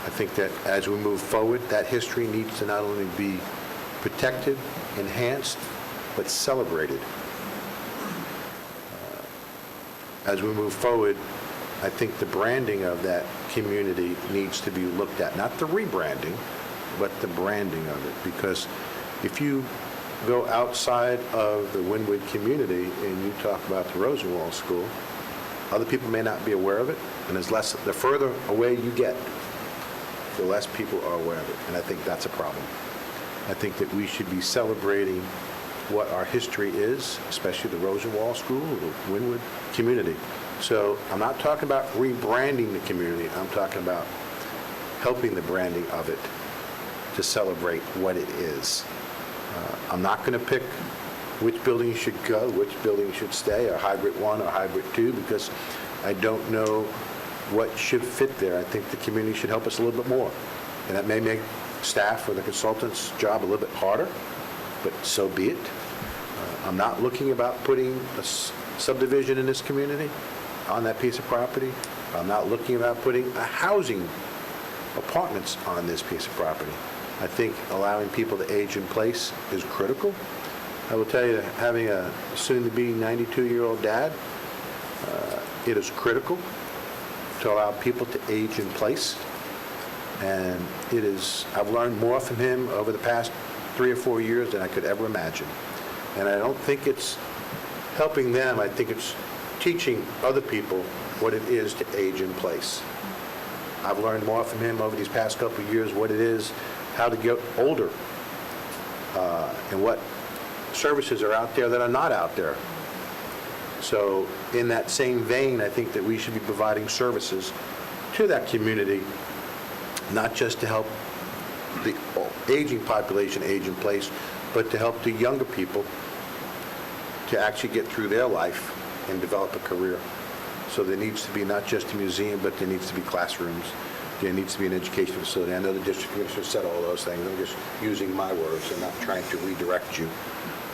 I think that as we move forward, that history needs to not only be protected, enhanced, but celebrated. As we move forward, I think the branding of that community needs to be looked at. Not the rebranding, but the branding of it. Because if you go outside of the Wynwood community and you talk about the Rosenwald School, other people may not be aware of it, and the further away you get, the less people are aware of it, and I think that's a problem. I think that we should be celebrating what our history is, especially the Rosenwald School, the Wynwood community. So I'm not talking about rebranding the community, I'm talking about helping the branding of it to celebrate what it is. I'm not going to pick which building should go, which building should stay, or hybrid 1 or hybrid 2, because I don't know what should fit there. I think the community should help us a little bit more. And that may make staff or the consultant's job a little bit harder, but so be it. I'm not looking about putting a subdivision in this community on that piece of property. I'm not looking about putting a housing apartments on this piece of property. I think allowing people to age in place is critical. I will tell you, having a soon-to-be 92-year-old dad, it is critical to allow people to age in place. And I've learned more from him over the past 3 or 4 years than I could ever imagine. And I don't think it's helping them, I think it's teaching other people what it is to age in place. I've learned more from him over these past couple of years what it is, how to get older, and what services are out there that are not out there. So in that same vein, I think that we should be providing services to that community, not just to help the aging population age in place, but to help the younger people to actually get through their life and develop a career. So there needs to be not just a museum, but there needs to be classrooms. There needs to be an education facility. I know the district commissioner said all those things. I'm just using my words and not trying to redirect you.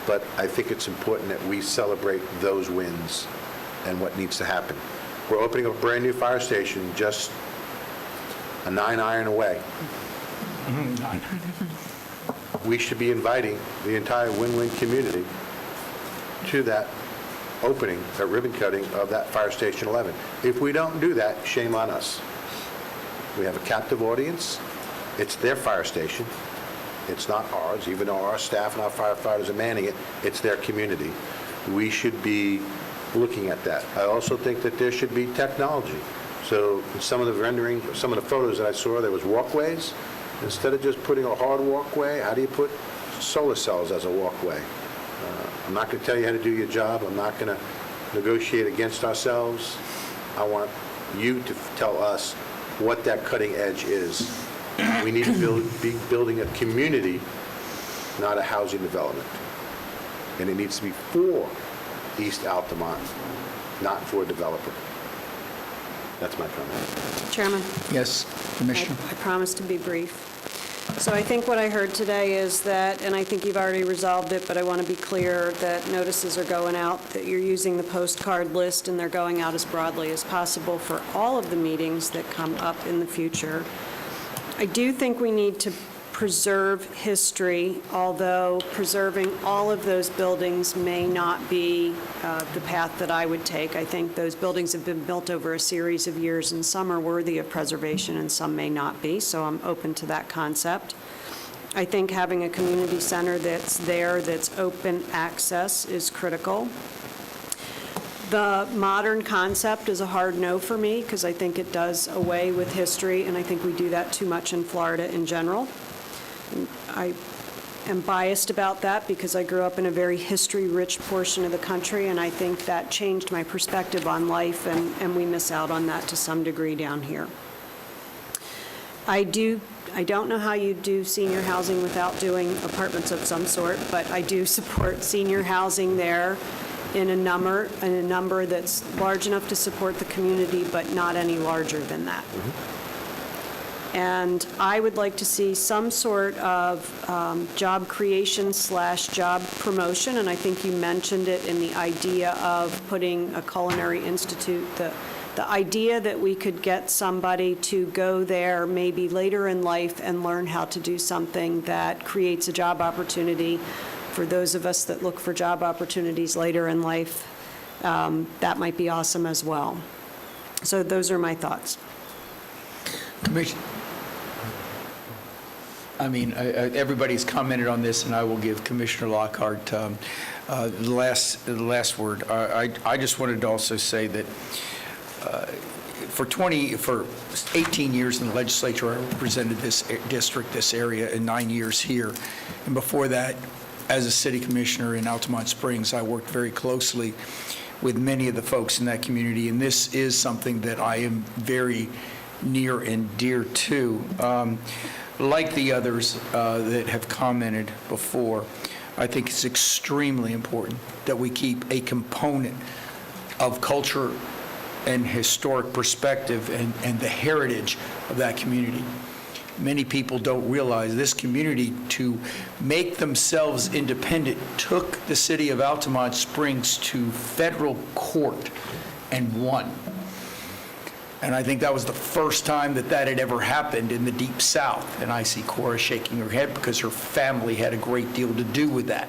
But I think it's important that we celebrate those wins and what needs to happen. We're opening a brand new fire station just a 9-iron away. We should be inviting the entire Wynwood community to that opening, that ribbon cutting of that Fire Station 11. If we don't do that, shame on us. We have a captive audience. It's their fire station. It's not ours, even though our staff and our firefighters are manning it. It's their community. We should be looking at that. I also think that there should be technology. So some of the rendering, some of the photos that I saw, there was walkways. Instead of just putting a hard walkway, how do you put solar cells as a walkway? I'm not going to tell you how to do your job. I'm not going to negotiate against ourselves. I want you to tell us what that cutting edge is. We need to be building a community, not a housing development. And it needs to be for East Altamont, not for a developer. That's my comment. Chairman? Yes, Commissioner. I promise to be brief. So I think what I heard today is that, and I think you've already resolved it, but I want to be clear that notices are going out, that you're using the postcard list, and they're going out as broadly as possible for all of the meetings that come up in the future. I do think we need to preserve history, although preserving all of those buildings may not be the path that I would take. I think those buildings have been built over a series of years, and some are worthy of preservation and some may not be, so I'm open to that concept. I think having a community center that's there, that's open access, is critical. The modern concept is a hard no for me, because I think it does away with history, and I think we do that too much in Florida in general. I am biased about that because I grew up in a very history-rich portion of the country, and I think that changed my perspective on life, and we miss out on that to some degree down here. I don't know how you do senior housing without doing apartments of some sort, but I do support senior housing there in a number that's large enough to support the community, but not any larger than that. And I would like to see some sort of job creation / job promotion, and I think you mentioned it in the idea of putting a culinary institute. The idea that we could get somebody to go there maybe later in life and learn how to do something that creates a job opportunity for those of us that look for job opportunities later in life, that might be awesome as well. So those are my thoughts. Everybody's commented on this, and I will give Commissioner Lockhart the last word. I just wanted to also say that for 18 years in the legislature, I represented this district, this area, and 9 years here. And before that, as a city commissioner in Altamont Springs, I worked very closely with many of the folks in that community, and this is something that I am very near and dear to. Like the others that have commented before, I think it's extremely important that we keep a component of culture and historic perspective and the heritage of that community. Many people don't realize this community, to make themselves independent, took the city of Altamont Springs to federal court and won. And I think that was the first time that had ever happened in the Deep South. And I see Cora shaking her head because her family had a great deal to do with that.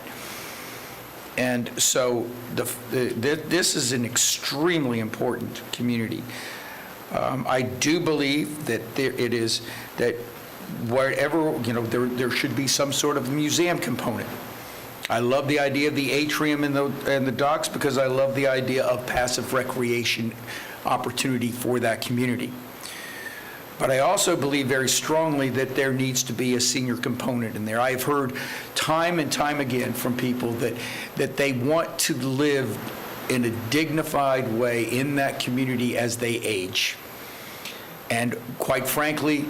And so this is an extremely important community. I do believe that that wherever, there should be some sort of museum component. I love the idea of the atrium and the docks because I love the idea of passive recreation opportunity for that community. But I also believe very strongly that there needs to be a senior component in there. I've heard time and time again from people that they want to live in a dignified way in that community as they age. And quite frankly,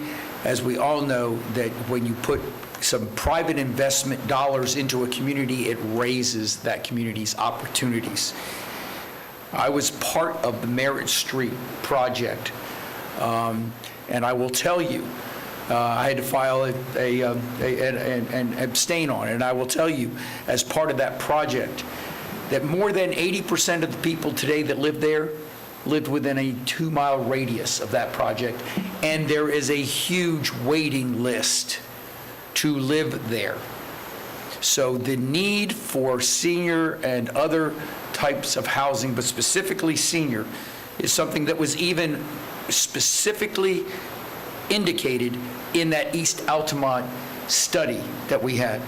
as we all know, that when you put some private investment dollars into a community, it raises that community's opportunities. I was part of the Merritt Street project, and I will tell you, I had to file and abstain on it, and I will tell you, as part of that project, that more than 80% of the people today that live there lived within a 2-mile radius of that project, and there is a huge waiting list to live there. So the need for senior and other types of housing, but specifically senior, is something that was even specifically indicated in that East Altamont study that we had.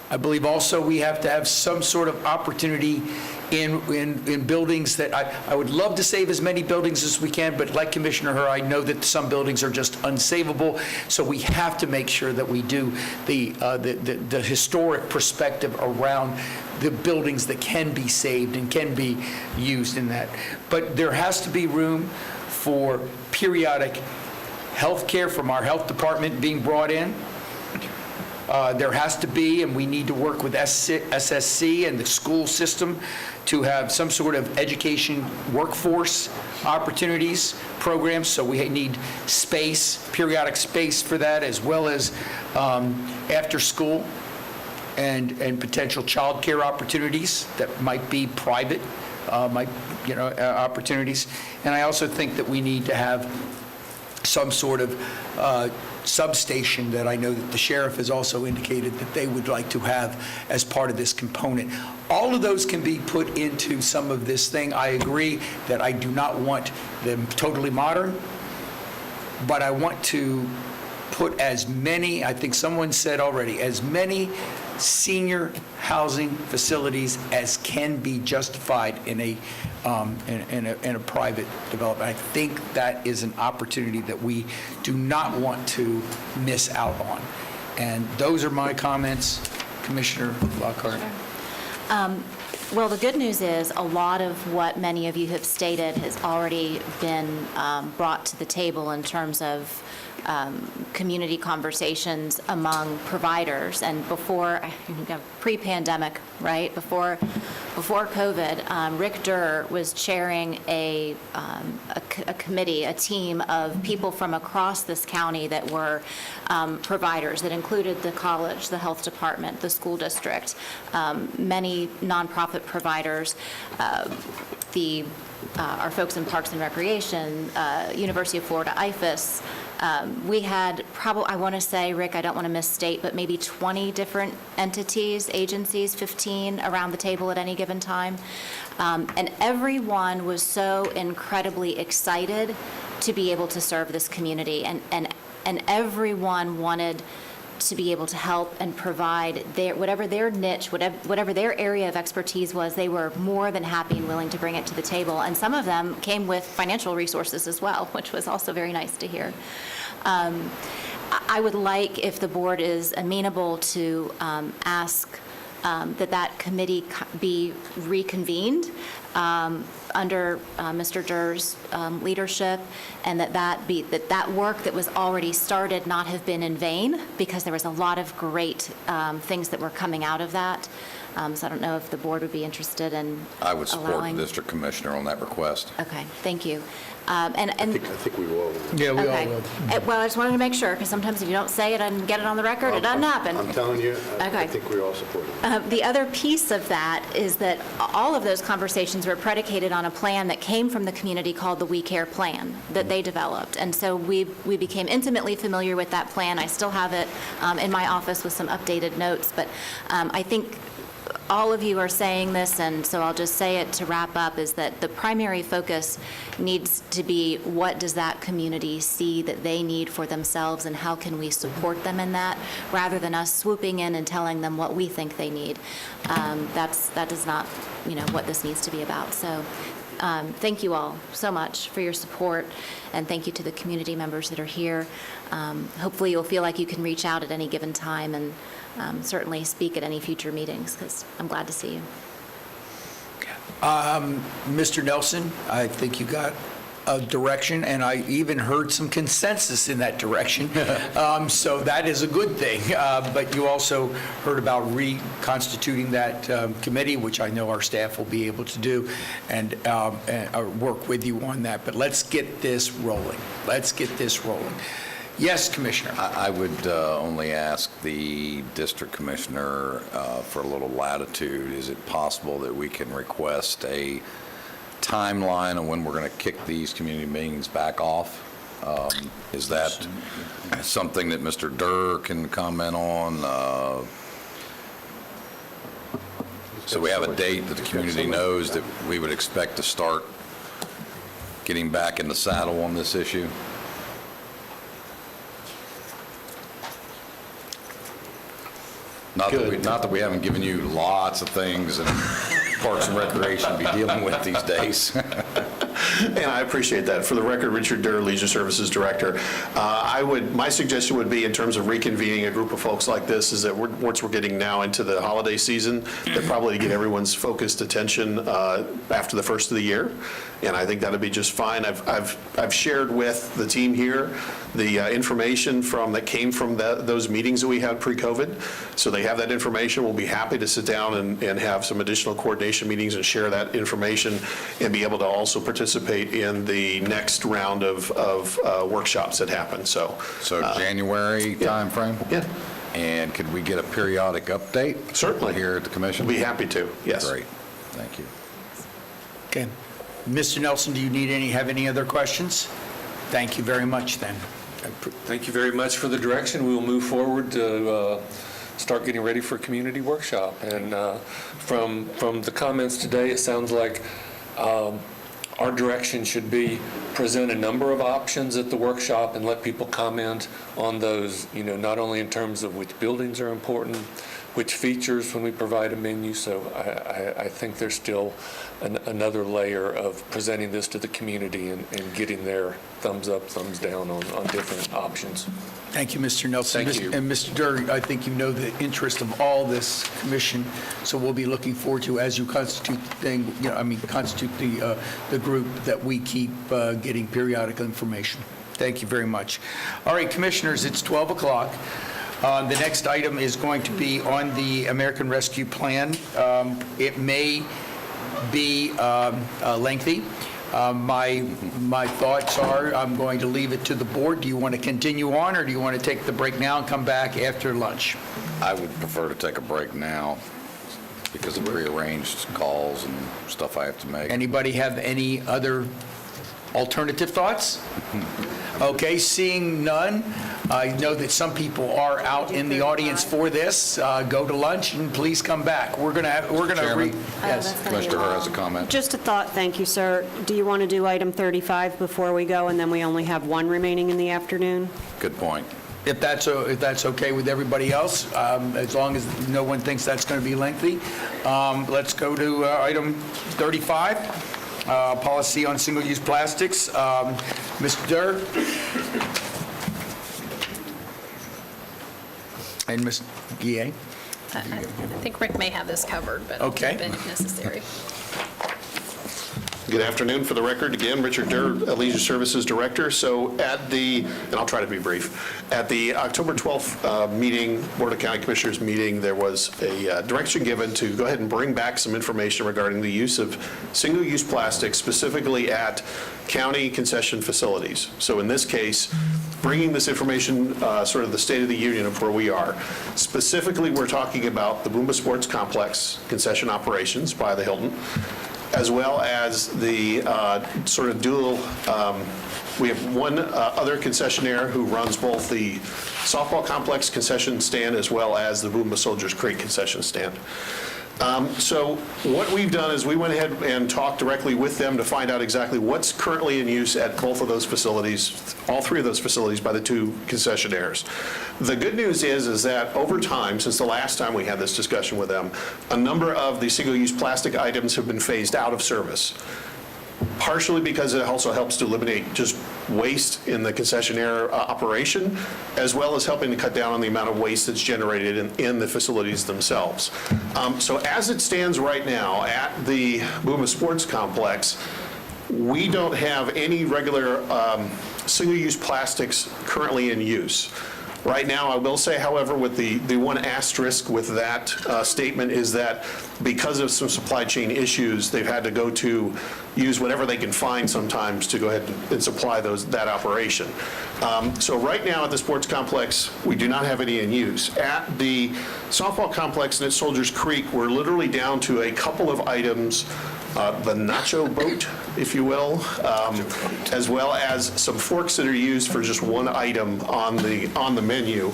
I believe also we have to have some sort of opportunity in buildings that I would love to save as many buildings as we can, but like Commissioner Herr, I know that some buildings are just unsavable, so we have to make sure that we do the historic perspective around the buildings that can be saved and can be used in that. But there has to be room for periodic health care from our health department being brought in. There has to be, and we need to work with SSC and the school system to have some sort of education workforce opportunities, programs, so we need space, periodic space for that, as well as after school and potential childcare opportunities that might be private, opportunities. And I also think that we need to have some sort of substation that I know that the sheriff has also indicated that they would like to have as part of this component. All of those can be put into some of this thing. I agree that I do not want them totally modern, but I want to put as many, I think someone said already, as many senior housing facilities as can be justified in a private development. I think that is an opportunity that we do not want to miss out on. And those are my comments, Commissioner Lockhart. Well, the good news is a lot of what many of you have stated has already been brought to the table in terms of community conversations among providers. And before, pre-pandemic, right, before COVID, Rick Durr was chairing a committee, a team of people from across this county that were providers, that included the college, the health department, the school district, many nonprofit providers, our folks in Parks and Recreation, University of Florida, IFAS. We had probably, I want to say, Rick, I don't want to misstate, but maybe 20 different entities, agencies, 15 around the table at any given time. And everyone was so incredibly excited to be able to serve this community. And everyone wanted to be able to help and provide whatever their niche, whatever their area of expertise was, they were more than happy and willing to bring it to the table. And some of them came with financial resources as well, which was also very nice to hear. I would like, if the board is amenable, to ask that committee be reconvened under Mr. Durr's leadership, and that work that was already started not have been in vain, because there was a lot of great things that were coming out of that. So I don't know if the board would be interested in I would support allowing. the district commissioner on that request. Okay, thank you. I think we will. Yeah, we okay. all will. Well, I just wanted to make sure, because sometimes if you don't say it and get it on the record, it doesn't happen. I'm telling you, I Okay. think we all support it. The other piece of that is that all of those conversations were predicated on a plan that came from the community called the We Care Plan that they developed. And so we became intimately familiar with that plan. I still have it in my office with some updated notes, but I think all of you are saying this, and so I'll just say it to wrap up, is that the primary focus needs to be, what does that community see that they need for themselves, and how can we support them in that, rather than us swooping in and telling them what we think they need. That is not, what this needs to be about. So thank you all so much for your support, and thank you to the community members that are here. Hopefully you'll feel like you can reach out at any given time, and certainly speak at any future meetings, because I'm glad to see you. Mr. Nelson, I think you got a direction, and I even heard some consensus in that direction. So that is a good thing. But you also heard about reconstituting that committee, which I know our staff will be able to do, and work with you on that. But let's get this rolling. Let's get this rolling. Yes, Commissioner. I would only ask the district commissioner for a little latitude. Is it possible that we can request a timeline on when we're going to kick these community meetings back off? Is that something that Mr. Durr can comment on? So we have a date that the community knows that we would expect to start getting back in the saddle on this issue? Not that we haven't given you lots of things and Parks and Recreation to be dealing with these days. And I appreciate that. For the record, Richard Durr, Leisure Services Director. My suggestion would be, in terms of reconvening a group of folks like this, is that once we're getting now into the holiday season, that probably to get everyone's focused attention after the first of the year. And I think that'd be just fine. I've shared with the team here the information that came from those meetings that we had pre-COVID. So they have that information. We'll be happy to sit down and have some additional coordination meetings and share that information and be able to also participate in the next round of workshops that happen. So January timeframe? Yeah. And could we get a periodic update? Certainly. Here at the commission? We'll be happy to, yes. Great. Thank you. Okay. Mr. Nelson, do you have any other questions? Thank you very much, then. Thank you very much for the direction. We will move forward to start getting ready for a community workshop. And from the comments today, it sounds like our direction should be present a number of options at the workshop and let people comment on those, not only in terms of which buildings are important, which features when we provide a menu. So I think there's still another layer of presenting this to the community and getting their thumbs up, thumbs down on different options. Thank you, Mr. Nelson. Thank you. And Mr. Durr, I think you know the interest of all this commission, so we'll be looking forward to, as you constitute the group, that we keep getting periodic information. Thank you very much. All right, commissioners, it's 12 o'clock. The next item is going to be on the American Rescue Plan. It may be lengthy. My thoughts are, I'm going to leave it to the board. Do you want to continue on, or do you want to take the break now and come back after lunch? I would prefer to take a break now because of prearranged calls and stuff I have to make. Anybody have any other alternative thoughts? Okay, seeing none, I know that some people are out in the audience for this. Go to lunch and please come back. We're gonna Chairman? Yes. Commissioner Durr has a comment. Just a thought, thank you, sir. Do you want to do item 35 before we go, and then we only have one remaining in the afternoon? Good point. If that's okay with everybody else, as long as no one thinks that's going to be lengthy. Let's go to item 35. Policy on single-use plastics. Mr. Durr? And Ms. Guillet? I think Rick may have this covered, but Okay. if necessary. Good afternoon. For the record, again, Richard Durr, Leisure Services Director. So and I'll try to be brief, at the October 12th meeting, Board of County Commissioners meeting, there was a direction given to go ahead and bring back some information regarding the use of single-use plastics, specifically at county concession facilities. So in this case, bringing this information, sort of the state of the union of where we are. Specifically, we're talking about the Boomba Sports Complex concession operations by the Hilton, as well as the sort of dual, we have one other concessionaire who runs both the softball complex concession stand as well as the Boomba Soldiers Creek concession stand. So what we've done is we went ahead and talked directly with them to find out exactly what's currently in use at both of those facilities, all three of those facilities by the two concessionaires. The good news is that over time, since the last time we had this discussion with them, a number of the single-use plastic items have been phased out of service. Partially because it also helps to eliminate just waste in the concessionaire operation, as well as helping to cut down on the amount of waste that's generated in the facilities themselves. So as it stands right now at the Boomba Sports Complex, we don't have any regular single-use plastics currently in use. Right now, I will say, however, with the one asterisk with that statement is that because of some supply chain issues, they've had to go to use whatever they can find sometimes to go ahead and supply that operation. So right now at the sports complex, we do not have any in use. At the softball complex and at Soldiers Creek, we're literally down to a couple of items, the nacho boat, if you will, as well as some forks that are used for just one item on the menu.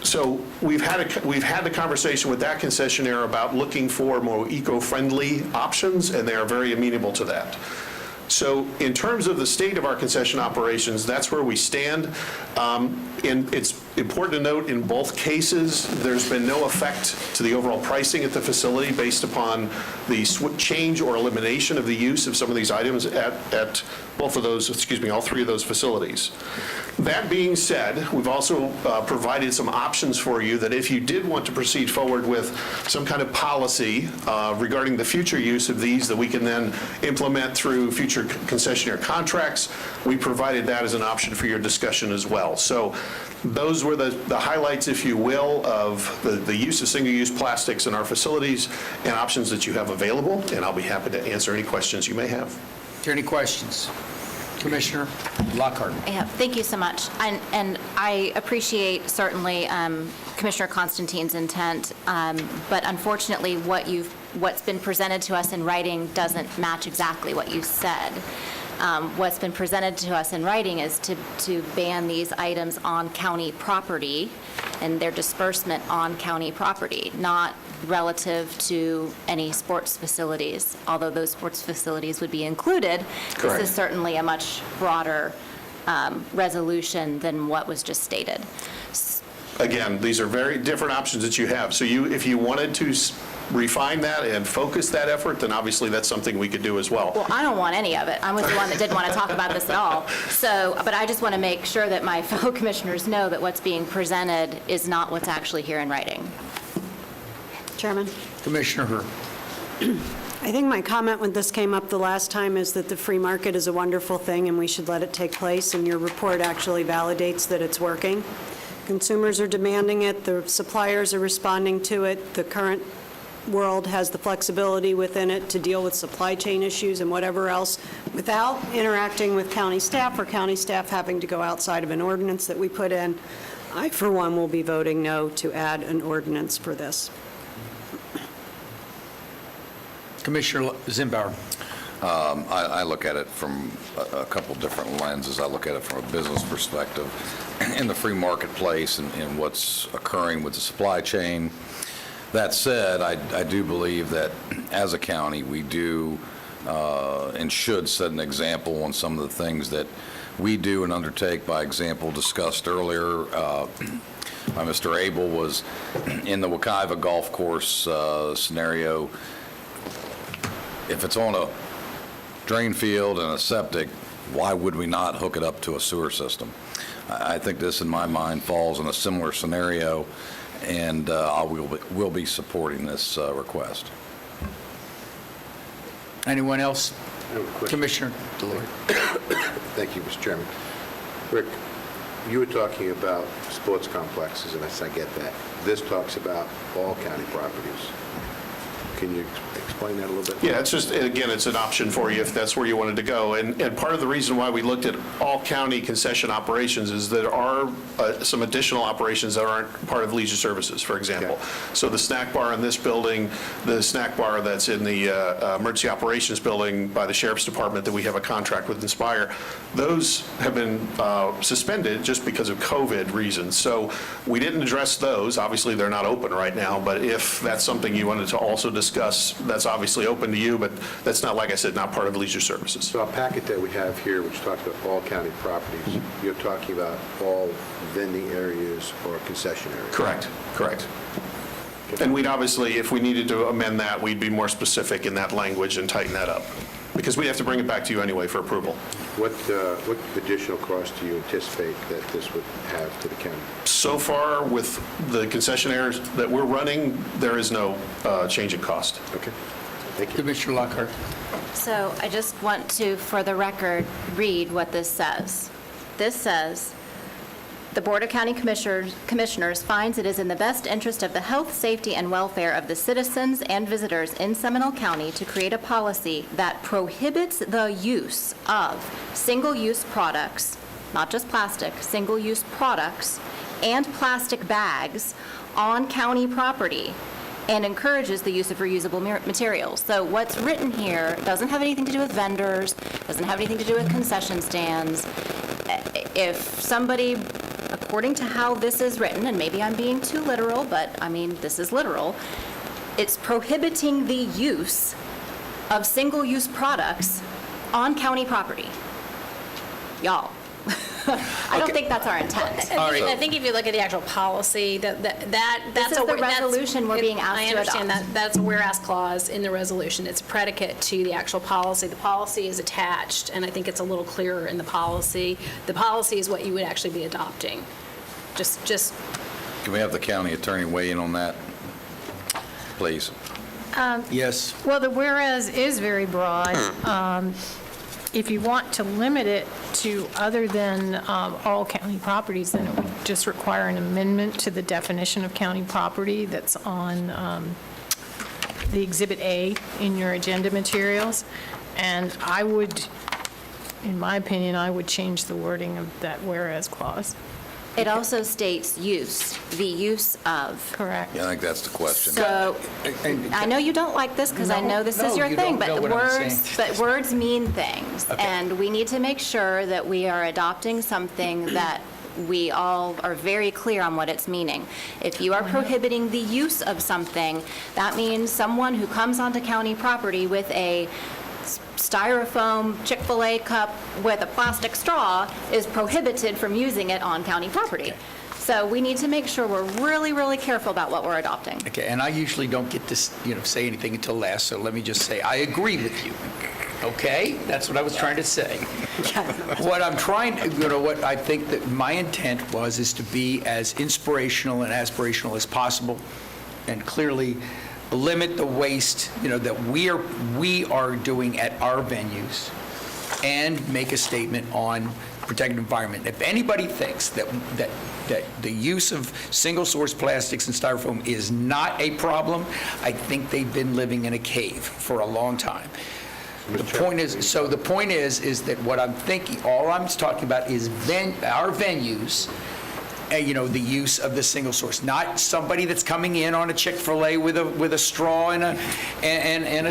So we've had the conversation with that concessionaire about looking for more eco-friendly options, and they are very amenable to that. So in terms of the state of our concession operations, that's where we stand. And it's important to note, in both cases, there's been no effect to the overall pricing at the facility based upon the change or elimination of the use of some of these items at both of those, all three of those facilities. That being said, we've also provided some options for you that if you did want to proceed forward with some kind of policy regarding the future use of these that we can then implement through future concessionaire contracts, we provided that as an option for your discussion as well. So those were the highlights, if you will, of the use of single-use plastics in our facilities and options that you have available, and I'll be happy to answer any questions you may have. Are there any questions? Commissioner Lockhart. Yeah, thank you so much. And I appreciate certainly Commissioner Constantine's intent, but unfortunately what's been presented to us in writing doesn't match exactly what you said. What's been presented to us in writing is to ban these items on county property and their disbursement on county property, not relative to any sports facilities, although those sports facilities would be included. Correct. This is certainly a much broader resolution than what was just stated. Again, these are very different options that you have. So if you wanted to refine that and focus that effort, then obviously that's something we could do as well. Well, I don't want any of it. I was the one that didn't want to talk about this at all. So, but I just want to make sure that my fellow commissioners know that what's being presented is not what's actually here in writing. Chairman? Commissioner Herr. I think my comment when this came up the last time is that the free market is a wonderful thing and we should let it take place, and your report actually validates that it's working. Consumers are demanding it, the suppliers are responding to it, the current world has the flexibility within it to deal with supply chain issues and whatever else without interacting with county staff or county staff having to go outside of an ordinance that we put in. I, for one, will be voting no to add an ordinance for this. Commissioner Zimbauer. I look at it from a couple different lenses. I look at it from a business perspective in the free marketplace and what's occurring with the supply chain. That said, I do believe that as a county, we do and should set an example on some of the things that we do and undertake. By example discussed earlier by Mr. Abel was in the Wekiva Golf Course scenario. If it's on a drain field and a septic, why would we not hook it up to a sewer system? I think this, in my mind, falls in a similar scenario, and I will be supporting this request. Anyone else? I have a question. Commissioner Delory. Thank you, Mr. Chairman. Rick, you were talking about sports complexes, and I get that. This talks about all county properties. Can you explain that a little bit? Yeah, it's just, again, it's an option for you if that's where you wanted to go. And part of the reason why we looked at all county concession operations is there are some additional operations that aren't part of leisure services, for example. Okay. So the snack bar in this building, the snack bar that's in the emergency operations building by the Sheriff's Department that we have a contract with Inspire, those have been suspended just because of COVID reasons. So we didn't address those. Obviously, they're not open right now, but if that's something you wanted to also discuss, that's obviously open to you, but that's not, like I said, not part of leisure services. So our packet that we have here, which talks about all county properties, you're talking about all vending areas or concession areas? Correct, correct. And we'd obviously, if we needed to amend that, we'd be more specific in that language and tighten that up, because we have to bring it back to you anyway for approval. What additional cost do you anticipate that this would have to the county? So far, with the concessionaires that we're running, there is no change in cost. Okay. Thank you. Commissioner Lockhart. So I just want to, for the record, read what this says. This says, "The Board of County Commissioners finds it is in the best interest of the health, safety, and welfare of the citizens and visitors in Seminole County to create a policy that prohibits the use of single-use products, not just plastic, single-use products, and plastic bags on county property, and encourages the use of reusable materials." So what's written here doesn't have anything to do with vendors, doesn't have anything to do with concession stands. If somebody, according to how this is written, and maybe I'm being too literal, but I mean, this is literal, it's prohibiting the use of single-use products on county property. Y'all. I don't think that's our intent. I think if you look at the actual policy, that's This is the resolution we're being asked to I understand adopt. that, that's a whereas clause in the resolution. It's predicate to the actual policy. The policy is attached, and I think it's a little clearer in the policy. The policy is what you would actually be adopting. Just Can we have the county attorney weigh in on that, please? Yes. Well, the whereas is very broad. If you want to limit it to other than all county properties, then it would just require an amendment to the definition of county property that's on the Exhibit A in your agenda materials. And I would, in my opinion, I would change the wording of that whereas clause. It also states use, the use of. Correct. Yeah, I think that's the question. So, I know you don't like this because I know this is your you thing, don't know but what I'm saying. words mean things. Okay. And we need to make sure that we are adopting something that we all are very clear on what it's meaning. If you are prohibiting the use of something, that means someone who comes onto county property with a styrofoam Chick-fil-A cup with a plastic straw is prohibited from using it on county property. So we need to make sure we're really, really careful about what we're adopting. Okay, and I usually don't get to, say anything until last, so let me just say, I agree with you. Okay? That's what I was trying to say. What I'm trying, what I think that my intent is to be as inspirational and aspirational as possible, and clearly limit the waste, that we are doing at our venues, and make a statement on protected environment. If anybody thinks that the use of single-source plastics and styrofoam is not a problem, I think they've been living in a cave for a long time. The point is that what I'm thinking, all I'm talking about is our venues, the use of the single source, not somebody that's coming in on a Chick-fil-A with a straw and a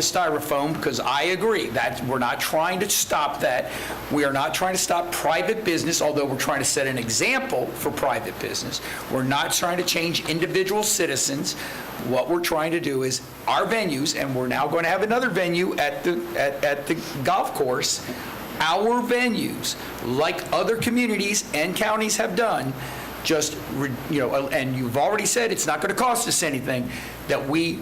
styrofoam, because I agree that we're not trying to stop that. We are not trying to stop private business, although we're trying to set an example for private business. We're not trying to change individual citizens. What we're trying to do is our venues, and we're now going to have another venue at the golf course, our venues, like other communities and counties have done, and you've already said it's not going to cost us anything, that we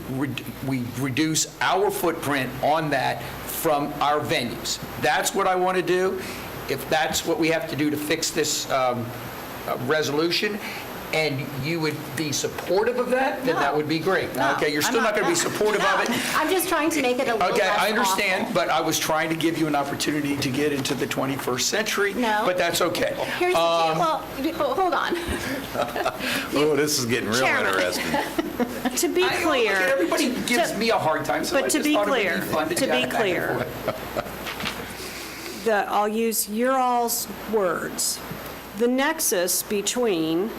reduce our footprint on that from our venues. That's what I want to do. If that's what we have to do to fix this resolution, and you would be supportive of that, then that would be great. No, Okay, you're still not going to be supportive of it? I'm just trying to make it a little Okay, less I understand, awful. but I was trying to give you an opportunity to get into the 21st century. No. But that's okay. Here's the deal. Well, hold on. Oh, this is getting real Chairman. interesting. To be clear. Everybody gives me a hard time, so I But just to be thought it would clear, be fun to to be chat back and clear, forth. I'll use your all's words. The nexus between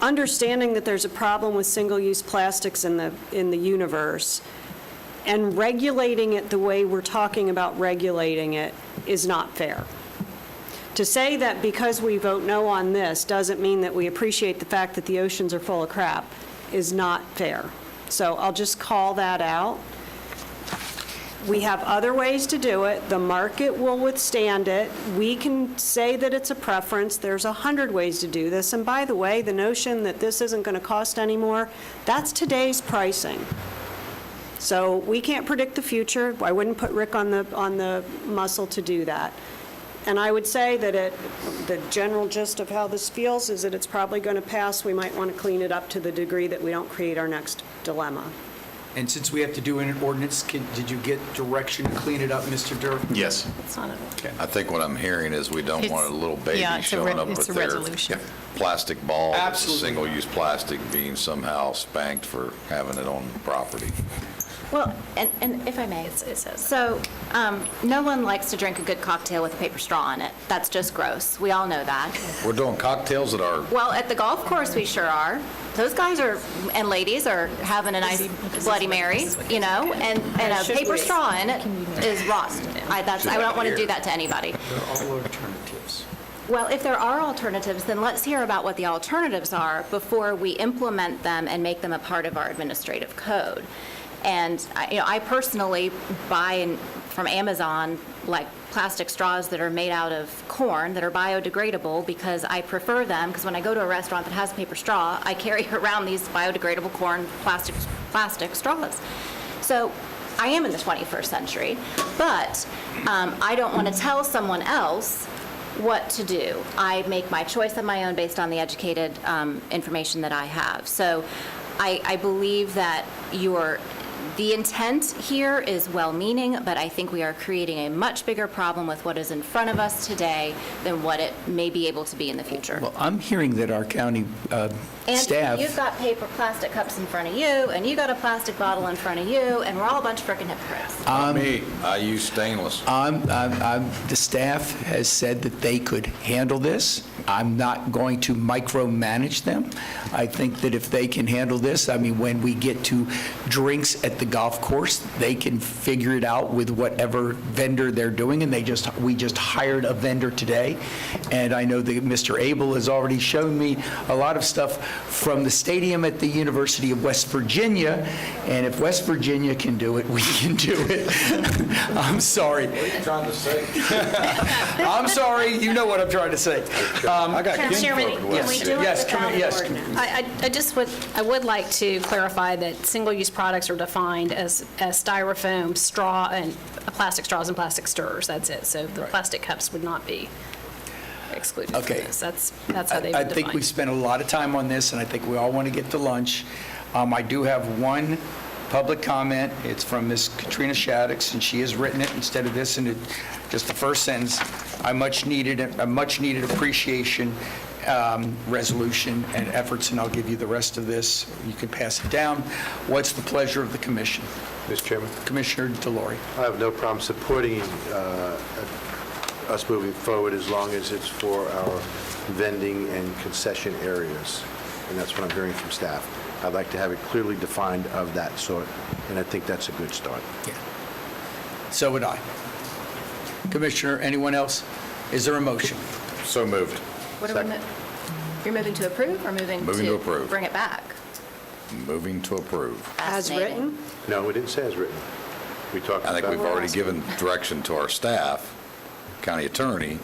understanding that there's a problem with single-use plastics in the universe and regulating it the way we're talking about regulating it is not fair. To say that because we vote no on this doesn't mean that we appreciate the fact that the oceans are full of crap is not fair. So I'll just call that out. We have other ways to do it. The market will withstand it. We can say that it's a preference. There's 100 ways to do this. And by the way, the notion that this isn't going to cost anymore, that's today's pricing. So we can't predict the future. I wouldn't put Rick on the muscle to do that. And I would say that the general gist of how this feels is that it's probably going to pass. We might want to clean it up to the degree that we don't create our next dilemma. And since we have to do an ordinance, did you get direction to clean it up, Mr. Durr? Yes. Okay. I think what I'm hearing is we don't want a little baby showing up with it's a their resolution. plastic ball, that's a Absolutely. single-use plastic, being somehow spanked for having it on property. Well, and if I may, it says. So, no one likes to drink a good cocktail with a paper straw in it. That's just gross. We all know that. We're doing cocktails at our, Well, at the golf course, we sure are. Those guys and ladies are having a nice Bloody Mary, and a paper straw in it is rotten. I don't want to do that to anybody. There are all alternatives. Well, if there are alternatives, then let's hear about what the alternatives are before we implement them and make them a part of our administrative code. And I personally buy from Amazon like plastic straws that are made out of corn that are biodegradable because I prefer them, because when I go to a restaurant that has a paper straw, I carry around these biodegradable corn plastic straws. So I am in the 21st century, but I don't want to tell someone else what to do. I make my choice on my own based on the educated information that I have. So I believe that the intent here is well-meaning, but I think we are creating a much bigger problem with what is in front of us today than what it may be able to be in the future. Well, I'm hearing that our county And staff... you've got plastic cups in front of you, and you got a plastic bottle in front of you, and we're all a bunch of frickin' hypocrites. Me, I use stainless. The staff has said that they could handle this. I'm not going to micromanage them. I think that if they can handle this, I mean, when we get to drinks at the golf course, they can figure it out with whatever vendor they're doing, and we just hired a vendor today. And I know that Mr. Abel has already shown me a lot of stuff from the stadium at the University of West Virginia, and if West Virginia can do it, we can do it. I'm sorry. What are you trying to say? I'm sorry, you know what I'm trying to say. I got Madam Chairman, kinfolk in can West we Virginia. do it Yes, without an yes. ordinance? I would like to clarify that single-use products are defined as styrofoam, straw, and plastic straws and plastic stirrers. That's it. So the plastic cups would not be excluded from Okay. this. That's how they've I been think we defined. spent a lot of time on this, and I think we all want to get to lunch. I do have one public comment. It's from Ms. Katrina Shaddix, and she has written it instead of this, and just the first sentence, a much needed appreciation resolution and efforts, and I'll give you the rest of this. You can pass it down. What's the pleasure of the commission? Mr. Chairman, Commissioner DeLore. I have no problem supporting us moving forward as long as it's for our vending and concession areas, and that's what I'm hearing from staff. I'd like to have it clearly defined of that sort, and I think that's a good start. Yeah. So would I. Commissioner, anyone else? Is there a motion? So moved. What are we You're moving to approve or moving to approve. Bring it back? Moving to approve. As Fascinating. written? No, we didn't say as written. We talked about... I think we've already given direction to our staff, county attorney.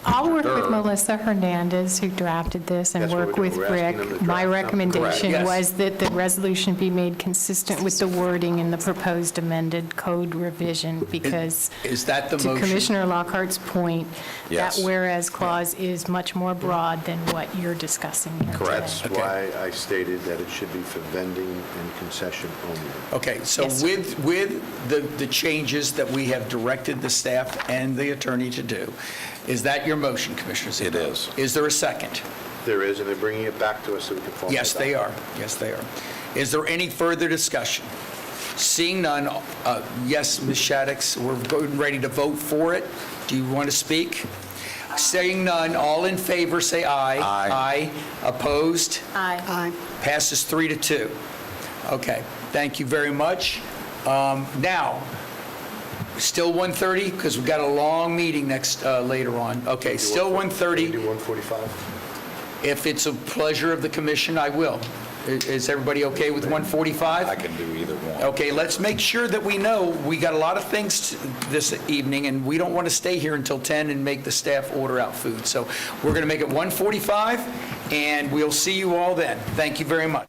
I'll work with Sure. Melissa Hernandez, who drafted this, and That's what work we're with doing. We're asking Rick. them to My draft something. recommendation Correct. was that the resolution be made consistent with the wording in the proposed amended code revision, because Is that the to motion? Commissioner Lockhart's point, Yes. that whereas clause is much more broad than what you're discussing here today. That's why I stated that it should be for vending and concession only. Okay, so Yes. with the changes that we have directed the staff and the attorney to do, is that your motion, Commissioner Zito? It is. Is there a second? There is, and they're bringing it back to us so we can follow Yes, it they up. are. Yes, they are. Is there any further discussion? Seeing none, yes, Ms. Shaddix, we're ready to vote for it. Do you want to speak? Seeing none, all in favor, say aye. Aye. Aye. Opposed? Aye. Passes 3-2. Okay, thank you very much. Now, still 1:30, because we've got a long meeting later on. Okay, still 1:30. Do 145? If it's a pleasure of the commission, I will. Is everybody okay with 1:45? I can do either one. Okay, let's make sure that we know, we got a lot of things this evening, and we don't want to stay here until 10 and make the staff order out food. So we're going to make it 1:45, and we'll see you all then. Thank you very much.